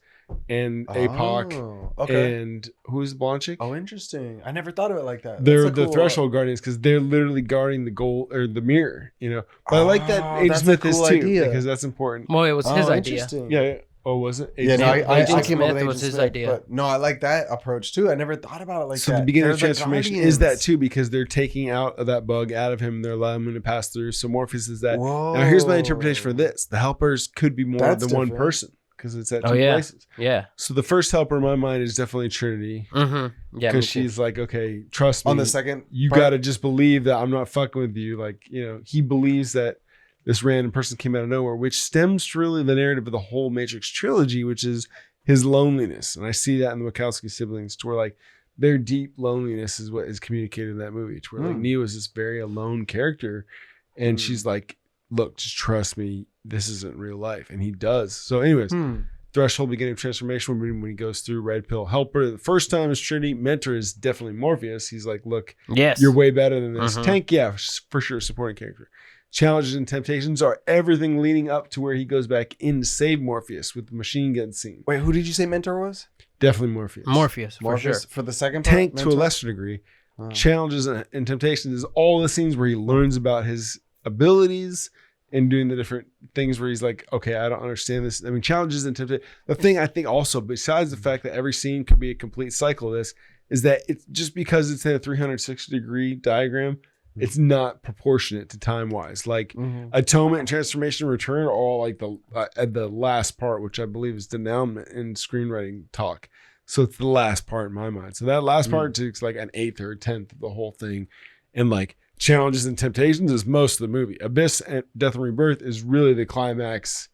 A: and Epoch.
B: Oh, okay.
A: And who's the blonde chick?
B: Oh, interesting. I never thought of it like that.
A: They're
B: That's a
A: the
B: cool-
A: Threshold Guardians because they're literally guarding the gold or the mirror, you know. But I like that Agent
B: that's a
A: Smith is
B: cool
A: too
B: idea.
A: because that's important.
C: Well, it was his
B: Oh,
C: idea.
B: interesting.
A: Yeah. Oh, was it?
B: Yeah, no, I
C: Agent
B: came up
C: Smith
B: with
C: was
B: Agent
C: his
B: Smith,
C: idea.
B: But no, I like that approach too. I never thought about it like
A: So
B: that.
A: the beginning of
B: They're
A: transformation
B: Guardians.
A: is that too, because they're taking out of that bug out of him and they're allowing him to pass through. So Morpheus is that.
B: Whoa.
A: Now here's my interpretation for this: the helpers could be more
B: That's
A: than one
B: different.
A: person because it's at
C: Oh,
A: two
C: yeah.
A: places.
C: Yeah.
A: So the first helper in my mind is definitely Trinity
C: Mm-hmm. Yeah. me
A: because
C: too.
A: she's like, okay, trust me.
B: On the second,
A: You
B: part-
A: got to just believe that I'm not fucking with you. Like, you know, he believes that this random person came out of nowhere, which stems to really the narrative of the whole Matrix trilogy, which is his loneliness. And I see that in the Wachowski siblings, to where like their deep loneliness is what is communicated in that movie, to where like Neo is this very alone character. And she's like, look, just trust me. This isn't real life. And he does. So anyways, Threshold, beginning of transformation, when he goes through Red Pill. Helper, the first time is Trinity. Mentor is definitely Morpheus. He's like, look,
C: Yes.
A: you're way better than this.
C: Mhm.
A: Tank, yeah, for sure, supporting character. Challenges and temptations are everything leading up to where he goes back in to save Morpheus with the machine gun scene.
B: Wait, who did you say mentor was?
A: Definitely Morpheus.
C: Morpheus, for sure.
B: Morpheus for the second part?
A: Tank to a
B: mentor?
A: lesser degree.
B: Oh.
A: Challenges and temptations is all the scenes where he learns about his abilities and doing the different things where he's like, okay, I don't understand this. I mean, challenges and temptations. The thing I think also, besides the fact that every scene could be a complete cycle of this, is that it's just because it's in a 360-degree diagram, it's not proportionate to time wise. Like atonement and transformation and return are all like the last part, which I believe is denouement in screenwriting talk. So it's the last part in my mind. So that last part takes like an eighth or a tenth of the whole thing. And like challenges and temptations is most of the movie. Abyss and Death and Rebirth is really the climax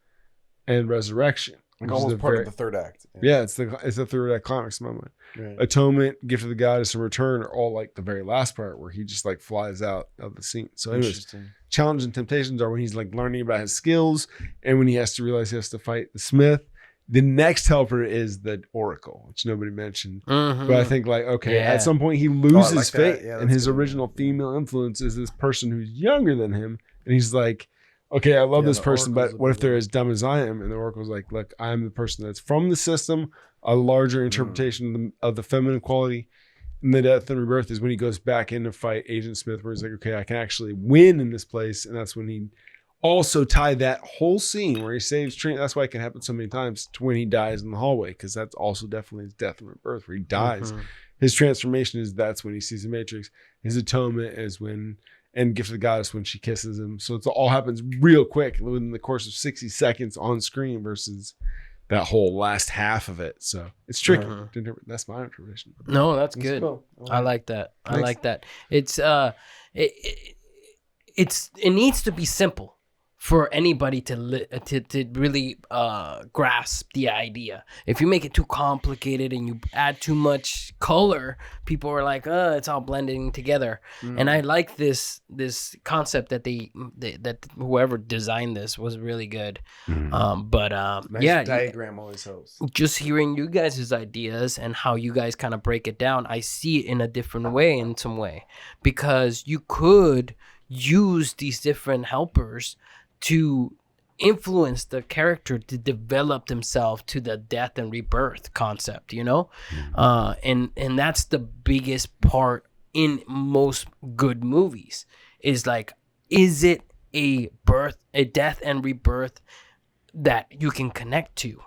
A: and resurrection.
B: Like
A: which is
B: almost
A: the
B: part
A: very-
B: of the third act.
A: yeah, it's the third act climax in my mind.
B: Right.
A: Atonement, Gift of the Goddess, and Return are all like the very last part where he just like flies out of the scene. So anyways,
B: Interesting.
A: challenge and temptations are when he's like learning about his skills and when he has to realize he has to fight the Smith. The next helper is the Oracle, which nobody mentioned.
C: Mhm.
A: But I think like, okay,
C: Yeah.
A: at some point he loses
B: like that.
A: fate.
B: Yeah,
A: and
B: that's
A: his
B: good.
A: original female influence is this person who's younger than him. And he's like, okay, I love
B: Yeah,
A: this
B: the
A: person,
B: Oracle's
A: but
B: a
A: what if
B: big
A: they're
B: one.
A: as dumb as I am? And the Oracle's like, look, I'm the person that's from the system, a larger interpretation of the feminine quality. And the Death and Rebirth is when he goes back in to fight Agent Smith, where he's like, okay, I can actually win in this place. And that's when he also tied that whole scene where he saves Trinity. That's why it can happen so many times to when he dies in the hallway, because that's also definitely his Death and Rebirth, where he dies. His transformation is that's when he sees the Matrix. His atonement is when, and Gift of the Goddess when she kisses him. So it all happens real quick within the course of 60 seconds on screen versus that whole last half of it. So it's tricky. to interpret. That's my interpretation.
C: No, that's good.
B: cool.
C: I like that. I
B: Thanks.
C: like that. It's it needs to be simple for anybody to really grasp the idea. If you make it too complicated and you add too much color, people are like, it's all blending together. And I like this concept that that whoever designed this was really good.
B: Nice diagram always helps.
C: Just hearing you guys' ideas and how you guys kind of break it down, I see it in a different way, in some way, because you could use these different helpers to influence the character to develop themselves to the death and rebirth concept, you know? And that's the biggest part in most good movies, is like, is it a death and rebirth that you can connect to?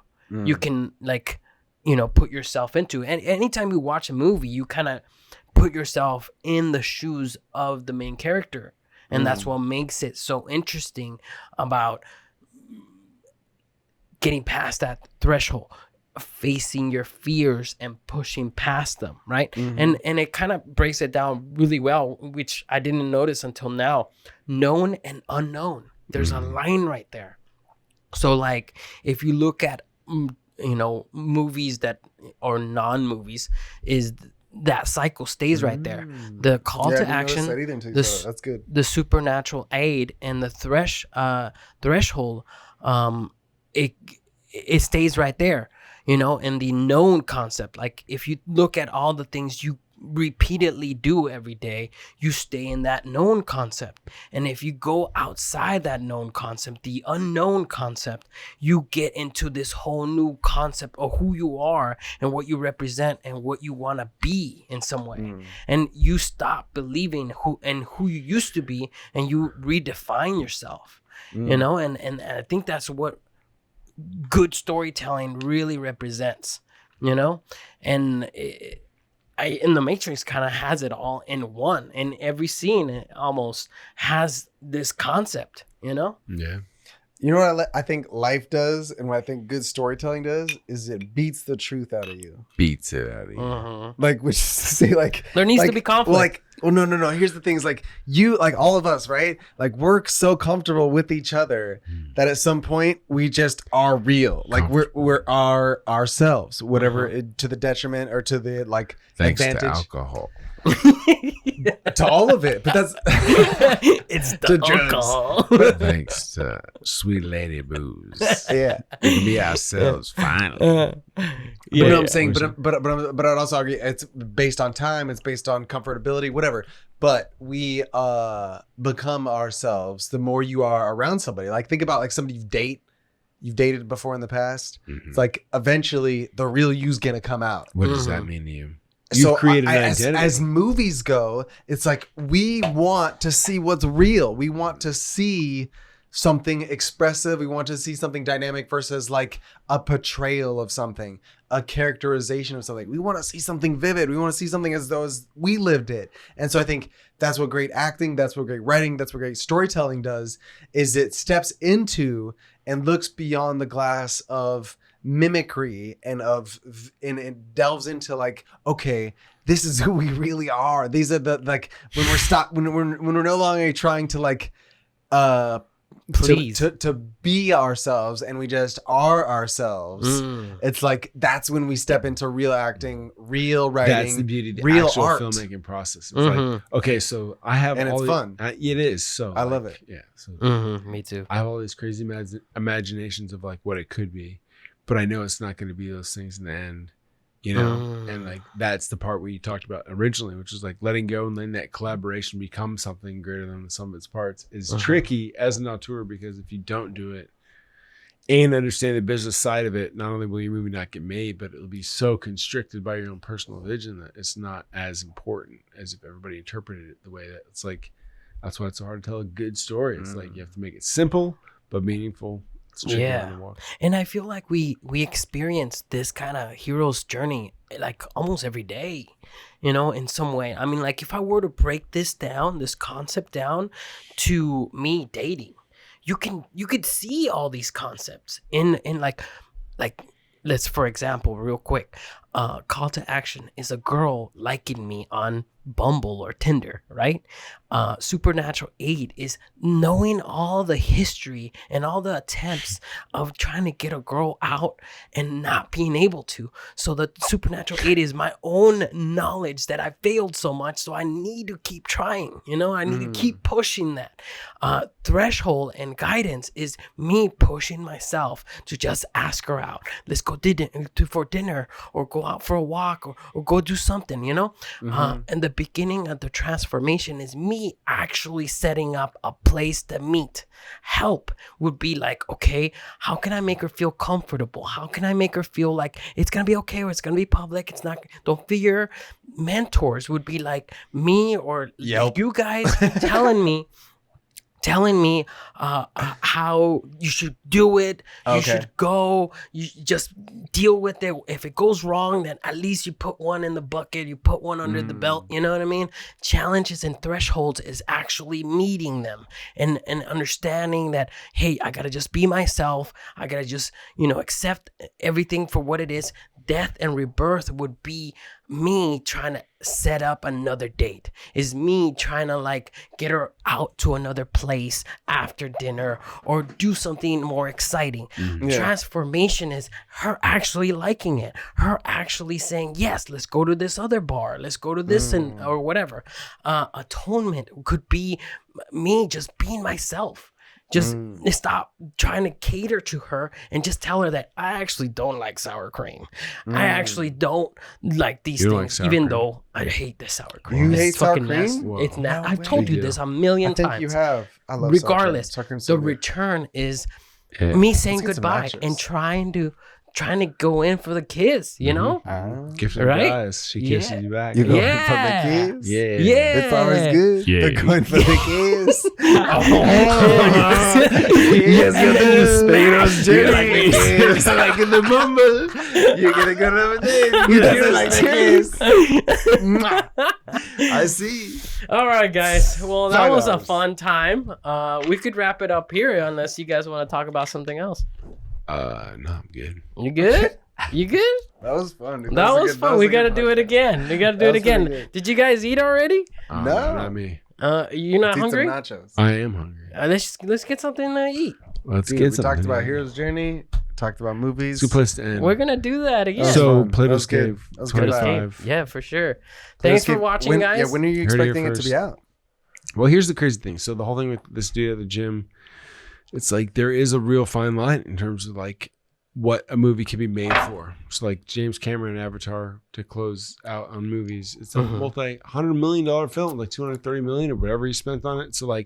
C: You can, like, you know, put yourself into. And anytime you watch a movie, you kind of put yourself in the shoes of the main character. And that's what makes it so interesting about getting past that threshold, facing your fears and pushing past them, right? And it kind of breaks it down really well, which I didn't notice until now. Known and unknown. There's a line right there. So, like, if you look at, you know, movies that, or non-movies, is that cycle stays right there. The call to action,
B: that's good.
C: The supernatural aid, and the threshold, it stays right there, you know. And the known concept, like, if you look at all the things you repeatedly do every day, you stay in that known concept. And if you go outside that known concept, the unknown concept, you get into this whole new concept of who you are and what you represent and what you want to be in some way. And you stop believing who you used to be, and you redefine yourself, you know. And I think that's what good storytelling really represents, you know. And in the Matrix kind of has it all in one. In every scene, it almost has this concept, you know?
A: Yeah.
B: You know what I think life does, and what I think good storytelling does, is it beats the truth out of you.
D: Beats it out of you.
B: Like, which is to say, like,
C: there needs to be conflict.
B: No. Here's the thing: is like, you, like, all of us, right? Like, we're so comfortable with each other that at some point we just are real. Like, we're ourselves, whatever, to the detriment or to the, like,
D: Thanks
B: advantage.
D: to alcohol.
B: To all of it, but that's
C: it's the alcohol.
D: Thanks to sweet lady booze.
B: Yeah,
D: We can be ourselves finally.
B: you know what I'm saying. But I'd also argue it's based on time. It's based on comfortability, whatever. But we become ourselves the more you are around somebody. Like, think about, like, somebody you've dated before in the past. It's like, eventually the real you's gonna come out.
D: What does that mean to you?
A: You've created an identity.
B: As movies go, it's like, we want to see what's real. We want to see something expressive. We want to see something dynamic versus, like, a portrayal of something, a characterization of something. We want to see something vivid. We want to see something as though as we lived it. And so I think that's what great acting, that's what great writing, that's what great storytelling does, is it steps into and looks beyond the glass of mimicry and it delves into, like, okay, this is who we really are. These are the, like, when we're no longer trying to, like,
C: please
B: to be ourselves, and we just are ourselves. It's like, that's when we step into real acting, real writing.
A: That's the beauty of the
B: real
A: actual
B: art.
A: filmmaking process. It's like, okay, so I have
B: And
A: all
B: it's fun.
A: It is. So
B: I love it.
A: Yeah. So
C: me too.
A: I have all these crazy imaginations of, like, what it could be, but I know it's not going to be those things in the end, you know? And, like, that's the part where you talked about originally, which is, like, letting go and letting that collaboration become something greater than the sum of its parts is tricky as an auteur, because if you don't do it and understand the business side of it, not only will your movie not get made, but it'll be so constricted by your own personal vision that it's not as important as if everybody interpreted it the way that it's like. That's why it's so hard to tell a good story. It's like, you have to make it simple but meaningful.
C: Yeah, and I feel like we experience this kind of hero's journey, like, almost every day, you know, in some way. I mean, like, if I were to break this concept down to me dating, you could see all these concepts in like let's, for example, real quick, call to action is a girl liking me on Bumble or Tinder, right? Supernatural aid is knowing all the history and all the attempts of trying to get a girl out and not being able to. So the supernatural aid is my own knowledge that I failed so much, so I need to keep trying. I need to keep pushing that. Threshold and guidance is me pushing myself to just ask her out. Let's go for dinner, or go out for a walk, or go do something. And the beginning of the transformation is me actually setting up a place to meet. Help would be like, okay, how can I make her feel comfortable? How can I make her feel like it's gonna be okay, or it's gonna be public? It's not. Don't fear. Mentors would be like me or you guys telling me how you should do it. You should go. You just deal with it. If it goes wrong, then at least you put one in the bucket. You put one under the belt. You know what I mean? Challenges and thresholds is actually meeting them and understanding that, hey, I got to just be myself. I got to just, accept everything for what it is. Death and rebirth would be me trying to set up another date, is me trying to get her out to another place after dinner or do something more exciting. Transformation is her actually liking it, her actually saying, yes, let's go to this other bar, let's go to this or whatever. Atonement could be me just being myself. Just stop trying to cater to her and just tell her that I actually don't like sour cream. I actually don't like these things, even though I hate the sour cream.
B: You hate sour cream?
C: It's not. I've told you this a million times.
B: I think you have. I love
C: regardless,
B: sour cream.
C: the return is me saying goodbye and trying to go in for the kiss,
A: Gift of
C: right?
A: guys. She kisses you back.
B: You go for the kiss?
A: Yeah.
B: It's always good.
D: Yeah.
B: They're going for the kiss.
A: Yes,
B: You're like in the mumble. You're gonna go over there. You like the kiss. I see.
C: All right, guys. Well, that was a fun time. We could wrap it up here unless you guys want to talk about something else.
A: No, I'm good.
C: You good? You good?
B: That was fun, dude.
C: That was fun. We got to do it again. We got to do it again. Did you guys eat already?
B: No.
A: Not me.
C: You're not hungry?
B: Nachos.
A: I am hungry.
C: Let's get something to eat.
A: Let's
B: Dude,
A: get
B: we
A: something.
B: talked about Hero's Journey. Talked about movies.
A: It's a good place to end.
C: We're gonna do that again.
A: So
B: fun.
A: Plato's
B: That was good.
A: Cave,
B: That was good.
A: 25.
C: Yeah, for sure. Thanks for watching, guys.
B: Yeah, when are you
A: Heard it here
B: expecting it to be
A: first.
B: out?
A: Well, here's the crazy thing. So the whole thing with this dude at the gym, it's like there is a real fine line in terms of what a movie can be made for. So James Cameron Avatar, to close out on movies, it's a multi-$100 million film, $230 million or whatever he spent on it. So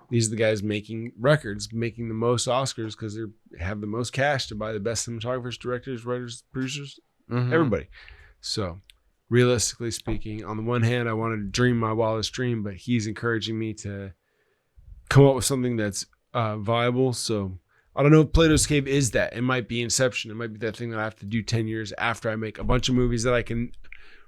A: these are the guys making records, making the most Oscars because they have the most cash to buy the best cinematographers, directors, writers, producers, everybody. So realistically speaking, on the one hand, I wanted to dream my wildest dream, but he's encouraging me to come up with something that's viable. So I don't know if Plato's Cave is that. It might be Inception. It might be that thing that I have to do 10 years after I make a bunch of movies that I can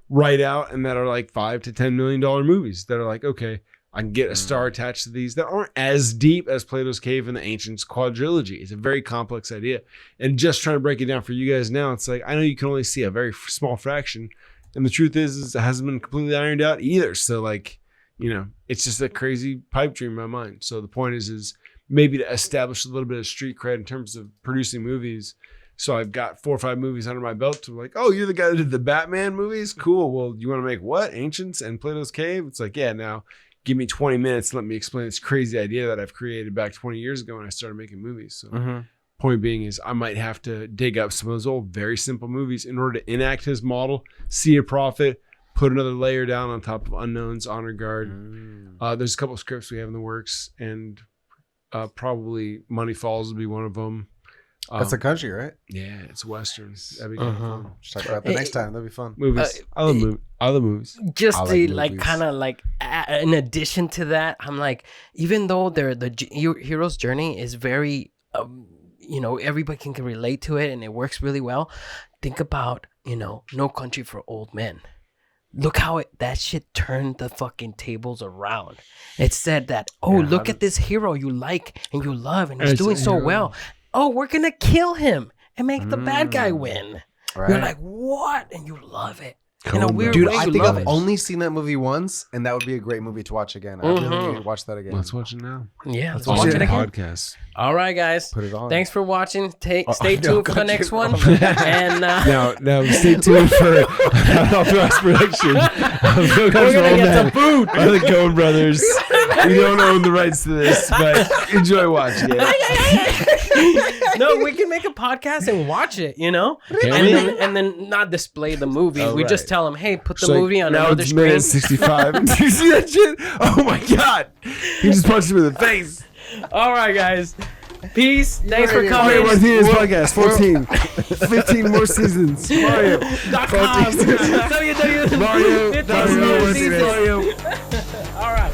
A: write out and that are $5 to $10 million movies that are okay, I can get a star attached to these that aren't as deep as Plato's Cave and the Ancients quadrilogy. It's a very complex idea. And just trying to break it down for you guys now, it's I know you can only see a very small fraction. And the truth is it hasn't been completely ironed out either. So it's just a crazy pipe dream in my mind. So the point is maybe to establish a little bit of street cred in terms of producing movies. So I've got 4 or 5 movies under my belt to oh, you're the guy that did the Batman movies? Cool. Well, you want to make what? Ancients and Plato's Cave? It's yeah, now give me 20 minutes. Let me explain this crazy idea that I've created back 20 years ago when I started making movies. So point being is I might have to dig up some of those old, very simple movies in order to enact his model, see a profit, put another layer down on top of Unknowns, Honor Guard. There's a couple of scripts we have in the works, and probably Money Falls will be one of them.
B: That's a country, right?
A: Yeah, it's Western. That'd be kind of fun.
B: Should talk about that next time. That'd be fun.
A: Movies. I love movies.
C: Just
B: I
C: to
B: like movies.
C: in addition to that, I'm even though the hero's journey is very, everybody can relate to it and it works really well. Think about, No Country for Old Men. Look how that shit turned the fucking tables around. It said that, look at this hero you like and you love and he's doing so well. Oh, we're going to kill him and make the bad guy win.
B: Right.
C: You're like, what? And you love it. In a
A: Coen
C: weird
B: Dude,
C: way,
B: I
C: you
B: think
C: love
B: I've
C: it.
B: only seen that movie once, and that would be a great movie to watch again. I really need to watch that again.
A: Let's watch it now.
C: Yeah, let's
A: Watch
C: watch it again.
A: Podcast.
C: All right, guys.
B: Put it on.
C: Thanks for watching. Stay
B: no,
C: tuned for the
B: got
C: next
B: you.
C: one. And
A: Now stay tuned for unauthorized production. We're
C: gonna get some food.
A: By the Coen brothers. We don't own the rights to this, but enjoy watching it.
C: no, we can make a podcast and watch it, you know?
A: Can
C: And then not display the movie.
B: Oh,
C: we just
B: right.
C: tell them, hey, put the
A: So,
C: movie on
A: now
C: another
A: it's
C: screen.
A: minute 65. Do you see that shit? Oh my god. He just punched him in the face.
C: All right, guys. Peace. Thanks for
A: Mario
C: coming.
A: Martinez podcast 14. 15 more seasons. Mario.
C: www.
A: Mario.
C: 15
A: Mario
C: more
A: Martinez.
C: seasons. All right.